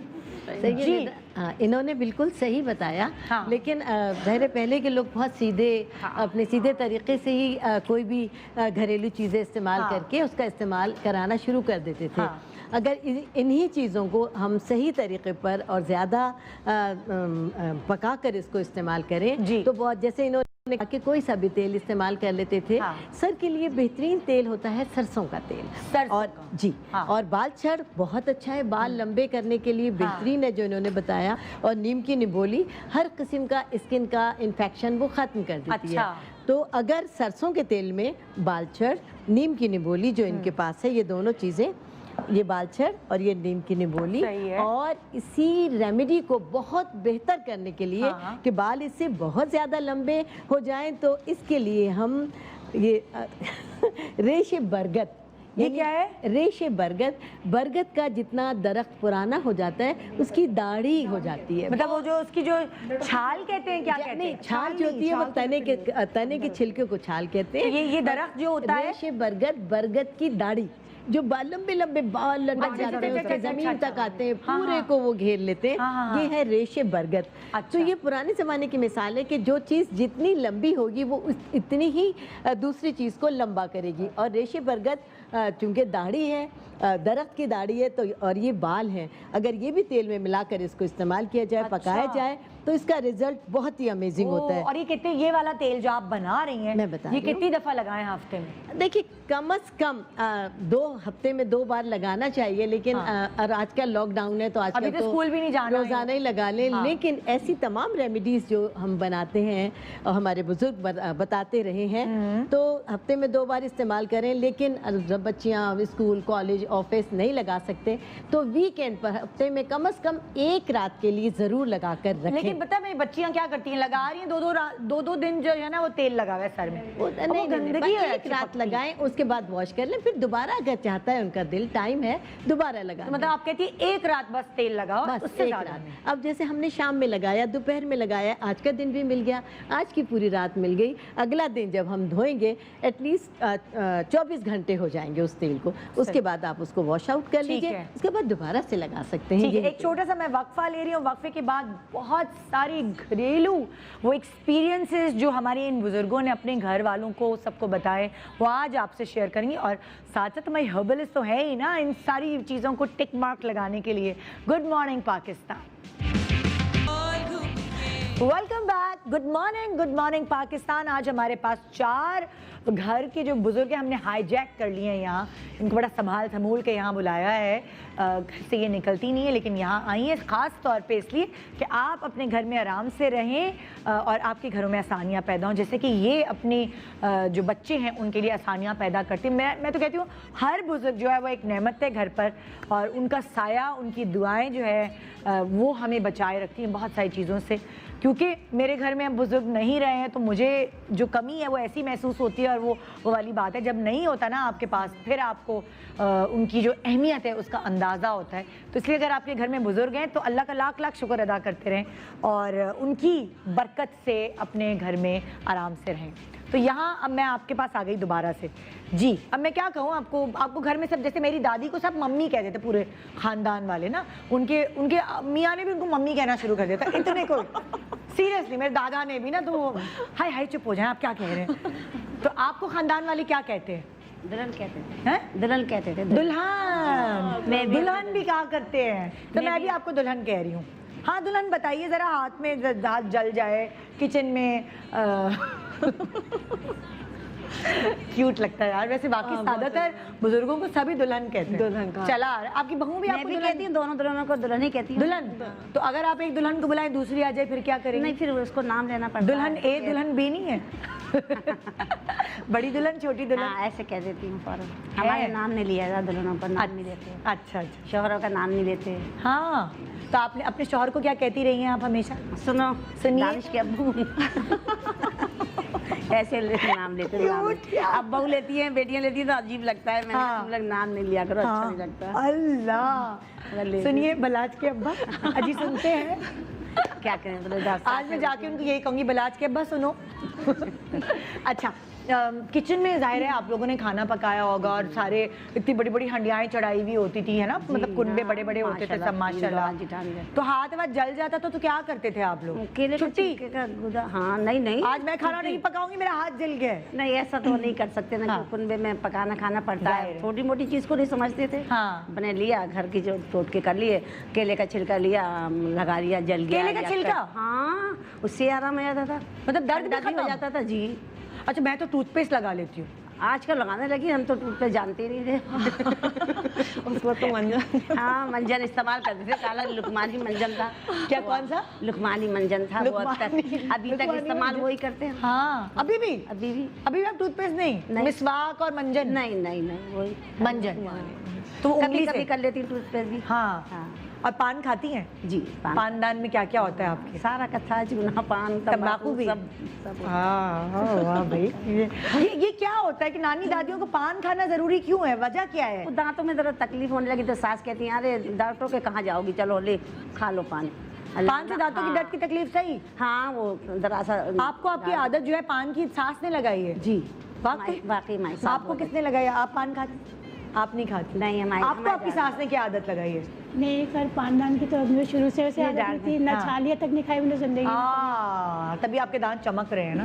जी हाँ, इन्होंने बिल्कुल सही बताया। हाँ। लेकिन ज़ाहिर पहले के लोग बहुत सीधे, अपने सीधे तरीके से ही कोई भी घरेलू चीज़ें इस्तेमाल हाँ। करके उसका इस्तेमाल कराना शुरू कर देते थे। हाँ। अगर इन्हीं चीज़ों को हम सही तरीके पर और ज़्यादा पका कर इसको इस्तेमाल करें जी। तो बहुत, जैसे इन्होंने कहा कि कोई सा भी तेल इस्तेमाल कर लेते थे। हाँ। सर के लिए बेहतरीन तेल होता है सरसों का तेल। सरसों और का। जी हाँ। और बाल छड़ बहुत अच्छा है, बाल लंबे करने के लिए बेहतरीन है जो इन्होंने बताया। और नीम की निबोली हर किस्म का स्किन का इन्फेक्शन वो ख़त्म कर देती अच्छा। है। तो अगर सरसों के तेल में बाल छड़, नीम की निबोली जो इनके पास है, ये दोनों चीज़ें, ये बाल छड़ और ये नीम की निबोली, सही है। और इसी रेमेडी को बहुत बेहतर करने के लिए हाँ। कि बाल इससे बहुत ज़्यादा लंबे हो जाएं, तो इसके लिए हम ये रेशे बरगद, ये क्या है? रेशे बरगद, बरगद का जितना दरख्त पुराना हो जाता है उसकी दाढ़ी हो जाती है। मतलब वो जो उसकी जो छाल कहते हैं, क्या कहते नहीं, हैं? छाल जो होती है वो तने के छिलके को छाल कहते हैं। ये दरख्त जो होता है, रेशे बरगद, बरगद की दाढ़ी, जो लंबे लंबे बाल लटक अच्छा, जाते हैं, अच्छा, उसके अच्छा, जमीन अच्छा, तक आते हैं, हाँ, पूरे हाँ। को वो घेर लेते हैं। हाँ, हाँ, हाँ। ये है रेशे बरगद। अच्छा। तो ये पुराने ज़माने की मिसाल है कि जो चीज़ जितनी लंबी होगी वो इतनी ही दूसरी चीज़ को लंबा करेगी। और रेशे बरगद चूँकि दाढ़ी है, दरख्त की दाढ़ी है, तो और ये बाल हैं, अगर ये भी तेल में मिलाकर इसको इस्तेमाल किया जाए, अच्छा। पकाया जाए, तो इसका रिजल्ट बहुत ही अमेजिंग होता है। और ये कितने, ये वाला तेल जो आप बना रही हैं, मैं बता ये रही हूँ। कितनी दफा लगाएं हफ्ते में? देखिए कम से कम 2 हफ्ते में 2 बार लगाना चाहिए, लेकिन और आजकल लॉकडाउन है तो आजकल अभी तो स्कूल भी नहीं जाना है। रोजाना ही लगा लें। हाँ। लेकिन ऐसी तमाम रेमेडीज जो हम बनाते हैं और हमारे बुजुर्ग बताते रहे हैं, तो हफ्ते में 2 बार इस्तेमाल करें। लेकिन जब बच्चियाँ स्कूल कॉलेज ऑफिस नहीं लगा सकते तो वीकेंड पर हफ्ते में कम से कम 1 रात के लिए ज़रूर लगा कर रखें। लेकिन पता है मेरी बच्चियां क्या करती हैं, लगा रही हैं 2-2 दिन जो है ना वो तेल लगा हुआ है सर में, नहीं, गंदगी है, एक रात लगाएं, उसके बाद वॉश कर लें, फिर दोबारा अगर चाहता है उनका दिल, टाइम है, दोबारा लगा तो मतलब आप कहती है 1 रात बस तेल लगाओ, बस उससे एक ज्यादा रात। नहीं। अब जैसे हमने शाम में लगाया, दोपहर में लगाया, आज का दिन भी मिल गया, आज की पूरी रात मिल गई, अगला दिन जब हम धोएंगे एटलीस्ट 24 घंटे हो जाएंगे उस तेल को, उसके बाद आप उसको वॉश आउट कर ठीक लीजिए, है। उसके बाद दोबारा से लगा सकते हैं। ठीक है, यही एक छोटा सा मैं वक्फा ले रही हूँ, वक्फे के बाद बहुत सारी घरेलू वो एक्सपीरियंसेस जो हमारे इन बुजुर्गों ने अपने घर वालों को सबको बताए, वो आज आपसे शेयर करेंगी। और साथ साथ हमारी हर्बलिस्ट तो है ही ना इन सारी चीज़ों को टिक मार्क लगाने के लिए। Good morning Pakistan, welcome back. Good morning Pakistan. आज हमारे पास 4 घर के जो बुजुर्ग हैं हमने हाईजैक कर लिए हैं यहाँ, इनको बड़ा संभाल समूल के यहाँ बुलाया है। घर से ये निकलती नहीं है लेकिन यहाँ आई है ख़ास तौर पे इसलिए कि आप अपने घर में आराम से रहें और आपके घरों में आसानियाँ पैदा हों। जैसे कि ये अपने जो बच्चे हैं उनके लिए आसानियाँ पैदा करती हैं। मैं तो कहती हूँ हर बुजुर्ग जो है वो एक नेमत है घर पर, और उनका साया, उनकी दुआएं जो है वो हमें बचाए रखती हैं बहुत सारी चीज़ों से। क्योंकि मेरे घर में अब बुजुर्ग नहीं रहे हैं तो मुझे जो कमी है वो ऐसी महसूस होती है, और वो वाली बात है जब नहीं होता ना आपके पास, फिर आपको उनकी जो अहमियत है उसका अंदाज़ा होता है। तो इसलिए अगर आपके घर में बुजुर्ग हैं तो अल्लाह का लाख लाख शुक्र अदा करते रहें और उनकी बरकत से अपने घर में आराम से रहें। तो यहाँ अब मैं आपके पास आ गई दोबारा से जी। अब मैं क्या कहूँ आपको घर में सब, जैसे मेरी दादी को सब मम्मी कहते थे, पूरे ख़ानदान वाले ना, उनके मियाँ ने भी उनको मम्मी कहना शुरू कर देता, इतने को सीरियसली मेरे दादा ने भी ना, तो हाय हाय चुप हो जाए आप क्या कह रहे हैं। तो आपको ख़ानदान वाले क्या कहते हैं? दुल्हन कहते थे। दुल्हन कहते थे। दुल्हन, दुल्हन भी कहा करते हैं, तो मैं भी आपको दुल्हन कह रही हूँ। हाँ दुल्हन बताइए ज़रा, हाथ में हाथ जल जाए किचन में क्यूट लगता है यार। वैसे बाकी ज्यादातर बुजुर्गों को सभी दुल्हन कहते हैं। दुल्हन का चला आ रहा है। आपकी बहू भी आपको दुल्हन कहती है, दोनों दुल्हनों को दुल्हन ही कहती है। दुल्हन, तो अगर आप एक दुल्हन को बुलाएं दूसरी आ जाए फिर क्या करेंगे? नहीं, फिर उसको नाम लेना पड़ता है। दुल्हन ए दुल्हन बी नहीं है बड़ी दुल्हन छोटी दुल्हन। हाँ, ऐसे कह देती हूँ फौरन। हमारे नाम नहीं लिया जाता, दुल्हनों पर नाम नहीं लेते। अच्छा अच्छा, शौहरों का नाम नहीं लेते। हाँ तो आपने अपने शौहर को क्या कहती रही हैं आप हमेशा? सुनो, सुनिए। दानिश के अब्बू ऐसे नाम लेते हैं। अब बहू लेती हैं, बेटियां लेती हैं तो अजीब लगता है। मैंने तुम लोग नाम नहीं लिया करो, अच्छा नहीं लगता। अल्लाह, सुनिए बलाज के अब्बा अजी सुनते हैं क्या करें? आज मैं जाके उनको यही कहूँगी, बलाज के अब्बा सुनो अच्छा, किचन में जाहिर है आप लोगों ने खाना पकाया होगा और सारे इतनी बड़ी बड़ी हंडियाएं चढ़ाई हुई होती थी, है ना, मतलब कुंबे बड़े बड़े होते थे सब माशाल्लाह। तो हाथ वाथ जल जाता तो क्या करते थे आप लोग? छुट्टी? हाँ, नहीं आज मैं खाना नहीं पकाऊंगी, मेरा हाथ जल गया। नहीं, ऐसा तो नहीं कर सकते ना, कुंबे में पकाना खाना पड़ता है। छोटी मोटी चीज को नहीं समझते थे। अपने लिया, घर की जो टोट के कर लिए, केले का छिलका लिया, लगा लिया, जल गया। केले का छिलका? हाँ, उससे आराम आ जाता था, मतलब दर्द भी हो जाता था जी। अच्छा, मैं तो टूथपेस्ट लगा लेती हूँ आजकल लगाने लगी, हम तो टूथपेस्ट जानते ही नहीं थे उसको तो मंजन हाँ, मंजन इस्तेमाल करते थे, काला लुकमानी मंजन था। क्या, कौन सा? लुकमानी मंजन था। वो अभी तक इस्तेमाल वही करते हैं। हाँ, अभी भी आप टूथपेस्ट नहीं, मिसवाक और मंजन? नहीं नहीं नहीं, वही मंजन। तो कभी कभी कर लेती टूथपेस्ट भी। हाँ। और पान खाती हैं? जी। पानदान में क्या क्या होता है आपके? सारा कथा, चूना, पान, तंबाकू भी सब। वाह भाई, ये क्या होता है कि नानी दादियों को पान खाना जरूरी क्यों है? वजह क्या है? दांतों में जरा तकलीफ होने लगी तो सास कहती है, अरे डॉक्टर के कहाँ जाओगी, चलो ले खा लो पान। पान से दांतों की दर्द की तकलीफ सही? हाँ, वो दरअसल आपको आपकी आदत जो है पान की, सास ने लगाई है? जी, वाकई। आपको किसने लगाया? आप पान खाती? आप नहीं खाती? नहीं, आपको आपकी सास ने क्या आदत लगाई है? नहीं, पर पानदान की तो मुझे शुरू से वैसे आदत थी, ना छालिया तक नहीं खाई मैंने जिंदगी में। तभी आपके दांत चमक रहे हैं ना।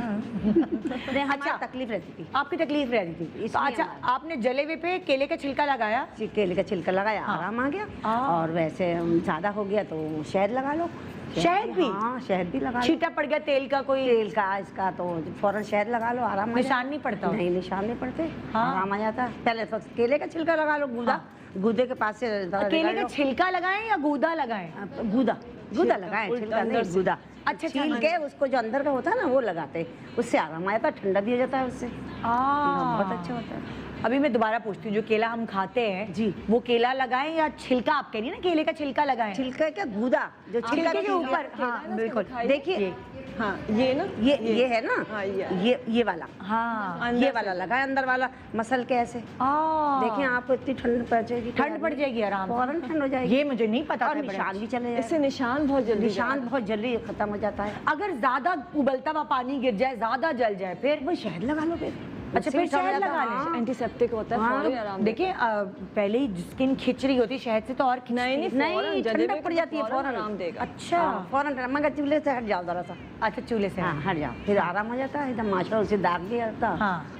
अच्छा, तकलीफ रहती थी। आपकी तकलीफ रहती थी। तो अच्छा, आपने जले हुए पे केले का छिलका लगाया? केले का छिलका लगाया, आराम आ गया। और वैसे ज्यादा हो गया तो शहद लगा लो। शहद भी? हाँ, शहद भी लगा लो। छींटा पड़ गया तेल का, कोई तेल का इसका, तो फौरन शहद लगा लो, आराम। निशान नहीं पड़ता? नहीं, निशान नहीं पड़ते, आराम आ जाता। पहले तो केले का छिलका लगा लो, गूदा, गूदे के पास से। केले का छिलका लगाएं या गूदा लगाएं? गूदा लगाएं, छिलका नहीं, गूदा। अच्छा, छील के उसको जो अंदर का होता है ना वो लगाते, उससे आराम आ जाता है, ठंडा भी हो जाता है उससे, बहुत अच्छा होता है। अभी मैं दोबारा पूछती हूँ, जो केला हम खाते हैं जी, वो केला लगाएं या छिलका? आप कह रही है ना केले का छिलका लगाएं। छिलका क्या, गूदा जो छिलके के ऊपर। हाँ बिल्कुल, देखिए, हाँ ये ना, ये है ना, हाँ, ये वाला। हाँ, ये वाला लगाए, अंदर वाला मसल के ऐसे। देखिए, आपको इतनी ठंड पड़ जाएगी, ठंड पड़ जाएगी आराम, फौरन ठंड हो जाएगी। ये मुझे नहीं पता था। निशान भी चले जाए, इससे निशान बहुत जल्दी खत्म हो जाता है। अगर ज्यादा उबलता हुआ पानी गिर जाए, ज्यादा जल जाए, फिर वो शहद लगा लो फिर। अच्छा, फिर शहद लगा लें, एंटीसेप्टिक होता है, फौरन आराम। देखिए, पहले ही स्किन खिंच रही होती है, शहद से तो और नहीं, ठंडक पड़ जाती है, फौरन आराम देगा। अच्छा, फौरन, मगर चूल्हे से हट जाओ जरा सा। अच्छा, चूल्हे से हट जाओ, फिर आराम हो जाता है एकदम, माशाल्लाह, उससे दाग भी आता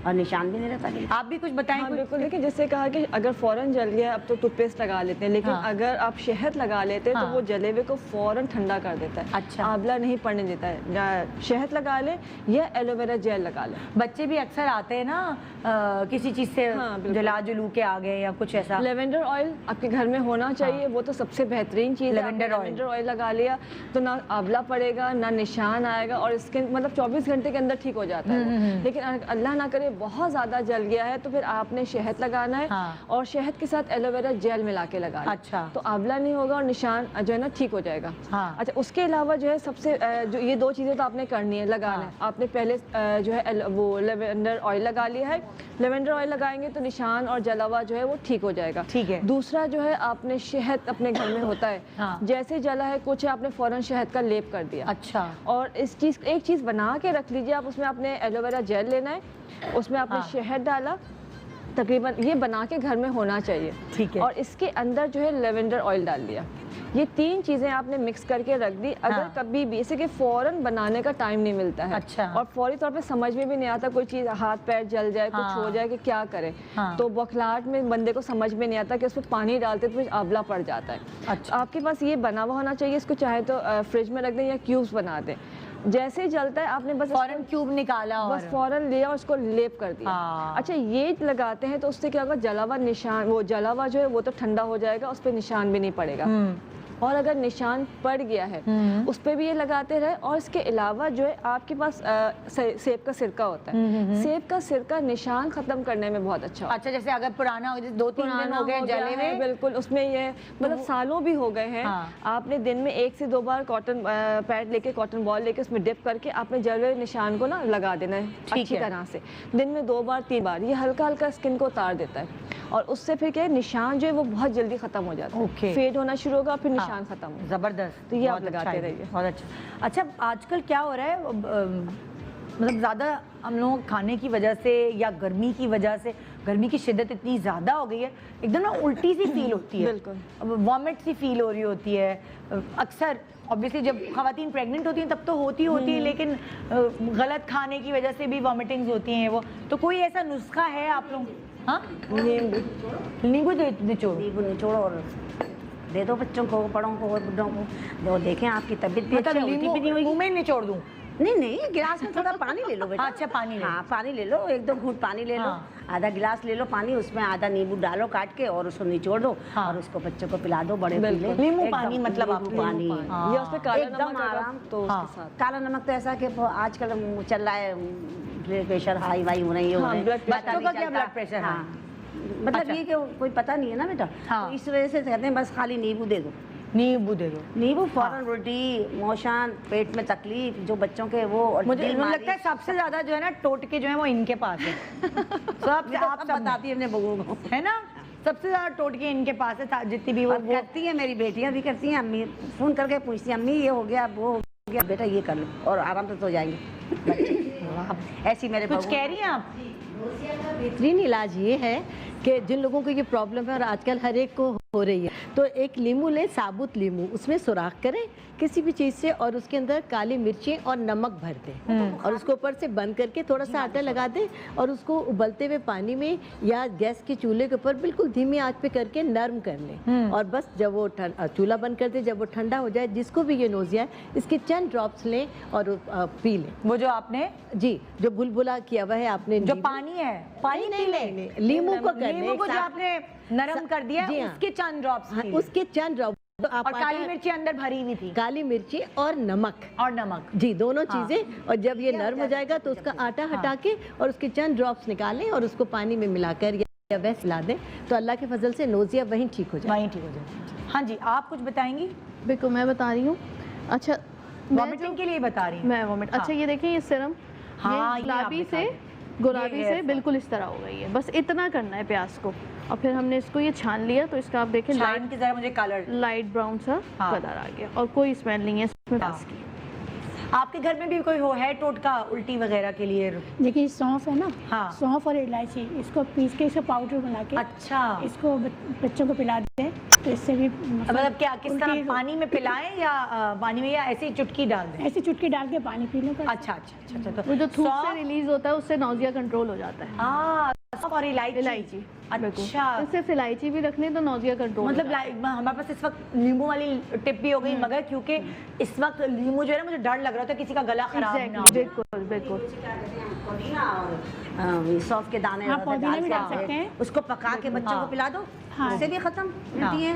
और निशान भी नहीं रहता। आप भी कुछ बताएं? बिल्कुल, देखिए, जैसे कहा कि अगर फौरन जल गया, अब तो टूथपेस्ट लगा लेते हैं, लेकिन अगर आप शहद लगा लेते हैं तो वो जले हुए को फौरन ठंडा कर देता है। अच्छा, आंवला नहीं पड़ने देता है। शहद लगा ले या एलोवेरा जेल लगा ले। बच्चे भी अक्सर आते है ना किसी चीज से जला जुलू के आ गए या कुछ ऐसा। लेवेंडर ऑयल आपके घर में होना चाहिए, वो तो सबसे बेहतरीन चीज़ है। लेवेंडर ऑयल लगा लिया तो ना आंवला पड़ेगा, ना निशान आएगा, और स्किन मतलब 24 घंटे के अंदर ठीक हो जाता है। लेकिन अल्लाह ना करे बहुत ज़्यादा जल गया है तो फिर आपने शहद लगाना है, और शहद के साथ एलोवेरा जेल मिला के लगाना। अच्छा। तो आंवला नहीं होगा और निशान जो है ना ठीक हो जाएगा। अच्छा, उसके अलावा जो है सबसे जो ये 2 चीज़ें तो आपने करनी है, लगाना है। आपने पहले जो है वो लेवेंडर ऑयल लगा लिया है। लेवेंडर ऑयल लगाएंगे तो निशान और जलावा जो है वो ठीक हो जाएगा। ठीक है। दूसरा जो है आपने शहद अपने घर में होता है, जैसे जला है कुछ है, आपने फौरन शहद का लेप कर दिया। अच्छा। और एक चीज़ बना के रख लीजिए आप, उसमें आपने एलोवेरा जेल लेना है, उसमें आपने शहद डाला, तकरीबन ये बना के घर में होना चाहिए। ठीक है। और इसके अंदर जो है लेवेंडर ऑयल डाल दिया। ये 3 चीज़ें आपने मिक्स करके रख दी। अगर कभी भी इसे कि फ़ौरन बनाने का टाइम नहीं मिलता है, अच्छा, और फौरी तौर पे समझ में भी नहीं आता, कोई चीज़ हाथ पैर जल जाए, कुछ हो जाए कि क्या करें, तो बौखलाहट में बंदे को समझ में नहीं आता कि उसमें पानी डालते तो कुछ आंवला पड़ जाता है। अच्छा। आपके पास ये बना हुआ होना चाहिए। इसको चाहे तो फ्रिज में रख दें या क्यूब्स बना दें। जैसे जलता है आपने बस फौरन क्यूब निकाला और बस फौरन लिया और उसको लेप कर दिया। अच्छा, ये लगाते हैं तो उससे क्या होगा, जलावा निशान, वो जलावा जो है वो तो ठंडा हो जाएगा, उस पर निशान भी नहीं पड़ेगा। और अगर निशान पड़ गया है उस पर भी ये लगाते रहे। और इसके अलावा जो है आपके पास सेब का सिरका होता है, सेब का सिरका निशान खत्म करने में बहुत अच्छा। अच्छा, जैसे अगर पुराना हो, जैसे 2-3 दिन हो गए जले हुए, बिल्कुल उसमें ये मतलब सालों भी हो गए हैं, आपने दिन में 1 से 2 बार कॉटन पैड लेके, कॉटन बॉल लेके उसमें डिप करके आपने जले हुए निशान को ना लगा देना है अच्छी तरह से, दिन में 2 बार 3 बार। ये हल्का हल्का स्किन को उतार देता है, और उससे फिर क्या है, निशान जो है वो बहुत जल्दी खत्म हो जाता है, फेड होना शुरू होगा, फिर निशान खत्म हो। जबरदस्त। तो ये आप लगाते रहिए। बहुत अच्छा। अच्छा, आजकल क्या हो रहा है, मतलब ज़्यादा हम लोग खाने की वजह से या गर्मी की वजह से, गर्मी की शिद्दत इतनी ज़्यादा हो गई है, एकदम ना उल्टी सी फील होती है, बिल्कुल वॉमिट सी फील हो रही होती है। अक्सर ऑब्वियसली जब खवातीन प्रेग्नेंट होती हैं तब तो होती है, लेकिन गलत खाने की वजह से भी वॉमिटिंग्स होती हैं। वो तो कोई ऐसा नुस्खा है आप लोग? हाँ, नींबू निचोड़ो और दे दो बच्चों को, बड़ों को और बुढ़ों को, जो देखें आपकी तबीयत भी अच्छी होती भी नहीं होगी। मुंह में निचोड़ दूं? नहीं, गिलास में थोड़ा पानी ले लो बेटा। अच्छा, पानी ले। हाँ, पानी ले लो, 1-2 घूंट पानी ले लो, आधा गिलास ले लो पानी, उसमें आधा नींबू डालो काट के और उसको निचोड़ दो, और उसको बच्चों को पिला दो, बड़े नींबू पानी, मतलब आप पानी ये उसमें काला नमक आराम। तो काला नमक तो ऐसा कि आजकल चल रहा है, ब्लड प्रेशर हाई वाई हो रही है, बच्चों का क्या ब्लड प्रेशर है, मतलब ये कि कोई पता नहीं है ना बेटा, तो इस वजह से कहते हैं बस खाली नींबू दे दो, नींबू फौरन उल्टी, मोशन, पेट में तकलीफ जो बच्चों के वो। मुझे लगता है सबसे ज्यादा जो है ना टोटके जो है वो इनके पास है। सब आप सब बताती है अपने बहू को, है ना, सबसे ज्यादा टोटके इनके पास है। जितनी भी वो करती है, मेरी बेटियां भी करती हैं, अम्मी फोन करके पूछती हैं, अम्मी ये हो गया, वो हो गया, बेटा ये कर लो और आराम से सो जाएंगे। ऐसी मेरे कुछ कह रही हैं आप? बेहतरीन इलाज ये है कि जिन लोगों को ये प्रॉब्लम है, और आजकल हर एक को हो रही है, तो एक लीमू लें, साबुत लीमू, उसमें सुराख करें किसी भी चीज़ से, और उसके अंदर काली मिर्चें और नमक भर दें, और उसको ऊपर से बंद करके थोड़ा सा आटा लगा दें, और उसको उबलते हुए पानी में या गैस के चूल्हे के ऊपर बिल्कुल धीमी आंच पे करके नरम कर लें, और बस जब वो चूल्हा बंद कर दें, जब वो ठंडा हो जाए, जिसको भी ये नोजिया है, इसके चंद ड्रॉप्स लें और पी लें। वो जो आपने जो बुलबुला किया हुआ है आपने, जो पानी है, पानी नहीं लें, लीमू को जो आपने नरम कर दिया, उसके चंद ड्रॉप्स, उसके चंद ड्रॉप, और काली मिर्ची अंदर भरी हुई थी, काली मिर्ची और नमक जी, दोनों चीजें। और जब ये नरम हो जाएगा तो उसका आटा हटा के और उसके चंद ड्रॉप्स निकालें और उसको पानी में मिलाकर या वैसे ला दें, तो अल्लाह के फजल से नोजिया वहीं ठीक हो जाए। हाँ जी, आप कुछ बताएंगी? बिल्कुल, मैं बता रही हूँ। अच्छा, वॉमिटिंग के लिए बता रही हूँ मैं, वॉमिट। अच्छा, ये देखिए, ये सिरम गुलाबी से बिल्कुल इस तरह हो गई है, बस इतना करना है प्याज को, और फिर हमने इसको ये छान लिया, तो इसका आप देखें लाइट की जरा मुझे कलर लाइट ब्राउन सा कलर आ गया, और कोई स्मेल नहीं है इसमें प्याज की। आपके घर में भी कोई हो है टोटका उल्टी वगैरह के लिए? देखिए, सौंफ है ना, सौंफ और इलायची, इसको पीस के इसका पाउडर बना के, अच्छा, इसको बच्चों को पिला दें, तो इससे भी मतलब क्या किस तरह, पानी में पिलाएं या पानी में, या ऐसे ही चुटकी डाल दें? ऐसे चुटकी डाल के पानी पी लो। अच्छा। तो वो जो थूक से रिलीज होता है उससे नौजिया कंट्रोल हो जाता है। और इलायची, अच्छा, तो सिर्फ इलायची भी रखने तो नौजिया कंट्रोल, मतलब हमारे पास इस वक्त नींबू वाली टिप भी हो गई, मगर क्योंकि इस वक्त नींबू जो है ना, मुझे डर लग रहा था किसी का गला खराब ना हो। बिल्कुल। पुदीना और सौंफ के दाने हाँ, वगैरह पुदीना डाल भी के डाल सकते हैं। उसको पका के बच्चों को पिला दो, हाँ। उससे भी खत्म होती है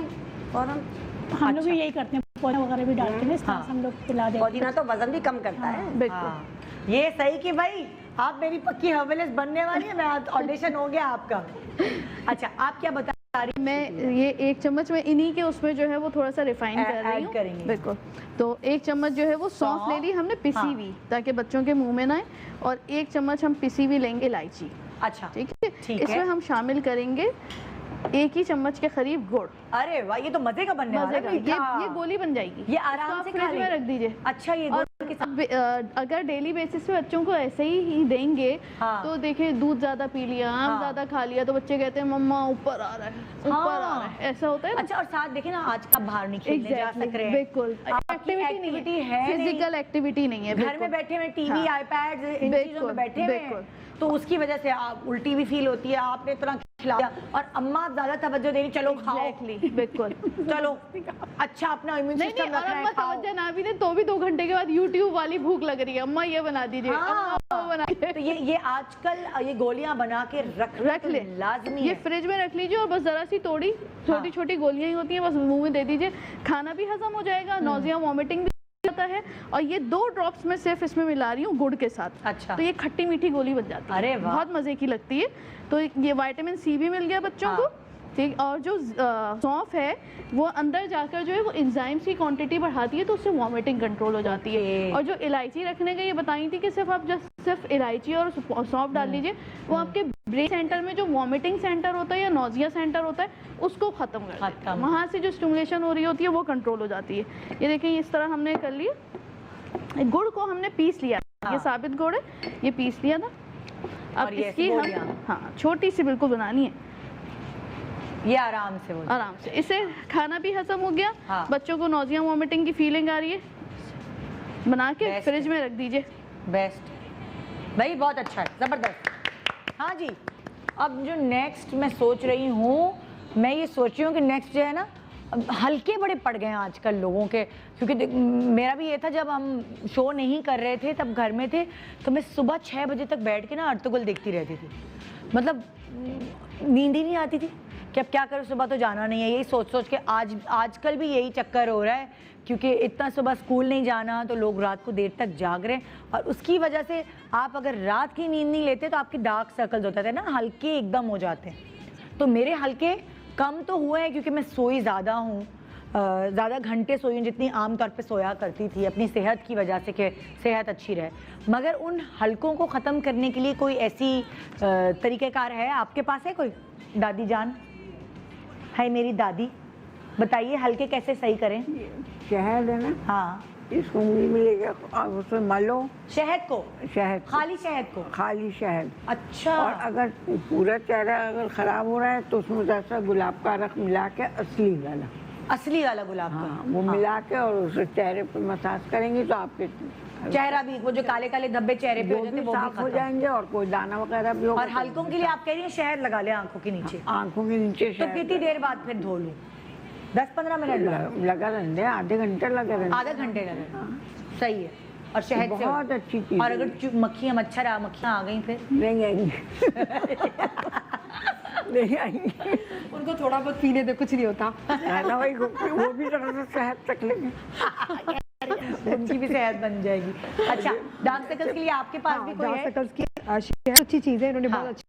फौरन। हम लोग भी यही करते हैं, पौधा वगैरह भी डालते हैं, इस तरह से हम लोग पिला देते हैं। पुदीना तो वजन भी कम करता है। बिल्कुल। ये सही कि भाई आप मेरी पक्की हर्बलिस्ट बनने वाली है, मैं ऑडिशन हो गया आपका। अच्छा, आप क्या बता रही हैं? मैं ये 1 चम्मच में इन्हीं के उसमें जो है वो थोड़ा सा रिफाइन कर रही ऐड हूँ। करेंगे। बिल्कुल। तो 1 चम्मच जो है वो सौंफ ले ली हमने पिसी हाँ। हुई, ताकि बच्चों के मुंह में ना आए, और 1 चम्मच हम पिसी हुई लेंगे इलायची। अच्छा, ठीक है। ठीक इसमें है। हम शामिल करेंगे 1 ही चम्मच के करीब गुड़। अरे वाह, ये तो मजे का बनने वाला मजे है। का। ये गोली बन जाएगी। ये आराम इसको आप से फ्रिज खा में लें। रख दीजिए। अच्छा, ये और गुड़ के साथ अगर डेली बेसिस पे बच्चों को ऐसे ही देंगे, हाँ। तो देखिए दूध ज्यादा पी लिया, आम हाँ। ज्यादा खा लिया, तो बच्चे कहते हैं मम्मा ऊपर आ रहा है, ऊपर आ रहा है, ऐसा होता है। अच्छा, और साथ देखिए ना, आज का बाहर नहीं खेलने जा Exactly, सक रहे हैं। बिल्कुल। आपकी एक्टिविटी एक्टिविटी है नहीं। फिजिकल एक्टिविटी नहीं है। घर में बिल्कुल। बैठे हुए टीवी, हाँ। आईपैड, इन चीजों बिल्कुल, में बैठे हुए हैं, बिल्कुल। तो उसकी वजह से आप उल्टी भी फील होती है, आपने इतना खिलाया और अम्मा आप ज्यादा तवज्जो दे रही, चलो खाओ। Exactly, बिल्कुल। चलो अच्छा, अपना इम्यून नहीं सिस्टम नहीं, और रखना है, अम्मा खाओ। तवज्जो ना भी दे तो भी 2 घंटे के बाद YouTube वाली भूख लग रही है, अम्मा ये बना दीजिए, हाँ। अम्मा वो बना तो ये आजकल ये गोलियां बना के रख ले, लाजमी ये है। फ्रिज में रख लीजिए, और बस जरा सी तोड़ी, छोटी छोटी गोलियां ही होती हैं, बस मुंह में दे दीजिए, खाना भी हजम हो जाएगा, नौजिया वॉमिटिंग भी होता है। और ये 2 ड्रॉप्स में सिर्फ इसमें मिला रही हूँ गुड़ के साथ। अच्छा। तो ये खट्टी मीठी गोली बन जाती है। अरे वाह। बहुत मजे की लगती है। तो ये विटामिन सी भी मिल गया बच्चों हाँ। को, ठीक। और जो सौंफ है वो अंदर जाकर जो है वो एंजाइम्स की क्वांटिटी बढ़ाती है, तो उससे वॉमिटिंग कंट्रोल हो जाती है। Okay. और जो इलायची रखने का ये बताई थी कि सिर्फ आप सिर्फ इलायची और सौंफ डाल लीजिए, वो आपके ब्रेन सेंटर में जो वॉमिटिंग सेंटर होता है या नोजिया सेंटर होता है उसको खत्म कर देता है। वहाँ से जो स्टिमुलेशन हो रही होती है वो कंट्रोल हो जाती है। ये देखिए इस तरह हमने कर लिया। गुड़ को हमने पीस लिया, ये साबित गुड़ है, ये पीस लिया था। अब और ये इसकी गोलियां। हम हाँ छोटी सी बिल्कुल बनानी है, ये आराम से बोलो। आराम से। इससे खाना भी हजम हो गया, हाँ। बच्चों को नोजिया वॉमिटिंग की फीलिंग आ रही है, बना के Best फ्रिज में रख दीजिए। बेस्ट भाई, बहुत अच्छा है, जबरदस्त। हाँ जी, अब जो नेक्स्ट मैं सोच रही हूँ, मैं ये सोच रही हूँ कि नेक्स्ट जो है ना, अब हल्के बड़े पड़ गए हैं आजकल लोगों के, क्योंकि मेरा भी ये था, जब हम शो नहीं कर रहे थे तब घर में थे, तो मैं सुबह 6 बजे तक बैठ के ना अर्तुगल देखती रहती थी। मतलब नींद ही नहीं आती थी कि अब क्या करूँ, सुबह तो जाना नहीं है। यही सोच सोच के आजकल भी यही चक्कर हो रहा है, क्योंकि इतना सुबह स्कूल नहीं जाना तो लोग रात को देर तक जाग रहे हैं, और उसकी वजह से आप अगर रात की नींद नहीं लेते तो आपके डार्क सर्कल्स होते थे ना, हल्के एकदम हो जाते हैं। तो मेरे हल्के कम तो हुए हैं क्योंकि मैं सोई ज़्यादा हूँ, ज़्यादा घंटे सोई हूँ जितनी आमतौर पे सोया करती थी, अपनी सेहत की वजह से कि सेहत अच्छी रहे। मगर उन हल्कों को ख़त्म करने के लिए कोई ऐसी तरीक़ेकार है आपके पास? है कोई दादी जान? है मेरी दादी, बताइए हल्के कैसे सही करें? शहद है ना, हाँ, इसको उंगली में लेकर और उसमें मलो, शहद को, शहद खाली शहद को? खाली शहद। अच्छा। और अगर पूरा चेहरा अगर खराब हो रहा है तो उसमें जैसा गुलाब का रख मिला के, असली वाला गुलाब का, हाँ, वो मिला के और उसे चेहरे पे मसाज करेंगे तो आपके चेहरा भी, वो जो काले काले धब्बे चेहरे पे वो हो जाते भी हैं वो साफ भी हो खत्म। जाएंगे और कोई दाना वगैरह भी होगा और हल्कों के लिए आप कह रही हैं शहद लगा लें आंखों के नीचे, आंखों के नीचे तो कितनी देर बाद फिर धो लूं? 10-15 मिनट बाद? लगा रहने दें, आधे घंटे लगे रहने। आधा घंटे लगे, सही है। और शहद से बहुत अच्छी चीज। और अगर मक्खियाँ मच्छियाँ आ गई फिर? नहीं आएंगी नहीं आएंगी, उनको थोड़ा बहुत पीने दे, कुछ नहीं होता। ना भाई, वो भी थोड़ा सा शहद चख लेंगे, उनकी भी सेहत बन जाएगी। अच्छा, डार्क सर्कल्स के लिए आपके पास भी कोई डार्क है? सर्कल्स की शहद अच्छी चीज है, इन्होंने हाँ। बहुत अच्छी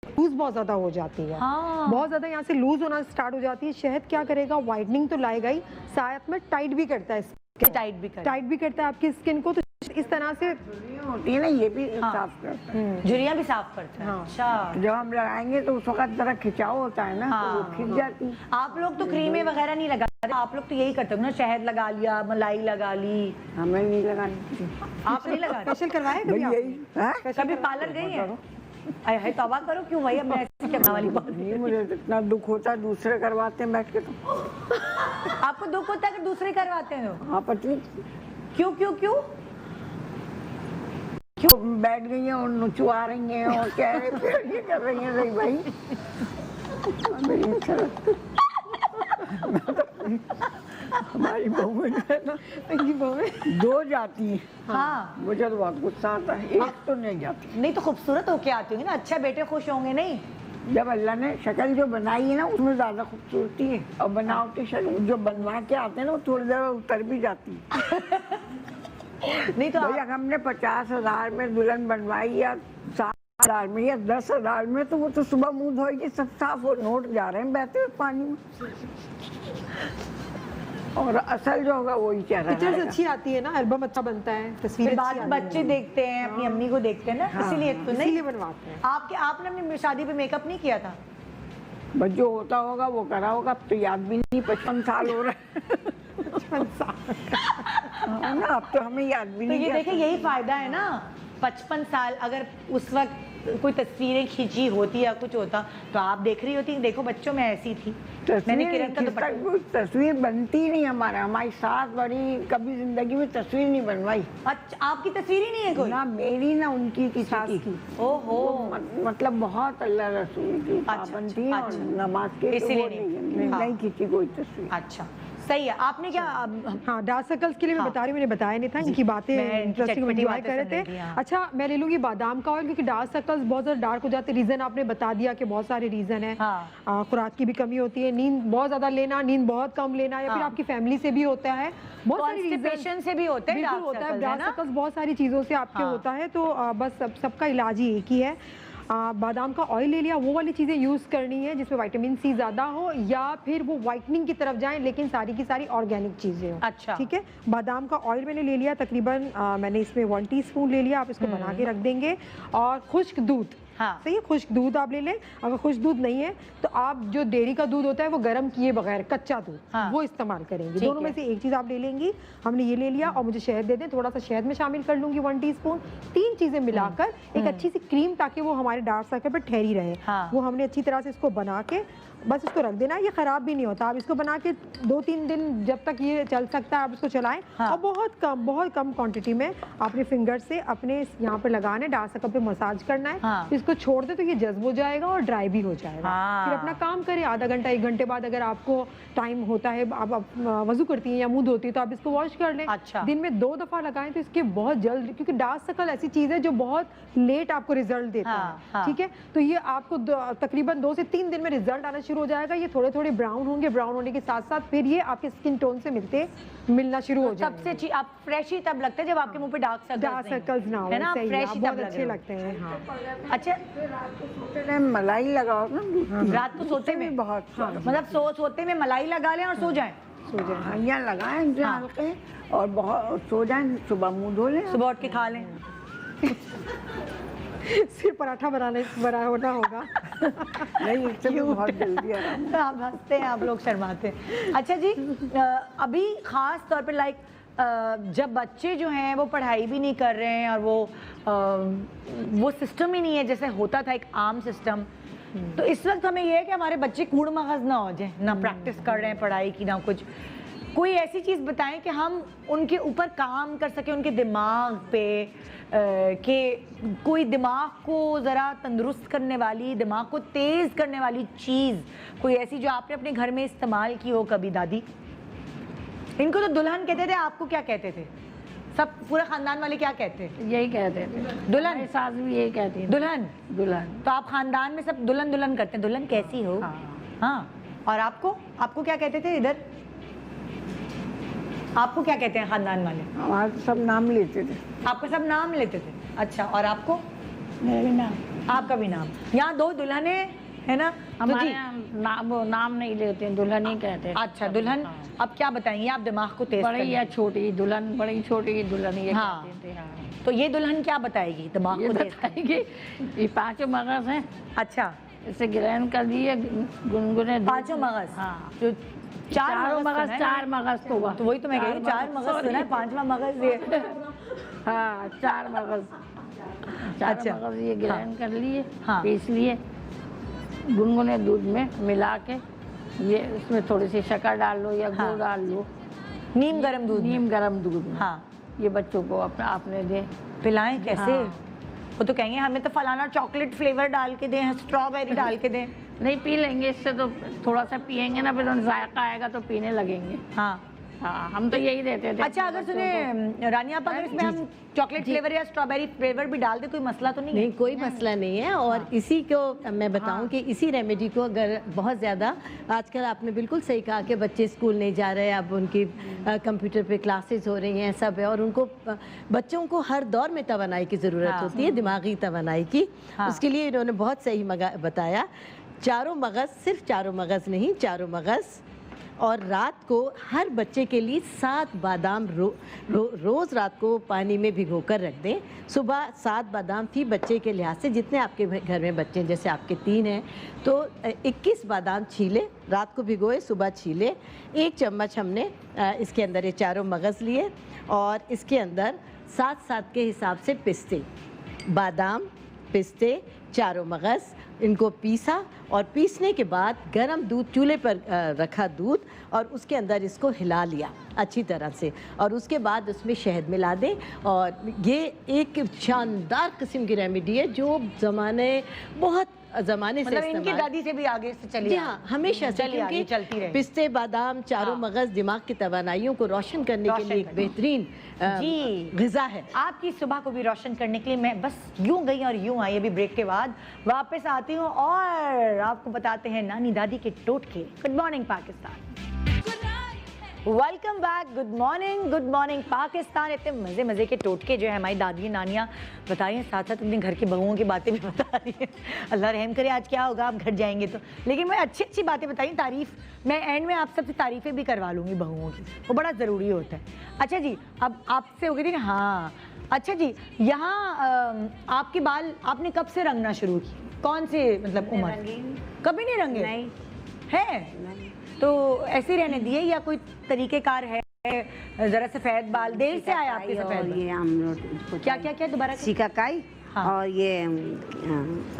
लूज बहुत ज्यादा हो जाती है। हाँ। बहुत ज्यादा यहाँ से लूज होना स्टार्ट हो जाती है। शहद क्या करेगा, वाइटनिंग तो लाएगा ही, साथ में टाइट भी करता है, टाइट भी कर, टाइट भी करता है आपकी स्किन को। तो इस तरह से होती है ना, ये भी साफ करता है। झुर्रियाँ भी साफ करता है। अच्छा, जब हम लगाएंगे तो उस वक्त जरा खिंचाव होता है ना, तो वो खिंच जाती है। आप लोग तो क्रीमें वगैरह नहीं लगाते, आप लोग तो यही करते हो ना, शहद लगा लिया, मलाई लगा ली। हमें नहीं लगानी। आप नहीं लगाते? फेशियल करवाए कभी भाई आपने? यही, हाँ? कभी पार्लर गई है? अरे है, तौबा करो, क्यों भाई, अब मैं ऐसी करने वाली बात नहीं। नहीं, मुझे इतना दुख होता है, दूसरे करवाते हैं बैठ के तो। आपको दुख होता है कि दूसरे करवाते हैं तो? हाँ पतली, क्यों क्यों क्यों? क्यों बैठ गई हैं और नुचवा रही हैं और चेहरे पे ये कर रही हैं, नहीं भाई मेरी अच्छा लगता है। हमारी बहू है ना, इनकी बहुएं 2 जाती हैं। हाँ मुझे तो बहुत गुस्सा आता है, एक तो नहीं जाती। नहीं तो खूबसूरत होके आती होंगी ना, अच्छा बेटे खुश होंगे नहीं? जब अल्लाह ने शक्ल जो बनाई है ना उसमें ज्यादा खूबसूरती है, और बनावटी शक्ल जो बनवा के आते हैं ना वो थोड़ी देर उतर भी जाती है। नहीं तो भैया हमने 50,000 में दुल्हन बनवाई या 7,000 में या 10,000 में, तो वो तो सुबह मुंह धोएगी सब साफ, वो नोट जा रहे हैं बहते हुए पानी में, और असल जो होगा वही चेहरा पिक्चर्स रहेगा। अच्छी आती है ना, एल्बम अच्छा बनता है, तस्वीरें फिर अच्छी बाद आती बच्चे देखते हैं, अपनी अम्मी को देखते हैं ना, इसीलिए तो हैं, नहीं। इसीलिए बनवाते हैं। आपने अपनी शादी पे मेकअप नहीं किया था? बस जो होता होगा वो करा होगा, अब तो याद भी नहीं, 55 साल हो रहा है। 55 साल हाँ ना, अब तो हमें याद भी तो नहीं। ये देखिए यही फायदा है ना, 55 साल अगर उस वक्त कोई तस्वीरें खींची होती या कुछ होता तो आप देख रही होती, देखो बच्चों में ऐसी थी। मैंने किरण का दुपट्टा, तस्वीर बनती नहीं हमारी साथ बड़ी, कभी जिंदगी में तस्वीर नहीं बनवाई। अच्छा आपकी तस्वीर ही नहीं है कोई? ना मेरी ना उनकी किसी की। ओहो, मतलब बहुत अल्लाह रसूल की पाबंद थी और नमाज के, तो इसीलिए वो नहीं। नहीं खींची कोई तस्वीर। अच्छा सही है। आपने क्या हाँ, डार्क सर्कल्स के लिए मैं बता रही हूँ, मैंने बताया नहीं था, इनकी बातें इंटरेस्टिंग एंजॉय कर रहे थे। अच्छा मैं ले लूंगी बादाम का ऑयल, क्योंकि डार्क सर्कल्स बहुत ज़्यादा डार्क हो जाते हैं। रीज़न आपने बता दिया कि बहुत सारे रीज़न है। खुराक की भी कमी होती है, नींद बहुत ज़्यादा लेना, नींद बहुत कम लेना, या फिर आपकी फैमिली से भी होता है, बहुत सारी रीजन से भी होते हैं, बिल्कुल होता है। डार्क सर्कल्स बहुत सारी चीज़ों से आपके होता है, तो बस सबका इलाज ही एक ही है। बादाम का ऑयल ले लिया, वो वाली चीज़ें यूज़ करनी है जिसमें विटामिन सी ज़्यादा हो, या फिर वो वाइटनिंग की तरफ जाएं लेकिन सारी की सारी ऑर्गेनिक चीज़ें हो। अच्छा ठीक है, बादाम का ऑयल मैंने ले लिया तकरीबन, मैंने इसमें 1 टीस्पून ले लिया, आप इसको बना के रख देंगे। और खुश्क दूध, सही है, खुश्क दूध आप ले लें। अगर खुश्क दूध नहीं है तो आप जो डेयरी का दूध होता है वो गर्म किए बगैर कच्चा दूध, वो इस्तेमाल करेंगे। दोनों में से एक चीज़ आप ले लेंगी। हमने ये ले लिया, और मुझे शहद दे दें, थोड़ा सा शहद में शामिल कर लूंगी 1 टीस्पून। 3 चीज़ें मिलाकर एक अच्छी सी क्रीम, ताकि वो हमारे डार्क सर्कल पर ठहरी रहे, वो हमने अच्छी तरह से इसको बना के बस इसको रख देना। ये ख़राब भी नहीं होता, आप इसको बना के 2-3 दिन जब तक ये चल सकता है आप इसको चलाएं। और बहुत कम क्वांटिटी में अपने फिंगर से अपने यहाँ पर लगाना है, डार्क सर्कल पे मसाज करना है। इसको छोड़ दे तो ये जज्ब हो जाएगा और ड्राई भी हो जाएगा। फिर अपना काम करें, आधा घंटा 1 घंटे बाद अगर आपको टाइम होता है, आप वजू करती हैं या मुंह धोती है, तो आप इसको वॉश कर लें। दिन में 2 दफ़ा लगाएं तो इसके बहुत जल्द, क्योंकि डार्क सर्कल ऐसी चीज़ है जो बहुत लेट आपको रिजल्ट देता है। ठीक है, तो ये आपको तकरीबन 2 से 3 दिन में रिजल्ट आना शुरू हो जाएगा। ये थोड़े थोड़े ब्राउन होंगे, ब्राउन होने के साथ साथ फिर ये आपके स्किन टोन से मिलना शुरू हो जाएगा। सबसे अच्छी आप फ्रेश ही तब लगते हैं जब आपके मुंह पे डार्क सर्कल्स ना हो, है ना, फ्रेश ही बहुत अच्छे लगते हैं। हाँ, अच्छा मलाई लगाओ ना, रात को सोते में बहुत, मतलब सोते में मलाई लगा लें और सो जाएं। यहाँ लगाएं हल्के, और बहुत सो जाएं, सुबह मुंह धो लें, सुबह उठ के खा लें। सिर्फ पराठा बना होना होगा। नहीं, इससे भी बहुत जल्दी आराम। आप हंसते हैं, आप लोग शर्माते हैं। अच्छा जी, अभी खास तौर पे लाइक जब बच्चे जो हैं वो पढ़ाई भी नहीं कर रहे हैं, और वो सिस्टम ही नहीं है जैसे होता था एक आम सिस्टम, तो इस वक्त हमें ये है कि हमारे बच्चे कूड़ मगज ना हो जाए, ना प्रैक्टिस कर रहे हैं पढ़ाई की, ना कुछ। कोई ऐसी चीज़ बताएं कि हम उनके ऊपर काम कर सकें, उनके दिमाग पे, कि कोई दिमाग को ज़रा तंदुरुस्त करने वाली, दिमाग को तेज़ करने वाली चीज़ कोई ऐसी जो आपने अपने घर में इस्तेमाल की हो कभी। दादी, इनको तो दुल्हन कहते थे, आपको क्या कहते थे? सब पूरे खानदान वाले क्या कहते हैं? यही कहते थे, दुल्हन। सास भी यही कहती है, दुल्हन। दुल्हन। तो आप खानदान में सब दुल्हन दुल्हन करते हैं, दुल्हन कैसी हो? हाँ। और आपको क्या कहते थे इधर? आपको क्या कहते हैं खानदान वाले? हमारे सब नाम लेते थे। आपका सब नाम लेते थे? अच्छा, और आपको? मेरा भी नाम। आपका भी नाम। यहाँ 2 दुल्हने है ना, हमारे यहाँ नाम नहीं लेते हैं, दुल्हन ही कहते हैं। अच्छा, दुल्हन। अब क्या बताएंगे आप दिमाग को तेज बड़ी या छोटी दुल्हन, बड़ी छोटी दुल्हन ये हाँ। कहते थे। तो ये दुल्हन क्या बताएगी दिमाग ये को तेज? बताएगी ये 5 मगज हैं। अच्छा, इसे ग्रहण कर दिए, गुनगुने 5 मगज। हाँ, जो 4 मगज, 4 मगज तो हुआ। तो वही तो मैं कह रही हूँ, 4 मगज सुना है, 5वां मगज ये। हाँ, 4 मगज, 4 मगज ये ग्रहण कर लिए, पीस लिए, गुनगुने दूध में मिला के, ये इसमें थोड़ी सी शक्कर डाल लो या गुड़ डाल लो, नीम गरम दूध, नीम गरम दूध में। हाँ, ये बच्चों को आपने दे पिलाएं कैसे? वो तो कहेंगे हमें तो फलाना चॉकलेट फ्लेवर डाल के दें, स्ट्रॉबेरी डाल के दें। नहीं पी लेंगे, इससे तो थोड़ा सा पियेंगे ना, फिर जायका आएगा तो पीने लगेंगे। हाँ हाँ, हम तो यही देते थे। अच्छा, अगर सुने रानिया, अगर इसमें हम चॉकलेट फ्लेवर या स्ट्रॉबेरी फ्लेवर भी डाल दे, कोई मसला तो नहीं? नहीं, कोई मसला नहीं है। और इसी को मैं बताऊं कि इसी रेमेडी को अगर बहुत ज़्यादा, आजकल आपने बिल्कुल सही कहा कि बच्चे स्कूल नहीं जा रहे, अब उनकी कंप्यूटर पे क्लासेस हो रही हैं, सब है, और उनको बच्चों को हर दौर में तवानाई की ज़रूरत होती है, दिमागी तवानाई की। उसके लिए इन्होंने बहुत सही बताया। चारों मगज़, सिर्फ चारों मगज़ नहीं, चारों मगज़, और रात को हर बच्चे के लिए 7 बादाम रोज़ रात को पानी में भिगो कर रख दें। सुबह 7 बादाम फी बच्चे के लिहाज से, जितने आपके घर में बच्चे हैं, जैसे आपके 3 हैं तो 21 बादाम छीले, रात को भिगोए, सुबह छीले। 1 चम्मच हमने इसके अंदर ये चारों मगज़ लिए, और इसके अंदर 7-7 के हिसाब से पिस्ते, बादाम, पिस्ते, चारों मगज़, इनको पीसा, और पीसने के बाद गरम दूध, चूल्हे पर रखा दूध, और उसके अंदर इसको हिला लिया अच्छी तरह से, और उसके बाद उसमें शहद मिला दें। और ये एक शानदार किस्म की रेमेडी है जो बहुत ज़माने से, मतलब इनकी दादी से भी आगे से चली, हाँ, हमेशा चलती रही। पिस्ते, बादाम, चारों मगज़ दिमाग की तवानाइयों को रोशन करने के लिए एक बेहतरीन ग़िज़ा है। आपकी सुबह को भी रोशन करने के लिए मैं बस यूं गई और यूं आई। अभी ब्रेक के बाद वापस आती हूँ और आपको बताते हैं नानी दादी के टोटके। Good morning Pakistan, welcome back. Good morning Pakistan. इतने मज़े मज़े के टोटके जो है हमारी दादी नानियाँ बता रही हैं, साथ साथ अपने घर की बहुओं की बातें भी बता रही हैं। अल्लाह रहम करे, आज क्या होगा आप घर जाएंगे तो। लेकिन मैं अच्छी अच्छी बातें बताई, तारीफ़ मैं एंड में आप सबसे तारीफ़ें भी करवा लूँगी बहुओं की, वो बड़ा ज़रूरी होता है। अच्छा जी, अब आपसे हो गई थी, हाँ अच्छा जी, यहाँ आपके बाल आपने कब से रंगना शुरू की? कौन से मतलब उम्र? कभी नहीं रंगे? नहीं है तो ऐसे ही रहने दिए या कोई तरीकेकार है? जरा सफेद बाल देर से आया आपके सफेद बाल? ये हम लोग क्या क्या क्या दोबारा? शिकाकाई और ये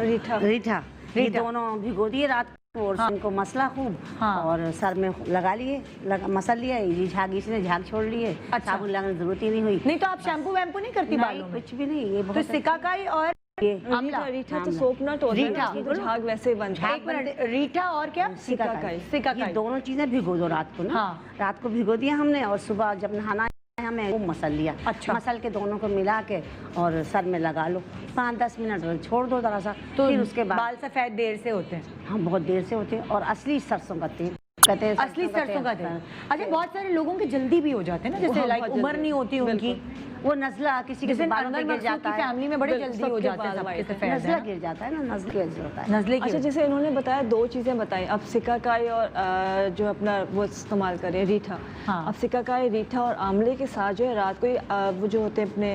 रीठा, ये दोनों भिगो दिए रात को, और इनको मसला खूब, और सर में लगा लिए, मसल लिया, ये झाग छोड़ लिए। साबुन लगाने की जरूरत ही नहीं हुई। नहीं तो आप शैम्पू वैम्पू नहीं करती बालों में? कुछ भी नहीं। ये तो शिकाकाई और रीठा तो सोप नट होता है ना, तो झाग वैसे ही बनता है। एक मिनट, रीठा और क्या? शिकाकाई। शिकाकाई, ये दोनों चीजें भिगो दो रात को ना। रात को भिगो दिया हमने, और सुबह जब नहाना हमें वो मसल लिया। अच्छा। मसल के दोनों को मिला के और सर में लगा लो, 5-10 मिनट छोड़ दो जरा सा, तो फिर उसके बाद बाल सफेद देर से होते हैं? हाँ, बहुत देर से होते हैं। और असली सरसों का तेल कहते हैं, असली सरसों का तेल। अच्छा, बहुत सारे लोगों के जल्दी भी हो जाते हैं ना, जैसे लाइक उम्र नहीं होती उनकी, वो नजला किसी के बालों में गिर जाता है, फैमिली में बड़े जल्दी हो जाते हैं सबके सफेद, नजला गिर जाता है ना, नजले होता है, नजले की। अच्छा, जैसे इन्होंने बताया 2 चीज़ें बताई, अब सिकाकाई और जो अपना वो इस्तेमाल करें रीठा। अब सिकाकाई, रीठा और आंवले के साथ जो है रात को वो जो होते हैं अपने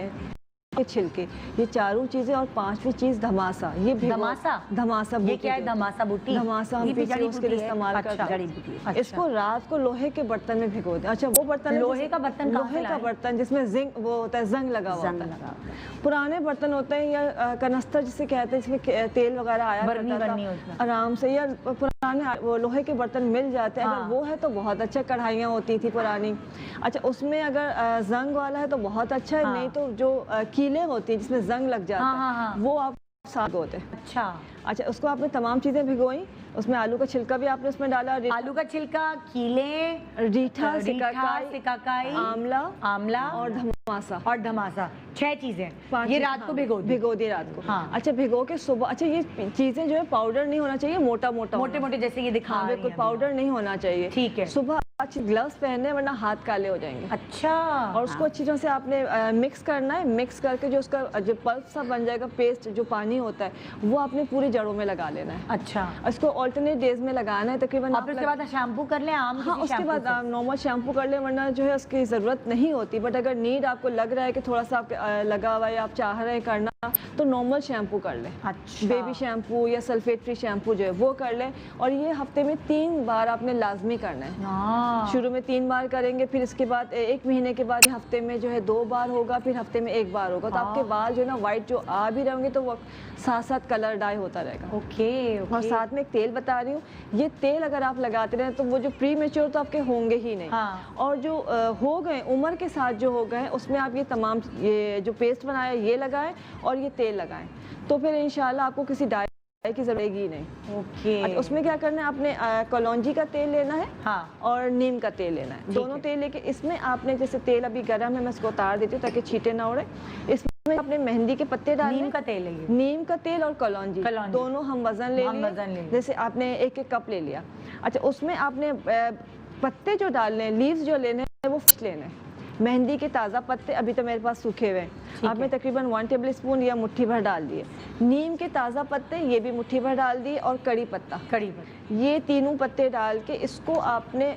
के छिलके, ये चारों चीजें, और 5वीं चीज धमासा। ये धमासा ये क्या है? धमासा बूटी? धमासा हम पीछे उसके लिए इस्तेमाल करते हैं। इसको रात को लोहे के बर्तन में भिगो दें। अच्छा, वो बर्तन लोहे का बर्तन? लोहे का बर्तन जिसमें जिंक वो होता है, जंग लगा हुआ होता है। पुराने बर्तन होते हैं या कनस्तर जिसे कहते हैं, जिसमें तेल वगैरह आया करता था आराम से, या पुराने वो लोहे के बर्तन मिल जाते हैं। अगर वो है तो बहुत अच्छा, कढ़ाइयाँ होती थी पुरानी। अच्छा, उसमें अगर जंग वाला है तो बहुत अच्छा है, नहीं तो जो कीले होती है जिसमें जंग लग जाता है, वो आप साथ होते हैं। अच्छा, उसको आपने तमाम चीजें भिगोई, उसमें आलू का छिलका भी आपने उसमें डाला, आलू का छिलका, कीले, रीठा, सिकाकाई, आंवला और धमासा। 6 चीजें ये रात को भिगो दी रात को। हाँ। अच्छा, भिगो के सुबह, अच्छा ये चीजें जो है पाउडर नहीं होना चाहिए, मोटे जैसे ये दिखा रही हैं, कोई पाउडर नहीं होना चाहिए। ठीक है। सुबह अच्छे ग्लव्स पहनने, वरना हाथ काले हो जाएंगे। अच्छा। और उसको अच्छी तरह से आपने मिक्स करना है। मिक्स करके जो उसका जो पल्प सा बन जाएगा, पेस्ट जो पानी होता है, वो आपने पूरी जड़ों में लगा लेना है। अच्छा। इसको ऑल्टरनेट डेज में लगाना है तकरीबन। उसके बाद शैम्पू कर लें आम? हाँ, उसके बाद आप नॉर्मल शैम्पू कर लें, वरना जो है उसकी ज़रूरत नहीं होती। बट अगर नीड आपको लग रहा है कि थोड़ा सा आपके लगा हुआ है, आप चाह रहे हैं करना, तो नॉर्मल शैम्पू कर लें। अच्छा। बेबी शैम्पू या सल्फेट फ्री शैम्पू जो है वो कर लें। और ये हफ्ते में 3 बार आपने लाजमी करना है। शुरू में 3 बार करेंगे, फिर इसके बाद 1 महीने के बाद हफ्ते में जो है 2 बार होगा, फिर हफ्ते में 1 बार होगा। तो आपके बाल जो है ना वाइट जो आ भी रहेंगे, तो वो साथ साथ कलर डाई होता रहेगा। ओके। और साथ में एक तेल बता रही हूँ, ये तेल अगर आप लगाते रहे तो वो जो प्री मेच्योर तो आपके होंगे ही नहीं। और जो हो गए उम्र के साथ जो हो गए, उसमें आप ये तमाम ये जो पेस्ट बनाया ये लगाएं, और ये तेल लगाएं, तो फिर इंशाल्लाह आपको किसी डाई की जरूरत ही नहीं। ओके। अच्छा, उसमें क्या करना है, आपने कलौंजी का तेल लेना है, हाँ, और नीम का तेल लेना है। दोनों तेल लेके इसमें आपने, जैसे तेल अभी गर्म है, मैं इसको उतार देती हूँ ताकि छींटे ना उड़े। इसमें आपने मेहंदी के पत्ते डालने, नीम का तेल है ये? नीम का तेल और कलौंजी दोनों हम वजन ले लिए। जैसे आपने एक कप ले लिया। अच्छा, उसमें आपने पत्ते जो डालने हैं, लीव्स जो लेने हैं, वो फ्रेश लेने हैं। मेहंदी के ताज़ा पत्ते अभी तो मेरे पास सूखे हुए हैं, आपने तकरीबन 1 टेबल स्पून या मुट्ठी भर डाल दिए। नीम के ताज़ा पत्ते ये भी मुट्ठी भर डाल दिए, और कड़ी पत्ता, ये तीनों पत्ते डाल के इसको आपने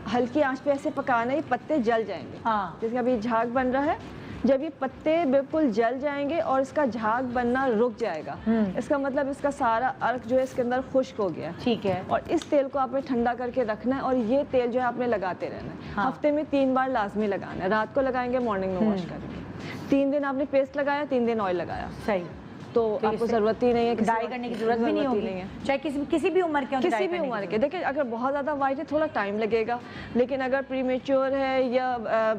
हल्की आंच पे ऐसे पकाना है, ये पत्ते जल जाएंगे। हाँ। जैसे अभी झाग बन रहा है, जब ये पत्ते बिल्कुल जल जाएंगे और इसका झाग बनना रुक जाएगा, इसका मतलब इसका सारा अर्क जो है इसके अंदर खुश्क हो गया। ठीक है। और इस तेल को आपने ठंडा करके रखना है, और ये तेल जो है आपने लगाते रहना है। हाँ। हफ्ते में 3 बार लाजमी लगाना है, रात को लगाएंगे, मॉर्निंग में वॉश करेंगे। 3 दिन आपने पेस्ट लगाया, 3 दिन ऑयल लगाया, सही। तो आपको जरूरत ही नहीं है, डाई करने की जरूरत भी नहीं होगी, चाहे किसी भी उम्र के, किसी भी उम्र के। देखिए, अगर बहुत ज़्यादा वाइट है थोड़ा टाइम लगेगा, लेकिन अगर प्रीमेच्योर है या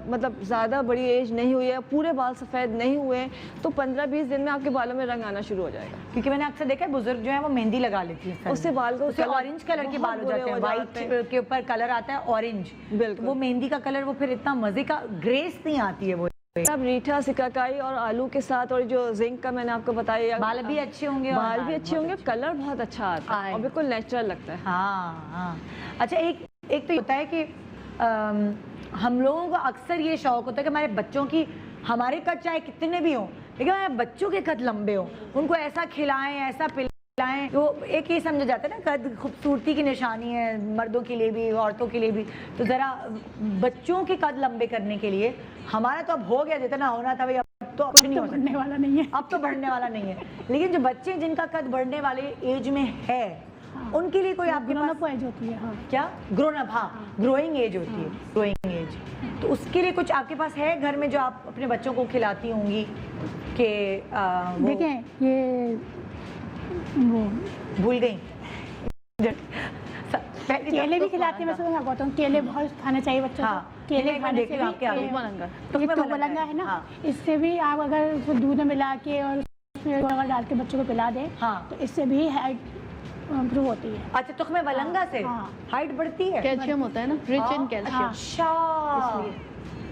मतलब ज़्यादा बड़ी एज नहीं हुई है, पूरे बाल सफ़ेद नहीं हुए हैं, तो 15-20 दिन में आपके बालों में रंग आना शुरू हो जाएगा। क्योंकि मैंने अक्सर देखा है बुजुर्ग जो है वो मेहंदी लगा लेती है, उससे बाल को ऑरेंज कलर के बाल हो जाते हैं, व्हाइट के ऊपर कलर आता है ऑरेंज, बिल्कुल वो मेहंदी का कलर, वो फिर इतना मजे का ग्रेस नहीं आती है वो। अब रीठा, सिकाकाई और आलू के साथ, और जो जिंक का मैंने आपको बताया, बाल भी अच्छे होंगे, बाल भी अच्छे होंगे, कलर बहुत अच्छा आता है और बिल्कुल नेचुरल लगता है। हाँ हाँ। अच्छा, एक तो होता है कि हम लोगों को अक्सर ये शौक होता है कि हमारे बच्चों की, हमारे कद चाहे कितने भी हों, लेकिन हमारे बच्चों के कद लंबे हों, उनको ऐसा खिलाएं, ऐसा पिलाएं। तो एक ही समझा जाता है ना, कद खूबसूरती की निशानी है, मर्दों के लिए भी, औरतों के लिए भी। तो ज़रा बच्चों के कद लंबे करने के लिए, हमारा तो अब हो गया, जितना होना था भाई, अब तो कुछ नहीं हो बढ़ने वाला नहीं है, अब तो बढ़ने वाला नहीं है। लेकिन जो बच्चे जिनका कद बढ़ने वाले एज में है, उनके लिए कोई आपके पास एज होती है? हाँ। क्या ग्रोन अप? हाँ, ग्रोइंग एज होती है, ग्रोइंग एज। तो उसके लिए कुछ आपके पास है घर में जो आप अपने बच्चों को खिलाती होंगी कि देखें, ये वो भूल गई? केले भी खिलाती हैं, मैं बताऊँ, केले बहुत खाने चाहिए बच्चों को। केले खाने से भी तुकमलंगा है ना, इससे भी आप अगर उसको दूध में मिला के और उसमें डाल के बच्चों को पिला दें, तो इससे भी हाइट इम्प्रूव होती है। अच्छा, तुकमे बलंगा से हाइट बढ़ती है? कैल्शियम होता है ना, रिच इन कैल्शियम। अच्छा,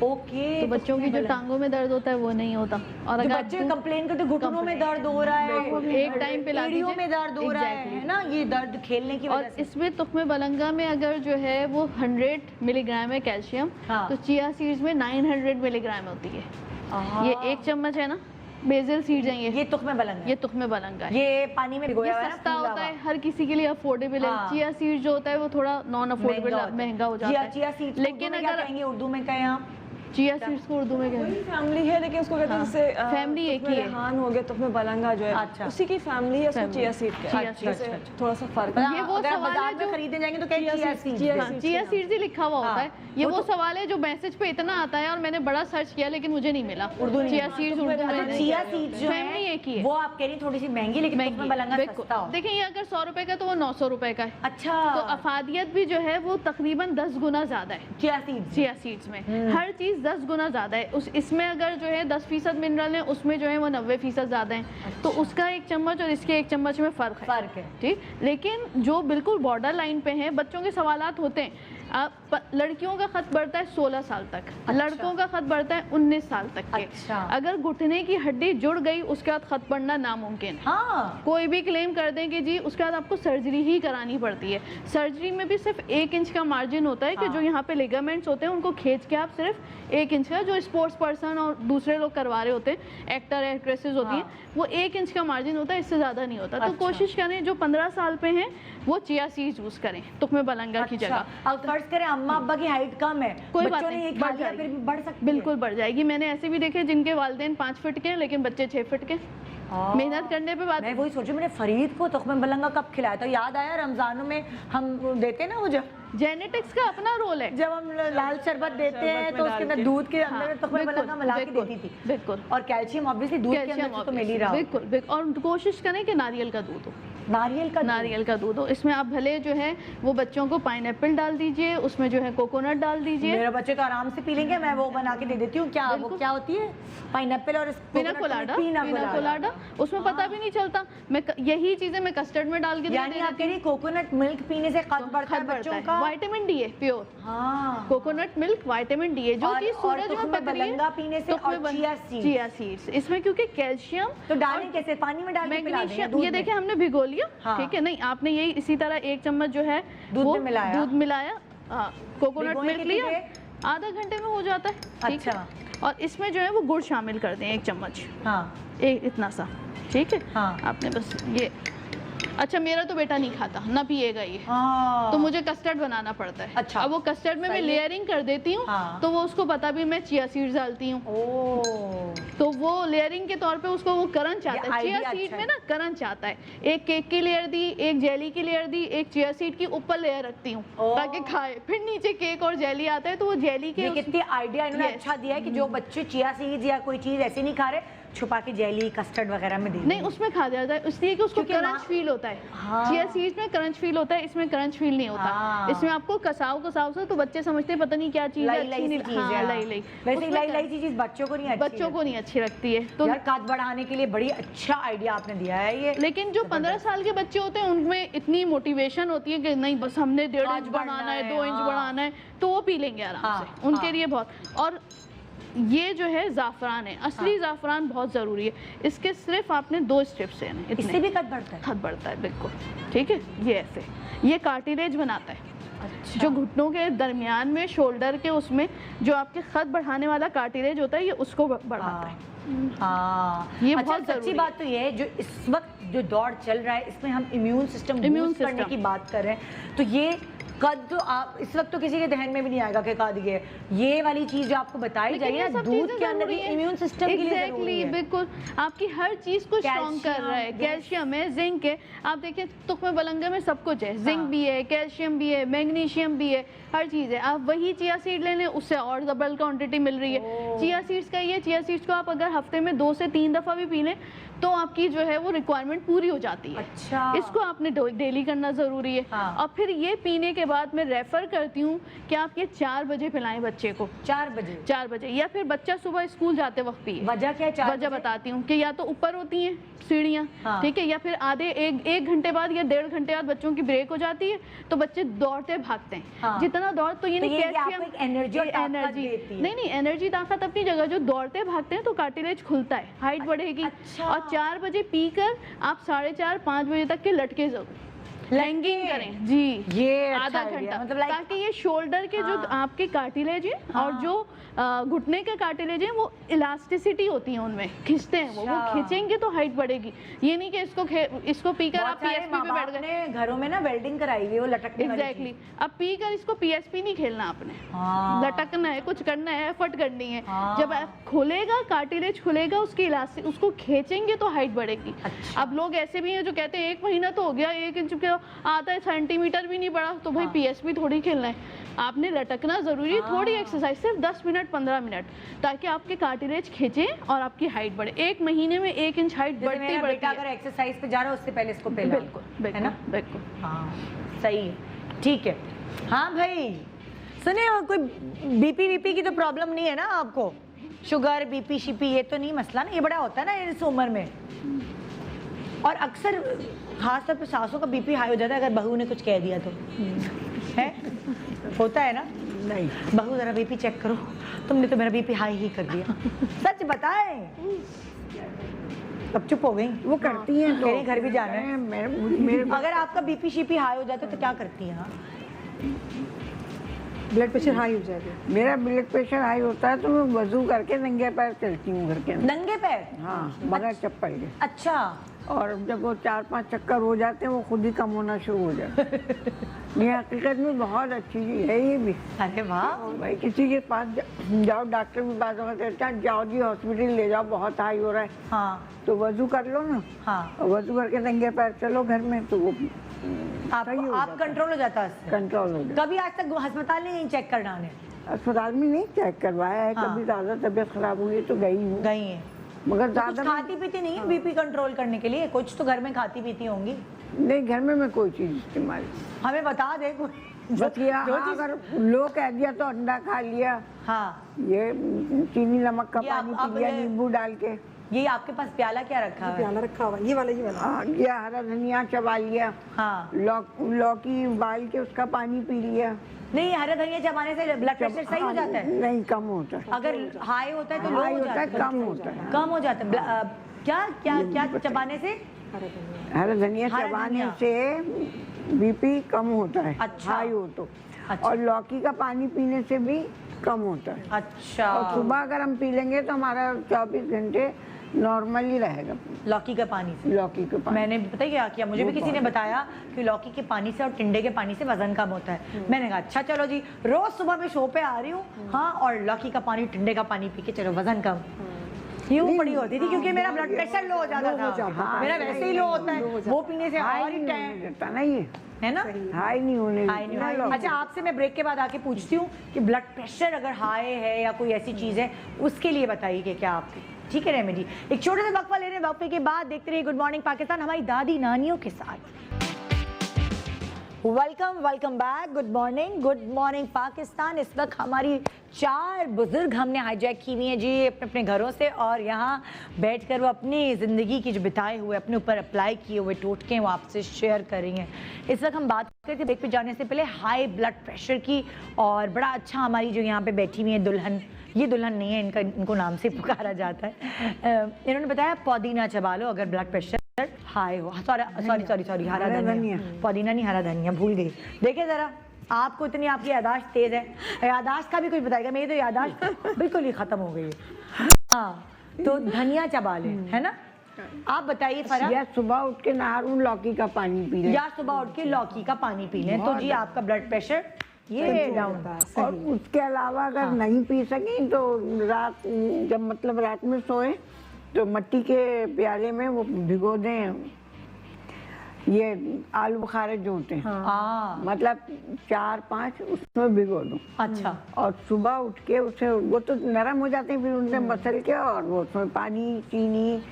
ओके। तो बच्चों की जो टांगों में दर्द होता है वो नहीं होता। और अगर बच्चे कंप्लेन करते घुटनों में दर्द हो रहा है, एक टाइम पे एड़ियों में दर्द हो रहा है ना, ये दर्द खेलने की वजह से। और इसमें तुकमे बलंगा में अगर जो है वो 100 मिलीग्राम है कैल्शियम, तो चिया सीड्स में 900 मिलीग्राम होती है। ये 1 चम्मच है ना, बेसिल सीड्स हैं ये तुकमे बलंगा, ये तुकमे बलंगा है। ये पानी में भिगोया हुआ है, सस्ता होता है, हर किसी के लिए अफोर्डेबल है। चिया सीड्स जो होता है वो थोड़ा नॉन अफोर्डेबल, महंगा हो जाता है। चिया सीड्स लेकिन अगर कहेंगे उर्दू में कहें आप, चिया सीड्स को उर्दू में कहते हैं, फैमिली है, लेकिन उसको कहते हैं जैसे फैमिली एक ही है। रेहान हो गया, तुकमे बलंगा जो है, अच्छा, उसी की फैमिली है, उसको चिया सीड अच्छा, थोड़ा सा फर्क है। ये वो सवाल है जो खरीदने जाएंगे तो क्या चिया सीड्स ही लिखा हुआ होता है। ये वो सवाल है जो मैसेज पे इतना आता है, और मैंने बड़ा सर्च किया लेकिन मुझे नहीं मिला उर्दू चिया सीड्स उर्दू में। चिया सीड्स जो फैमिली एक ही है, वो आप कह रही थोड़ी सी महंगी, लेकिन तुकमे बलंगा सस्ता हो। देखिए, ये अगर 100 रुपए का तो वो 900 रुपए का है। अच्छा, तो अफादियत भी जो है वो तकरीबन 10 गुना ज्यादा है चिया सीड्स में। हर चीज 10 गुना ज्यादा है। इसमें अगर जो है 10% मिनरल है, उसमें जो है वो 90% ज्यादा है। तो उसका 1 चम्मच और इसके 1 चम्मच में फर्क है, ठीक। लेकिन जो बिल्कुल बॉर्डर लाइन पे हैं, बच्चों के सवालात होते हैं। लड़कियों का खत बढ़ता है 16 साल तक, लड़कों का खत बढ़ता है 19 साल तक के। अगर घुटने की हड्डी जुड़ गई उसके बाद खत बढ़ना नामुमकिन है। कोई भी क्लेम कर दें कि जी उसके बाद आपको सर्जरी ही करानी पड़ती है। सर्जरी में भी सिर्फ 1 इंच का मार्जिन होता है कि जो यहाँ पे लिगामेंट्स होते हैं उनको खींच के आप सिर्फ 1 इंच का, जो स्पोर्ट्स पर्सन और दूसरे लोग करवा रहे होते हैं, एक्टर एक्ट्रेसेस होती हैं, वो 1 इंच का मार्जिन होता है, इससे ज्यादा नहीं होता। तो कोशिश करें जो 15 साल पे हैं वो चिया सीड्स यूज करें तुकमे बलंगा की जगह। अब फर्ज करें अम्मा अब्बा की हाइट कम है, कोई बच्चों बात ने नहीं, ये खा लिया, फिर भी बढ़ सकती है। बिल्कुल बढ़ जाएगी। मैंने ऐसे भी देखे जिनके वालिदैन 5 फीट के हैं लेकिन बच्चे 6 फीट के। मेहनत करने पे बात। मैं वही सोचू, मैंने फरीद को तुकमे बलंगा कब खिलाया था, याद आया रमजानों में हम देते ना, वो जब जेनेटिक्स का अपना रोल है, जब हम लाल शरबत देते हैं तो उसके अंदर दूध के अंदर तुकमे बलंगा मिला के देती थी। बिल्कुल। और कैल्शियम ऑब्वियसली दूध के अंदर तो मिल ही रहा। बिल्कुल। और कोशिश करें कि नारियल का दूध हो। नारियल का दूध हो। इसमें आप भले जो है वो बच्चों को पाइनएप्पल डाल दीजिए, उसमें जो है कोकोनट डाल दीजिए। मेरे बच्चे तो आराम से पी लेंगे, मैं वो बना के दे देती हूँ। क्या वो क्या होती है? पाइनएप्पल और पिना कोलाडा। उसमें पता भी नहीं चलता। मैं यही चीजें मैं कस्टर्ड में डाल के यानी आप कह रही कोकोनट मिल्क पीने से कद बढ़ता है बच्चों का? विटामिन डी है प्योर। हाँ, कोकोनट मिल्क विटामिन डी है, जो कि सूरज में पकड़ी है पीने से, और चिया सीड्स इसमें, क्योंकि कैल्शियम। तो डालें कैसे? पानी में डाल के मैग्नीशियम। ये देखिए हमने भिगो लिया, ठीक है। नहीं, आपने यही इसी तरह 1 चम्मच जो है दूध मिलाया, कोकोनट मिल्क लिया, आधा घंटे में हो जाता है। अच्छा। और इसमें जो है वो गुड़ शामिल कर दें 1 चम्मच। हाँ, इतना सा, ठीक है। हाँ, आपने बस ये, अच्छा मेरा तो बेटा नहीं खाता, ना पिएगा ये। तो मुझे कस्टर्ड बनाना पड़ता है। अच्छा। अब वो कस्टर्ड में मैं लेयरिंग कर देती हूँ। तो वो उसको पता भी मैं चिया सीड्स डालती हूँ। तो वो लेयरिंग के तौर पे उसको वो क्रंच आता है। चिया सीड में ना क्रंच आता है। एक केक की लेयर दी, एक जेली की लेयर दी, एक चिया सीड की ऊपर लेयर रखती हूँ ताकि खाए, फिर नीचे केक और जेली आता है। तो वो जेली के कितनी आइडिया इन्होंने अच्छा दिया है कि जो बच्चे चिया सीड्स या कोई चीज ऐसी नहीं खा रहे, छुपा के जेली कस्टर्ड वगैरह में दे नहीं, उसमें खा जाता है, इसलिए कि उसको क्रंच फील होता है। चिया सीड्स में क्रंच फील होता है, इसमें क्रंच फील नहीं होता। इसमें आपको कसाव से तो बच्चे समझते हैं पता नहीं क्या चीज है, लाई चीज बच्चों को नहीं अच्छी लगती है। तो कद बढ़ाने के लिए बड़ी अच्छा आइडिया आपने दिया है ये। लेकिन जो 15 साल के बच्चे होते हैं उनमें इतनी मोटिवेशन होती है कि नहीं बस हमने 1.5 इंच बढ़ाना है, 2 इंच बढ़ाना है, तो वो पी लेंगे आराम से। उनके लिए बहुत। और ये जो है ज़ाफ़रान है, असली ज़ाफ़रान बहुत ज़रूरी है। इसके सिर्फ आपने 2 स्टेप्स लेने, इससे भी कद बढ़ता है? कद बढ़ता है बिल्कुल, ठीक है। ये ऐसे, ये कार्टिलेज बनाता है। अच्छा। जो घुटनों के दरमियान में, शोल्डर के उसमें जो आपके कद बढ़ाने वाला कार्टिलेज होता है, ये उसको बढ़ाता है। ये बहुत सच्ची बात तो ये है, जो इस वक्त जो दौर चल रहा है इसमें हम इम्यून सिस्टम करने की बात कर रहे हैं, तो ये कद तो आप इस वक्त तो किसी के ध्यान में भी नहीं आएगा कि कद ये वाली चीज जो आपको बताई जाएगी ना, दूध के अंदर इम्यून सिस्टम के लिए जरूरी है। बिल्कुल, आपकी हर चीज को स्ट्रॉन्ग कर रहा है। कैल्शियम है, जिंक है। आप देखिए तुख्म बलंगा में सब कुछ है, जिंक भी है, कैल्शियम भी है, मैग्नीशियम भी है, हर चीज है। आप वही चिया सीड ले लें, उससे और डबल क्वांटिटी मिल रही है। चिया सीड्स का ये, चिया सीड्स को आप अगर हफ्ते में 2 से 3 दफा भी पी लें तो आपकी जो है वो रिक्वायरमेंट पूरी हो जाती है। अच्छा। इसको आपने डेली करना जरूरी है। और फिर ये पीने के बाद मैं रेफर करती हूँ कि आप ये 4 बजे पिलाएं बच्चे को। 4 बजे, या फिर बच्चा सुबह स्कूल जाते वक्त पिए। वजह क्या है? वजह बताती हूँ कि या तो ऊपर होती हैं सीढ़ियाँ, ठीक है, या फिर आधे 1 घंटे बाद या 1.5 घंटे बाद बच्चों की ब्रेक हो जाती है, तो बच्चे दौड़ते भागते हैं। जितना दौड़ तो ये नहीं, कैल्शियम एनर्जी नहीं, एनर्जी ताकत अपनी जगह, जो दौड़ते भागते हैं तो कार्टिलेज खुलता है, हाइट बढ़ेगी। और 4 बजे पीकर आप 4:30-5 बजे तक के लटके जरूर हैंगिंग करें जी, ये आधा घंटा, मतलब ताकि ये शोल्डर के जो आपके कार्टिलेज है और जो घुटने के कार्टिलेज है वो इलास्टिसिटी होती है, उनमें खींचते हैं वो खींचेंगे तो हाइट बढ़ेगी। ये नहीं कि इसको पीकर आप पीएसपी पे बैठ गए। घरों में ना वेल्डिंग कराई हुई, वो लटकने वाली। एग्जैक्टली। अब पीकर इसको पीएसपी नहीं खेलना आपने, लटकना है, कुछ करना है, एफर्ट करनी है। जब खुलेगा कार्टिलेज खुलेगा, उसकी इलास्टिक उसको खींचेंगे तो हाइट बढ़ेगी। अब लोग ऐसे भी हैं जो कहते हैं 1 महीना तो हो गया, 1 इंच के आधा सेंटीमीटर भी नहीं बढ़ा, तो भाई पीएसपी थोड़ी खेलना है। आपने लटकना जरूरी है, थोड़ी एक्सरसाइज, सिर्फ 10 मिनट 15 मिनट, ताकि आपके कार्टिलेज खींचे और आपकी हाइट बढ़े। 1 महीने में 1 इंच हाइट बढ़ती बढ़ती है। अगर एक्सरसाइज पे जा रहा है उससे पहले इसको पहले, बिल्कुल है ना, बिल्कुल। हाँ सही है, ठीक है। हाँ भाई सुनिए, कोई बीपी की तो प्रॉब्लम नहीं है ना आपको? शुगर, बीपी शिपी ये तो नहीं मसला ना? ये बड़ा होता है ना इस उम्र में, और अक्सर खास तौर पर सासों का बीपी हाई हो जाता है अगर बहू ने कुछ कह दिया तो, है होता है ना? नहीं, बहू जरा बीपी चेक करो, तुमने तो मेरा बीपी हाई ही कर दिया। सच बताएं, अब चुप हो गई। वो करती हैं, मेरे घर भी जाना है। अगर आपका बीपी शिपी हाई हो जाता है तो क्या करती हैं? ब्लड प्रेशर हाई हो जाएगा। मेरा ब्लड प्रेशर हाई होता है तो मैं वजू करके नंगे पैर चलती हूँ घर के अंदर। नंगे पैर? हाँ, बगैर चप्पल के। अच्छा। और जब वो 4-5 चक्कर हो जाते हैं वो खुद ही कम होना शुरू हो जाता है। ये हकीकत में बहुत अच्छी चीज है ये भी। अरे वाह भाई, किसी के पास जाओ, डॉक्टर भी बात कहते हैं जाओ जी हॉस्पिटल ले जाओ, बहुत हाई हो रहा है। हाँ। तो वजू कर लो ना। हाँ। वजू करके नंगे पैर चलो घर में, तो वो आप कंट्रोल हो जाता है? कंट्रोल हो जाता। कभी आज तक अस्पताल नहीं चेक करना? अस्पताल में नहीं चेक करवाया है। कभी ज्यादा तबीयत खराब हुई तो गई हूँ। गई है, मगर ज्यादा खाती पीती नहीं है बीपी कंट्रोल करने के लिए? कुछ तो घर में खाती पीती होंगी? नहीं, घर में मैं कोई चीज़ इस्तेमाल हमें बता दे कोई बस ये अगर लो कह दिया तो अंडा खा लिया, हाँ, ये चीनी नमक का ये पानी आप पी लिया ये- नींबू डाल के। ये आपके पास प्याला क्या रखा है? प्याला रखा हुआ ये वाला ये हरा धनिया चबा लिया, हाँ, लौकी उबाल के उसका पानी पी लिया। नहीं हरा धनिया चबाने से ब्लड प्रेशर सही हो जाता है? नहीं, कम होता है। अगर हाई होता है तो लो हाई हो होता जाता है, है, कम होता है। कम हो जाता है। क्या क्या क्या चबाने से? हरा धनिया हरा चबाने धनिया। से बीपी कम होता है, अच्छा। हाई हो तो। अच्छा। और लौकी का पानी पीने से भी कम होता है। अच्छा, और सुबह अगर हम पी लेंगे तो हमारा 24 घंटे नॉर्मल ही रहेगा लौकी का पानी से। लौकी के पानी। मैंने पता है क्या किया, मुझे भी किसी ने बताया कि लौकी के पानी से और टिंडे के पानी से वजन कम होता है। मैंने कहा अच्छा चलो जी, रोज सुबह मैं शो पे आ रही हूँ, हाँ, और लौकी का पानी टिंडे का पानी पी के चलो वजन कम। यूं पड़ी होती थी क्योंकि मेरा ब्लड प्रेशर लो हो जाता था, मेरा वैसे ही लो होता है, वो पीने से और ही टाइम देता ना ये, है ना, हाई नहीं होने हाई नहीं देता। होता। अच्छा, आपसे मैं ब्रेक के बाद आके पूछती हूँ कि ब्लड प्रेशर अगर हाई है या कोई ऐसी चीज़ है उसके लिए बताइए कि क्या आपकी ठीक है रेमेडी। एक छोटे से वक्फा ले रहे हैं, वक्फे के बाद देखते रहिए गुड मॉर्निंग पाकिस्तान हमारी दादी नानियों के साथ। Welcome back, good morning Pakistan. इस वक्त हमारी 4 बुजुर्ग हमने हाईजैक की हुई हैं जी अपने अपने घरों से, और यहाँ बैठकर वो अपनी ज़िंदगी की जो बिताए हुए अपने ऊपर अप्लाई किए हुए टोटके वो आपसे शेयर कर रही हैं। इस वक्त हम बात करते थे ब्रेक पे जाने से पहले हाई ब्लड प्रेशर की, और बड़ा अच्छा हमारी जो यहाँ पे बैठी हुई है दुल्हन, ये दुल्हन नहीं है, इनको नाम से पुकारा जाता है, इन्होंने बताया पुदीना चबा लो अगर ब्लड प्रेशर हाई हो। सॉरी हरा धनिया, पुदीना नहीं हरा धनिया, भूल गई। देखिए जरा, आपको इतनी आपकी यादाश्त तेज है, यादाश्त का भी कुछ बताएगा, मेरी तो यादाश्त बिल्कुल ही खत्म हो गई है। हाँ, तो धनिया चबा ले, है ना। आप बताइए फरा। या सुबह उठ के नहारूं लौकी का पानी पी लें, या सुबह उठ के लौकी का पानी पी लें तो जी आपका ब्लड प्रेशर ये डाउन। और उसके अलावा अगर नहीं पी सकें तो रात जब मतलब रात में सोए तो मिट्टी के प्याले में वो भिगो दें ये आलू बुखारे जो होते हैं, हाँ, मतलब 4-5 उसमें भिगो दो। अच्छा, और सुबह उठ के उसे वो तो नरम हो जाते हैं, फिर उनसे मसल के और वो उसमें पानी चीनी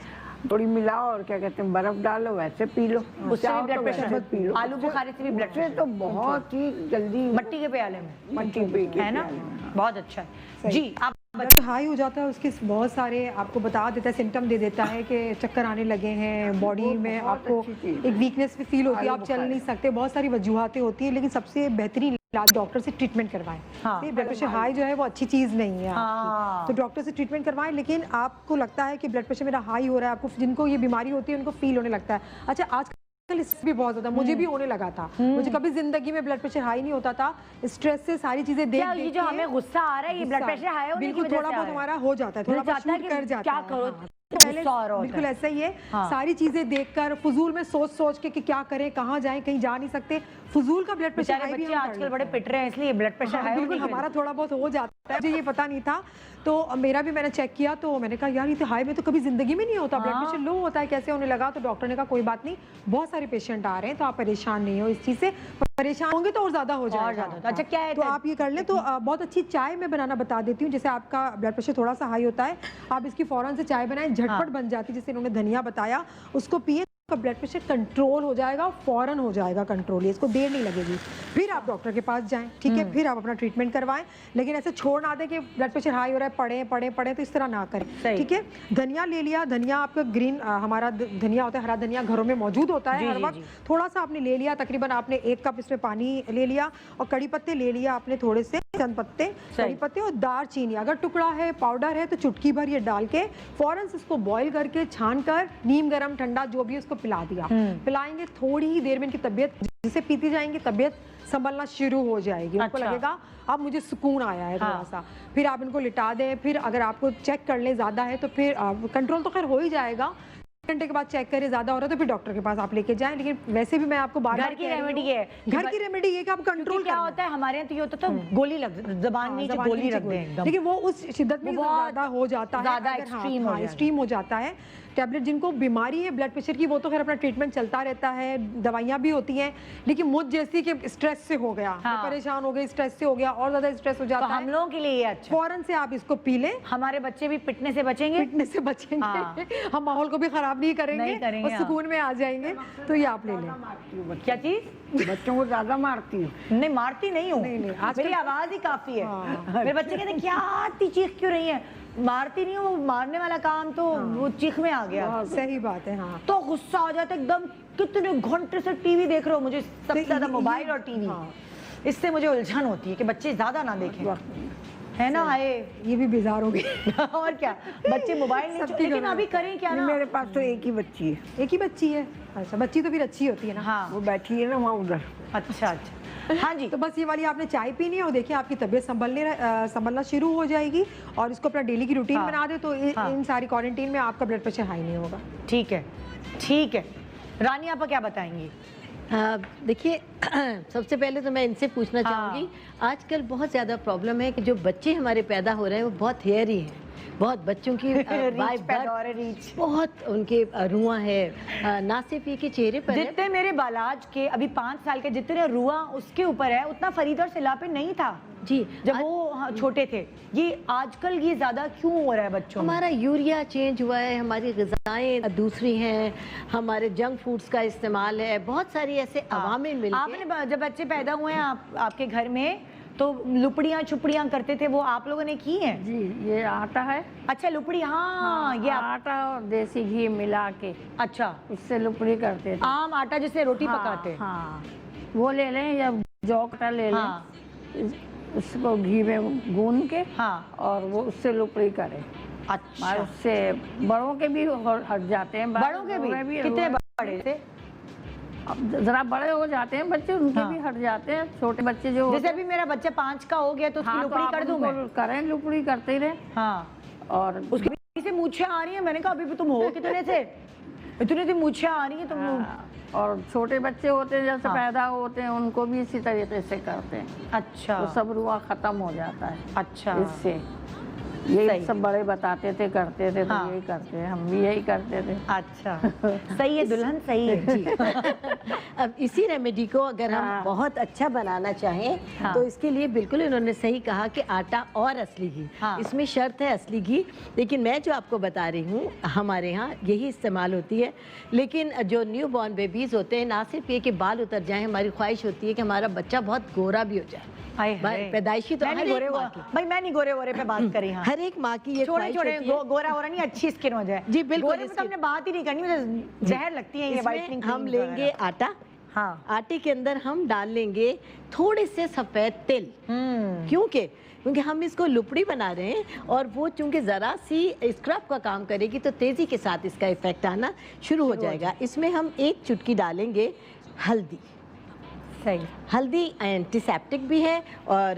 थोड़ी मिलाओ और क्या कहते हैं बर्फ डालो, वैसे पी लो। उससे चाहो भी तो ब्लड वैसे प्रेशर, पी लो। आलू बुखारे से भी ब्लड उससे प्रेशर तो बहुत ही जल्दी मिट्टी के प्याले में, मिट्टी पी के है ना, प्याले में। बहुत अच्छा है जी। आप ब्लड हाई हो जाता है, उसके बहुत सारे आपको बता देता है, सिम्टम दे देता है कि चक्कर आने लगे हैं, बॉडी में आपको अच्छी चीज़ एक वीकनेस भी फील होती है, आप चल नहीं सकते, बहुत सारी वजूहतें होती हैं, लेकिन सबसे बेहतरीन इलाज डॉक्टर से ट्रीटमेंट करवाएं। हाँ। ब्लड प्रेशर हाई जो है वो अच्छी चीज़ नहीं है हाँ। आपकी, तो डॉक्टर से ट्रीटमेंट करवाएं। लेकिन आपको लगता है कि ब्लड प्रेशर मेरा हाई हो रहा है, आपको जिनको ये बीमारी होती है उनको फील होने लगता है। अच्छा, आज स्ट्रेस भी बहुत ज्यादा, मुझे भी होने लगा था, मुझे कभी जिंदगी में ब्लड प्रेशर हाई नहीं होता था, स्ट्रेस से सारी चीजें देख क्या ये जो हमें गुस्सा आ रहा है ये ब्लड प्रेशर हाई होने की बिल्कुल वजह थोड़ा से आ बहुत रहा है? हमारा हो जाता है, थोड़ा दिल बहुत चाहता है शूट कि कर जाता क्या है। करो, हाँ। पहले गुस्सा आ रहा होता बिल्कुल है। ऐसा ही है, हाँ। सारी चीजें देखकर फजूल में सोच के कि क्या करें, कहाँ जाएं, कहीं जा नहीं सकते, फजूल का ब्लड प्रेशर बेचारे हाई भी बच्चे हम कर आजकल लेते बड़े हैं। पिट रहे हैं इसलिए ब्लड प्रेशर हाँ, हाई बिल्कुल हमारा थोड़ा बहुत हो जाता है, मुझे ये पता नहीं था, तो मेरा भी मैंने चेक किया तो मैंने कहा यार ये तो हाई में तो कभी जिंदगी में नहीं होता, ब्लड प्रेशर लो होता है, कैसे होने लगा। तो डॉक्टर ने कहा कोई बात नहीं, बहुत सारे पेशेंट आ रहे हैं तो आप परेशान नहीं हो इस चीज़ से, परेशान होंगे तो और ज़्यादा हो जाएगा। अच्छा, क्या है तो आप ये कर लें तो बहुत अच्छी चाय मैं बनाना बता देती हूँ। जैसे आपका ब्लड प्रेशर थोड़ा सा हाई होता है, आप इसकी फ़ौरन से चाय बनाएं, झटपट बन जाती है, जैसे इन्होंने धनिया बताया, उसको पिए, का ब्लड प्रेशर कंट्रोल हो जाएगा, फौरन हो जाएगा कंट्रोल, इसको देर नहीं लगेगी। फिर आप डॉक्टर के पास जाएं, ठीक है, फिर आप अपना ट्रीटमेंट करवाएं, लेकिन ऐसे छोड़ ना दें कि ब्लड प्रेशर हाई हो रहा है पढ़े तो इस तरह ना करें, ठीक है। धनिया ले लिया, धनिया आपका ग्रीन हमारा धनिया होता है, हरा धनिया घरों में मौजूद होता है हर वक्त, थोड़ा सा आपने ले लिया, तकरीबन आपने 1 कप इसमें पानी ले लिया, और कड़ी पत्ते ले लिया आपने थोड़े से, चंद पत्ते, कड़ी पत्ते और दालचीनी, अगर टुकड़ा है पाउडर है तो चुटकी भर ये डाल के फौरन से इसको बॉईल करके छान कर नीम गर्म ठंडा जो भी उसको पिला दिया। पिलाएंगे थोड़ी ही देर में इनकी तबीयत, जिसे पीती जाएंगी तबीयत संभलना शुरू हो जाएगी। उनको लगेगा अब मुझे सुकून आया है थोड़ा सा। फिर आप इनको लिटा दें, फिर अगर आपको चेक कर ले ज़्यादा है तो फिर कंट्रोल तो खैर हो ही जाएगा, घंटे के बाद चेक करें ज़्यादा हो रहा है तो फिर डॉक्टर के पास आप लेके जाएं। लेकिन वैसे भी मैं आपको घर की रेमेडी है, घर की रेमेडी ये कि आप कंट्रोल क्या होता है हमारे यहाँ तो ये होता तो गोली लग जबान में गोली रख दें, लेकिन वो उस शिद्दत में ज़्यादा हो जाता है, ज़्यादा एक्सट्रीम हो जाता है। टैबलेट जिनको बीमारी है ब्लड प्रेशर की वो तो खैर अपना ट्रीटमेंट चलता रहता है, दवाइयाँ भी होती हैं, लेकिन मुझ जैसी कि स्ट्रेस से हो गया, परेशान हो गए, स्ट्रेस से हो गया और ज़्यादा स्ट्रेस हो जाता है, हम लोगों के लिए अच्छा, फौरन से आप इसको पी लें। हमारे बच्चे भी पिटने से बचेंगे, हम माहौल को भी खराब आप नहीं करेंगे, नहीं करेंगे, और सुकून में आ जाएंगे। तो ये आप ले लें। क्या चीज? बच्चों को ज्यादा मारती हूँ। नहीं मारती नहीं हूँ, नहीं, आजकल मेरी आवाज ही काफी है। मेरे बच्चे कहते हैं क्या आती चीख क्यों रही है? मारती नहीं हूँ, मारने वाला काम तो वो चीख में आ गया। सही बात है। हाँ, तो गुस्सा आ जाता है एकदम, कितने घंटे से टीवी देख रहे हो? मुझे सबसे ज्यादा मोबाइल और टीवी, इससे मुझे उलझन होती है कि बच्चे ज्यादा ना देखें, है ना? आए ये भी बेजार हो गए। और क्या, बच्चे मोबाइल नहीं, लेकिन अभी करें क्या ना? मेरे पास तो एक ही बच्ची है। एक ही बच्ची है? अच्छा, बच्ची तो फिर अच्छी होती है ना। हाँ, वो बैठी है ना वहाँ उधर। अच्छा अच्छा, हाँ जी। तो बस ये वाली आपने चाय पीनी है और देखिए आपकी तबीयत संभलना शुरू हो जाएगी, और इसको अपना डेली की रूटीन बना दे तो इन सारी क्वारंटीन में आपका ब्लड प्रेशर हाई नहीं होगा। ठीक है, ठीक है। रानी आपा क्या बताएंगी? देखिए सबसे पहले तो मैं इनसे पूछना चाहूँगी, आजकल बहुत ज़्यादा प्रॉब्लम है कि जो बच्चे हमारे पैदा हो रहे हैं वो बहुत हेयरी हैं, बहुत बच्चों की रीच बहुत उनके रुआ है, ना सिर्फ ये के चेहरे पर जितने मेरे बालाज के अभी 5 साल के जितने रुआ उसके ऊपर है, उतना फरीद और सिला पे नहीं था जी जब वो छोटे थे। ये आजकल ये ज्यादा क्यों हो रहा है बच्चों में? हमारा यूरिया चेंज हुआ है, हमारी ग़िज़ाएं दूसरी हैं, हमारे जंक फूड्स का इस्तेमाल है, बहुत सारी ऐसे अवामिल मिल के। आपने जब बच्चे पैदा हुए हैं आपके घर में तो लुपड़ियाँ छुपड़ियाँ करते थे, वो आप लोगों ने की हैं? जी, ये आटा है। अच्छा, लुपड़ी, हाँ, ये आटा और देसी घी मिला के, अच्छा, उससे लुपड़ी करते थे। आम आटा जिससे रोटी पकाते। हाँ, वो ले लें या जौ का आटा ले लें, उसको घी में गूंद के, हाँ, और वो उससे लुपड़ी करें। अच्छा, उससे बड़ों के भी हट जाते हैं। बड़ों के भी कितने बड़े थे? अब जरा बड़े हो जाते हैं बच्चे, उनके भी हट जाते हैं। छोटे बच्चे जो जैसे अभी मेरा बच्चा 5 का हो गया तो उसकी लुपड़ी कर दूं मैं? करें, लुपड़ी करते ही रहे। हाँ, और उसके पीछे से मूछें आ रही हैं। मैंने कहा अभी भी तुम हो कितने थे? इतनी सी मूछें आ रही हैं तुम। और छोटे बच्चे होते हैं जैसे पैदा होते हैं, उनको भी इसी तरीके से करते हैं। अच्छा, तो सब रुआ खत्म हो जाता है। अच्छा, इससे यही सब बड़े बताते थे, करते थे, तो यही करते हैं, हम भी यही करते थे। अच्छा, सही है दुल्हन, सही है जी। अब इसी रेमेडी को अगर हम बहुत अच्छा बनाना चाहें तो इसके लिए बिल्कुल इन्होंने सही कहा कि आटा और असली घी, इसमें शर्त है असली घी। लेकिन मैं जो आपको बता रही हूँ हमारे यहाँ यही इस्तेमाल होती है। लेकिन जो न्यू बॉर्न बेबीज़ होते हैं, ना सिर्फ ये कि बाल उतर जाएं, हमारी ख्वाहिश होती है कि हमारा बच्चा बहुत गोरा भी हो जाए। पैदाइशी तो भाई मैं नहीं गोरे वोरे पे बात करी। हाँ, हर एक माँ की ये ख्वाहिश होती है। गोरा वोरा नहीं, अच्छी स्किन हो जाए। जी बिल्कुल, गोरे में तो हमने बात ही नहीं करनी, मुझे जहर लगती है ये व्हाइटनिंग। हम लेंगे आटा, हाँ, आटे के अंदर हम डाल लेंगे थोड़े से सफेद तिल। क्योंकि हम इसको लुपड़ी बना रहे हैं और वो चूंकि ज़रा सी स्क्रब का काम करेगी तो तेज़ी के साथ इसका इफेक्ट आना शुरू हो जाएगा। इसमें हम 1 चुटकी डालेंगे हल्दी। सही, हल्दी एंटीसेप्टिक भी है और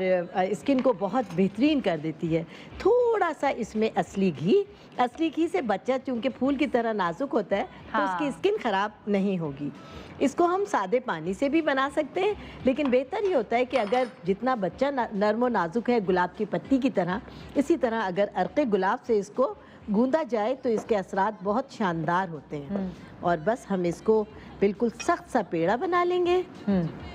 स्किन को बहुत बेहतरीन कर देती है। थोड़ा सा इसमें असली घी से बच्चा चूंकि फूल की तरह नाजुक होता है तो उसकी स्किन ख़राब नहीं होगी। इसको हम सादे पानी से भी बना सकते हैं, लेकिन बेहतर ये होता है कि अगर जितना बच्चा नर्म और नाजुक है गुलाब की पत्ती की तरह, इसी तरह अगर अर्क़े गुलाब से इसको गूंदा जाए तो इसके असरात बहुत शानदार होते हैं। और बस हम इसको बिल्कुल सख्त सा पेड़ा बना लेंगे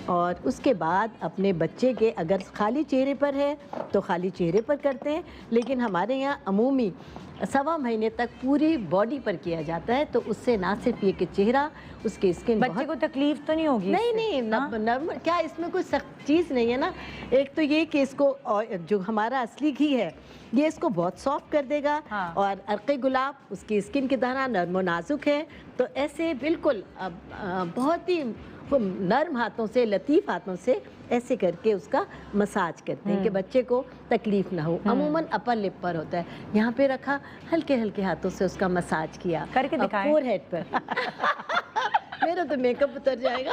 और उसके बाद अपने बच्चे के, अगर खाली चेहरे पर है तो खाली चेहरे पर करते हैं, लेकिन हमारे यहाँ अमूमी 1.25 महीने तक पूरी बॉडी पर किया जाता है। तो उससे ना सिर्फ ये कि चेहरा, उसकी स्किन, बच्चे को तकलीफ तो नहीं होगी? नहीं, नॉर्मल, क्या इसमें कोई सख्त चीज़ नहीं है ना। एक तो ये कि इसको जो हमारा असली घी है ये इसको बहुत सॉफ्ट कर देगा, और अर्क़े गुलाब उसकी स्किन की तरह नर्म नाजुक है। तो ऐसे बिल्कुल बहुत ही नर्म हाथों से, लतीफ़ हाथों से ऐसे करके उसका मसाज करते हैं कि बच्चे को तकलीफ ना हो। अमूमन अपर लिप पर होता है, यहाँ पे रखा, हल्के हल्के हाथों से उसका मसाज किया, करके दिखाएं। फोरहेड पर मेरा तो मेकअप उतर जाएगा।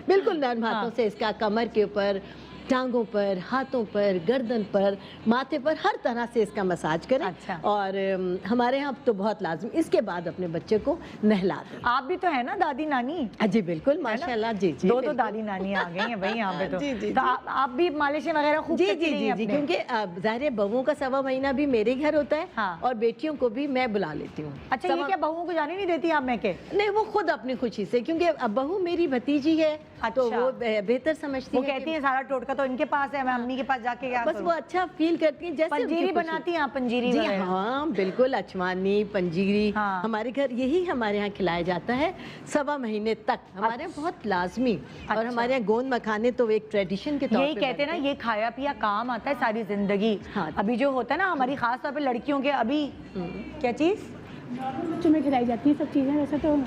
बिल्कुल नर्म हाथों से इसका कमर के ऊपर, टांगों पर, हाथों पर, गर्दन पर, माथे पर, हर तरह से इसका मसाज करें। अच्छा। और हमारे यहाँ तो बहुत लाजमी, इसके बाद अपने बच्चे को नहला दें। आप भी तो है ना दादी नानी? जी बिल्कुल, माशाल्लाह। जी जी, दो दादी नानी आ गई हैं भाई यहाँ पे तो। जी, तो आप भी मालिशें वगैरह खूब जी करती जी रही जी हैं जी, अपने? क्योंकि ज़ाहिर है बहुओं का 1.25 महीना भी मेरे घर होता है। हाँ। और बेटियों को भी मैं बुला लेती हूँ। अच्छा, ये क्या बहुओं को जाने नहीं देती आप? मैं के नहीं, वो खुद अपनी खुशी से, क्योंकि अब बहू मेरी भतीजी है तो वो बेहतर समझती वो है। कहती है सारा टोटका तो इनके पास है, मैं अम्मी के पास जाके क्या बस वो अच्छा फील करती हैं। जैसे पंजीरी बनाती हैं आप? पंजीरी जी वगैरह? हाँ बिल्कुल, अचवानी पंजीरी हाँ। हमारे घर यही हमारे यहाँ खिलाया जाता है 1.25 महीने तक, हमारे यहाँ बहुत लाजमी। और हमारे यहाँ गोंद मखाने तो एक ट्रेडिशन के तौर यही पे कहते हैं ना, ये खाया पिया काम आता है सारी जिंदगी। हाँ। अभी जो होता है ना हमारी खास तौर पे लड़कियों के, अभी क्या चीज, बच्चों में खिलाई जाती है सब चीज़ें, वैसे तो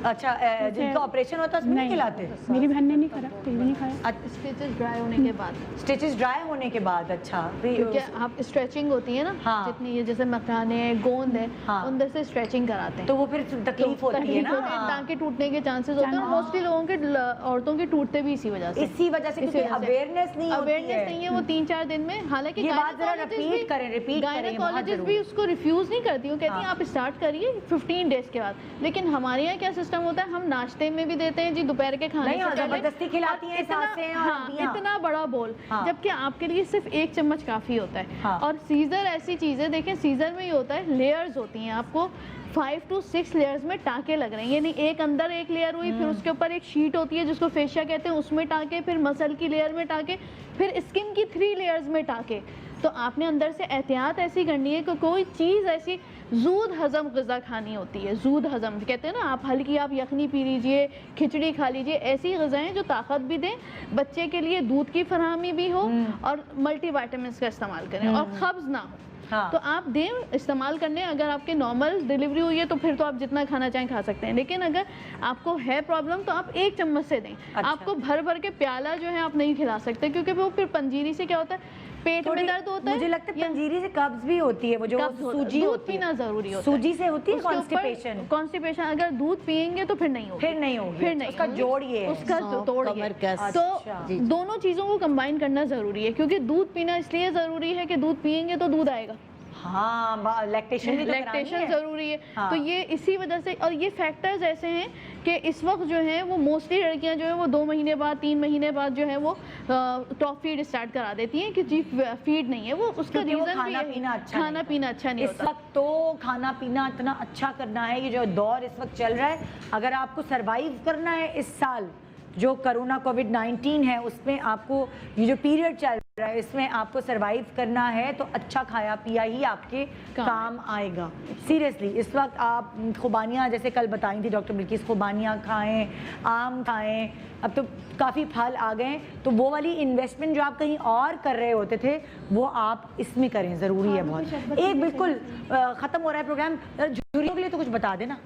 अच्छा जिनका ऑपरेशन होता है उसमें नहीं खिलाते? मेरी बहन ने नहीं करा, कुछ भी नहीं खाया। स्टिचेस ड्राई होने के बाद, स्टिचेस ड्राई होने के बाद, अच्छा क्योंकि आप स्ट्रेचिंग होती है ना, हाँ। जितनी ये जैसे मखाने है, गोंद है, हाँ। अंदर से स्ट्रेचिंग कराते हैं तो वो फिर तकलीफ होती है ना? हाँ। टांके टूटने के चांसेस होते हैं, और मोस्टली लोगों के औरतों के टूटते भी इसी वजह से। इसी वजह से, क्योंकि अवेयरनेस नहीं होती अवेयरनेस नहीं है वो 3-4 दिन में। हालांकि ये बात जरा रिपीट करें, रिपीट करें, बहुत गायनेकोलॉजिस्ट जरूरी। भी उसको रिफ्यूज नहीं करती, वो कहती हैं हाँ। आप स्टार्ट करिए 15 डेज के बाद। लेकिन हमारे यहाँ क्या सिस्टम होता है, हम नाश्ते में भी देते हैं जी, दोपहर के खाने नहीं, से और पहले। जबरदस्ती खिलाती हैं इतना- सासें और हाँ, अम्मियाँ। इतना बड़ा बोल, हाँ। जबकि आपके लिए सिर्फ 1 चम्मच काफी होता है। हाँ। और सीजर ऐसी चीज है, देखें सीजर में ये होता है, लेयर्स होती हैं, आपको 5 to 6 लेयर्स में टाँके लग रहे हैं, यानी एक अंदर एक लेयर हुई, फिर उसके ऊपर एक शीट होती है जिसको फेशिया कहते हैं, उसमें टाँके, फिर मसल की लेयर में टाँके, फिर स्किन की 3 लेयर्स में टाँके। तो आपने अंदर से एहतियात ऐसी करनी है कि कोई चीज़ ऐसी जूद हजम ग़िज़ा खानी होती है। जूद हजम कहते हैं ना, आप हल्की आप यखनी पी लीजिए, खिचड़ी खा लीजिए, ऐसी ग़िज़ाएँ जो ताकत भी दें, बच्चे के लिए दूध की फरहमी भी हो, और मल्टीविटामिन्स का इस्तेमाल करें, और कब्ज़ ना हो। हाँ। तो आप दें इस्तेमाल करने। अगर आपके नॉर्मल डिलीवरी हुई है तो फिर तो आप जितना खाना चाहें खा सकते हैं, लेकिन अगर आपको है प्रॉब्लम तो आप 1 चम्मच से दें। अच्छा। आपको भर भर के प्याला जो है आप नहीं खिला सकते, क्योंकि वो फिर पंजीरी से क्या होता है, पेट में दर्द होता है। मुझे लगता है पंजीरी से कब्ज भी होती है, वो जो सूजी दूध होती है, पीना जरूरी होता है। सूजी से होती है उसके ऊपर कॉन्स्टिपेशन? कॉन्स्टिपेशन अगर दूध पियेंगे तो फिर नहीं होगी, फिर नहीं होगी, फिर नहीं उसका होगी। जोड़ ये है। उसका सौंफ, तोड़ कमर ये। कस। तो अच्छा। दोनों चीजों को कंबाइन करना जरूरी है, क्योंकि दूध पीना इसलिए जरूरी है कि दूध पियेंगे तो दूध आएगा। हाँ, लैक्टेशन भी तो करानी लैक्टेशन है। जरूरी है। हाँ। तो ये इसी वजह से, और ये फैक्टर्स ऐसे हैं कि इस वक्त जो है वो मोस्टली लड़कियां जो है वो 2 महीने बाद 3 महीने बाद जो है वो टॉप फीड स्टार्ट करा देती हैं कि जी फीड नहीं है, वो उसका क्योंकि वो रीजन भी खाना यही- पीना अच्छा खाना नहीं पीना अच्छा नहीं इस होता। वक्त तो खाना पीना इतना अच्छा करना है, ये जो दौर इस वक्त चल रहा है, अगर आपको सरवाइव करना है इस साल जो कोरोना कोविड-19 है उसमें, आपको ये जो पीरियड चल रहा है इसमें आपको सरवाइव करना है, तो अच्छा खाया पिया ही आपके काम आएगा। सीरियसली इस वक्त आप खुबानियाँ जैसे कल बताई थी डॉक्टर बिल्किस, खुबानियाँ खाएं, आम खाएं, अब तो काफ़ी फल आ गए, तो वो वाली इन्वेस्टमेंट जो आप कहीं और कर रहे होते थे वो आप इसमें करें, ज़रूरी है बहुत। एक बिल्कुल ख़त्म हो रहा है प्रोग्राम, झुर्रियों के लिए तो कुछ बता देना,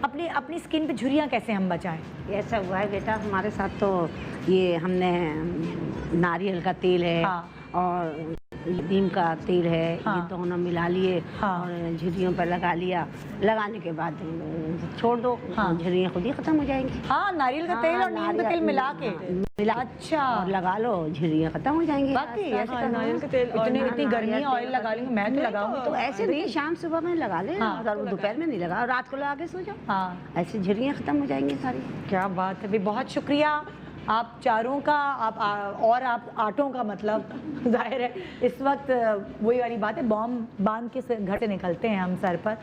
अपनी स्किन पे झुर्रियाँ कैसे हम बचाएं? ऐसा हुआ है बेटा हमारे साथ, तो ये हमने नारियल का तेल है, हाँ। और नीम का तेल है, हाँ। ये दोनों मिला लिए, हाँ। और झुर्रियों पर लगा लिया, लगाने के बाद छोड़ दो, हाँ। झुर्रियाँ खुद ही खत्म हो जाएंगी। हाँ, नारियल का तेल और नीम का तेल मिला के मिला, अच्छा, और लगा लो, झुर्रियाँ खत्म हो जाएंगी। बाकी ऐसे करना नारियल का तेल और इतनी गर्मी ऑयल लगा लेंगे, मैं तो लगाऊंगी तो ऐसे नहीं, शाम सुबह में लगा ले, अगर दोपहर में नहीं लगा, रात को लगा के सो जाओ, हाँ, ऐसे झुर्रियाँ खत्म हो जाएंगी सारी। क्या बात है भाई, बहुत शुक्रिया आप चारों का, और आप आटों का, मतलब जाहिर है इस वक्त वही वाली बात है, बॉम्ब बांध के घर से निकलते हैं हम सर पर,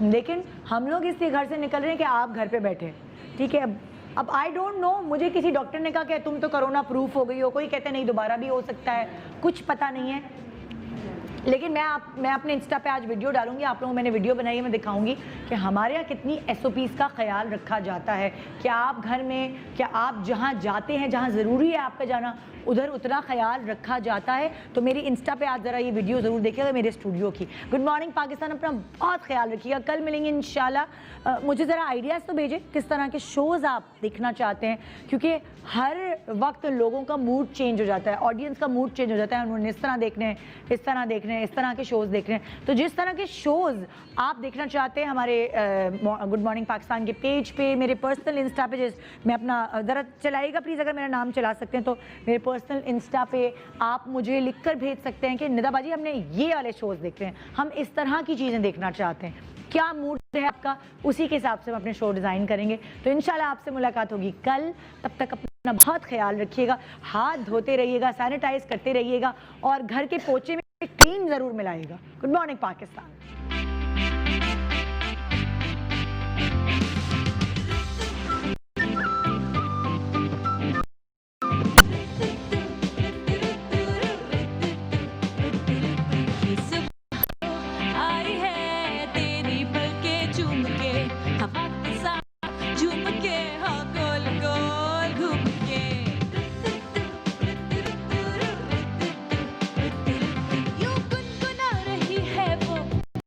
लेकिन हम लोग इसलिए घर से निकल रहे हैं कि आप घर पे बैठे, ठीक है। अब आई डोंट नो, मुझे किसी डॉक्टर ने कहा कि तुम तो कोरोना प्रूफ हो गई हो, कोई कहते नहीं दोबारा भी हो सकता है, कुछ पता नहीं है, लेकिन मैं अपने इंस्टा पे आज वीडियो डालूंगी, आप लोगों को मैंने वीडियो बनाई है, मैं दिखाऊंगी कि हमारे यहाँ कितनी SOPs का ख्याल रखा जाता है। क्या आप घर में, क्या आप जहाँ जाते हैं, जहाँ ज़रूरी है आपका जाना, उधर उतना ख्याल रखा जाता है? तो मेरी इंस्टा पे आज ज़रा ये वीडियो ज़रूर देखिएगा मेरे स्टूडियो की। गुड मॉर्निंग पाकिस्तान, अपना बहुत ख्याल रखिएगा, कल मिलेंगे इंशाल्लाह। मुझे ज़रा आइडियाज़ तो भेजें किस तरह के शोज़ आप देखना चाहते हैं, क्योंकि हर वक्त लोगों का मूड चेंज हो जाता है, ऑडियंस का मूड चेंज हो जाता है, उन्होंने इस तरह देखने हैं, इस तरह देखने हैं, इस तरह के शोज़ देखने हैं। तो जिस तरह के शोज़ आप देखना चाहते हैं हमारे गुड मॉर्निंग पाकिस्तान के पेज पे, मेरे पर्सनल इंस्टा पे, मैं अपना ज़रा चलाइएगा प्लीज़, अगर मेरा नाम चला सकते हैं तो मेरे पर्सनल इंस्टा पे आप मुझे लिख कर भेज सकते हैं कि निदा बाजी हमने ये वाले शोज़ देख रहे हैं, हम इस तरह की चीज़ें देखना चाहते हैं, क्या मूड है आपका, उसी के हिसाब से हम अपने शो डिज़ाइन करेंगे। तो इंशाल्लाह आपसे मुलाकात होगी कल, तब तक अपना बहुत ख्याल रखिएगा, हाथ धोते रहिएगा, सैनिटाइज करते रहिएगा, और घर के पोछे में क्लीन ज़रूर मिलाइएगा। Good morning Pakistan.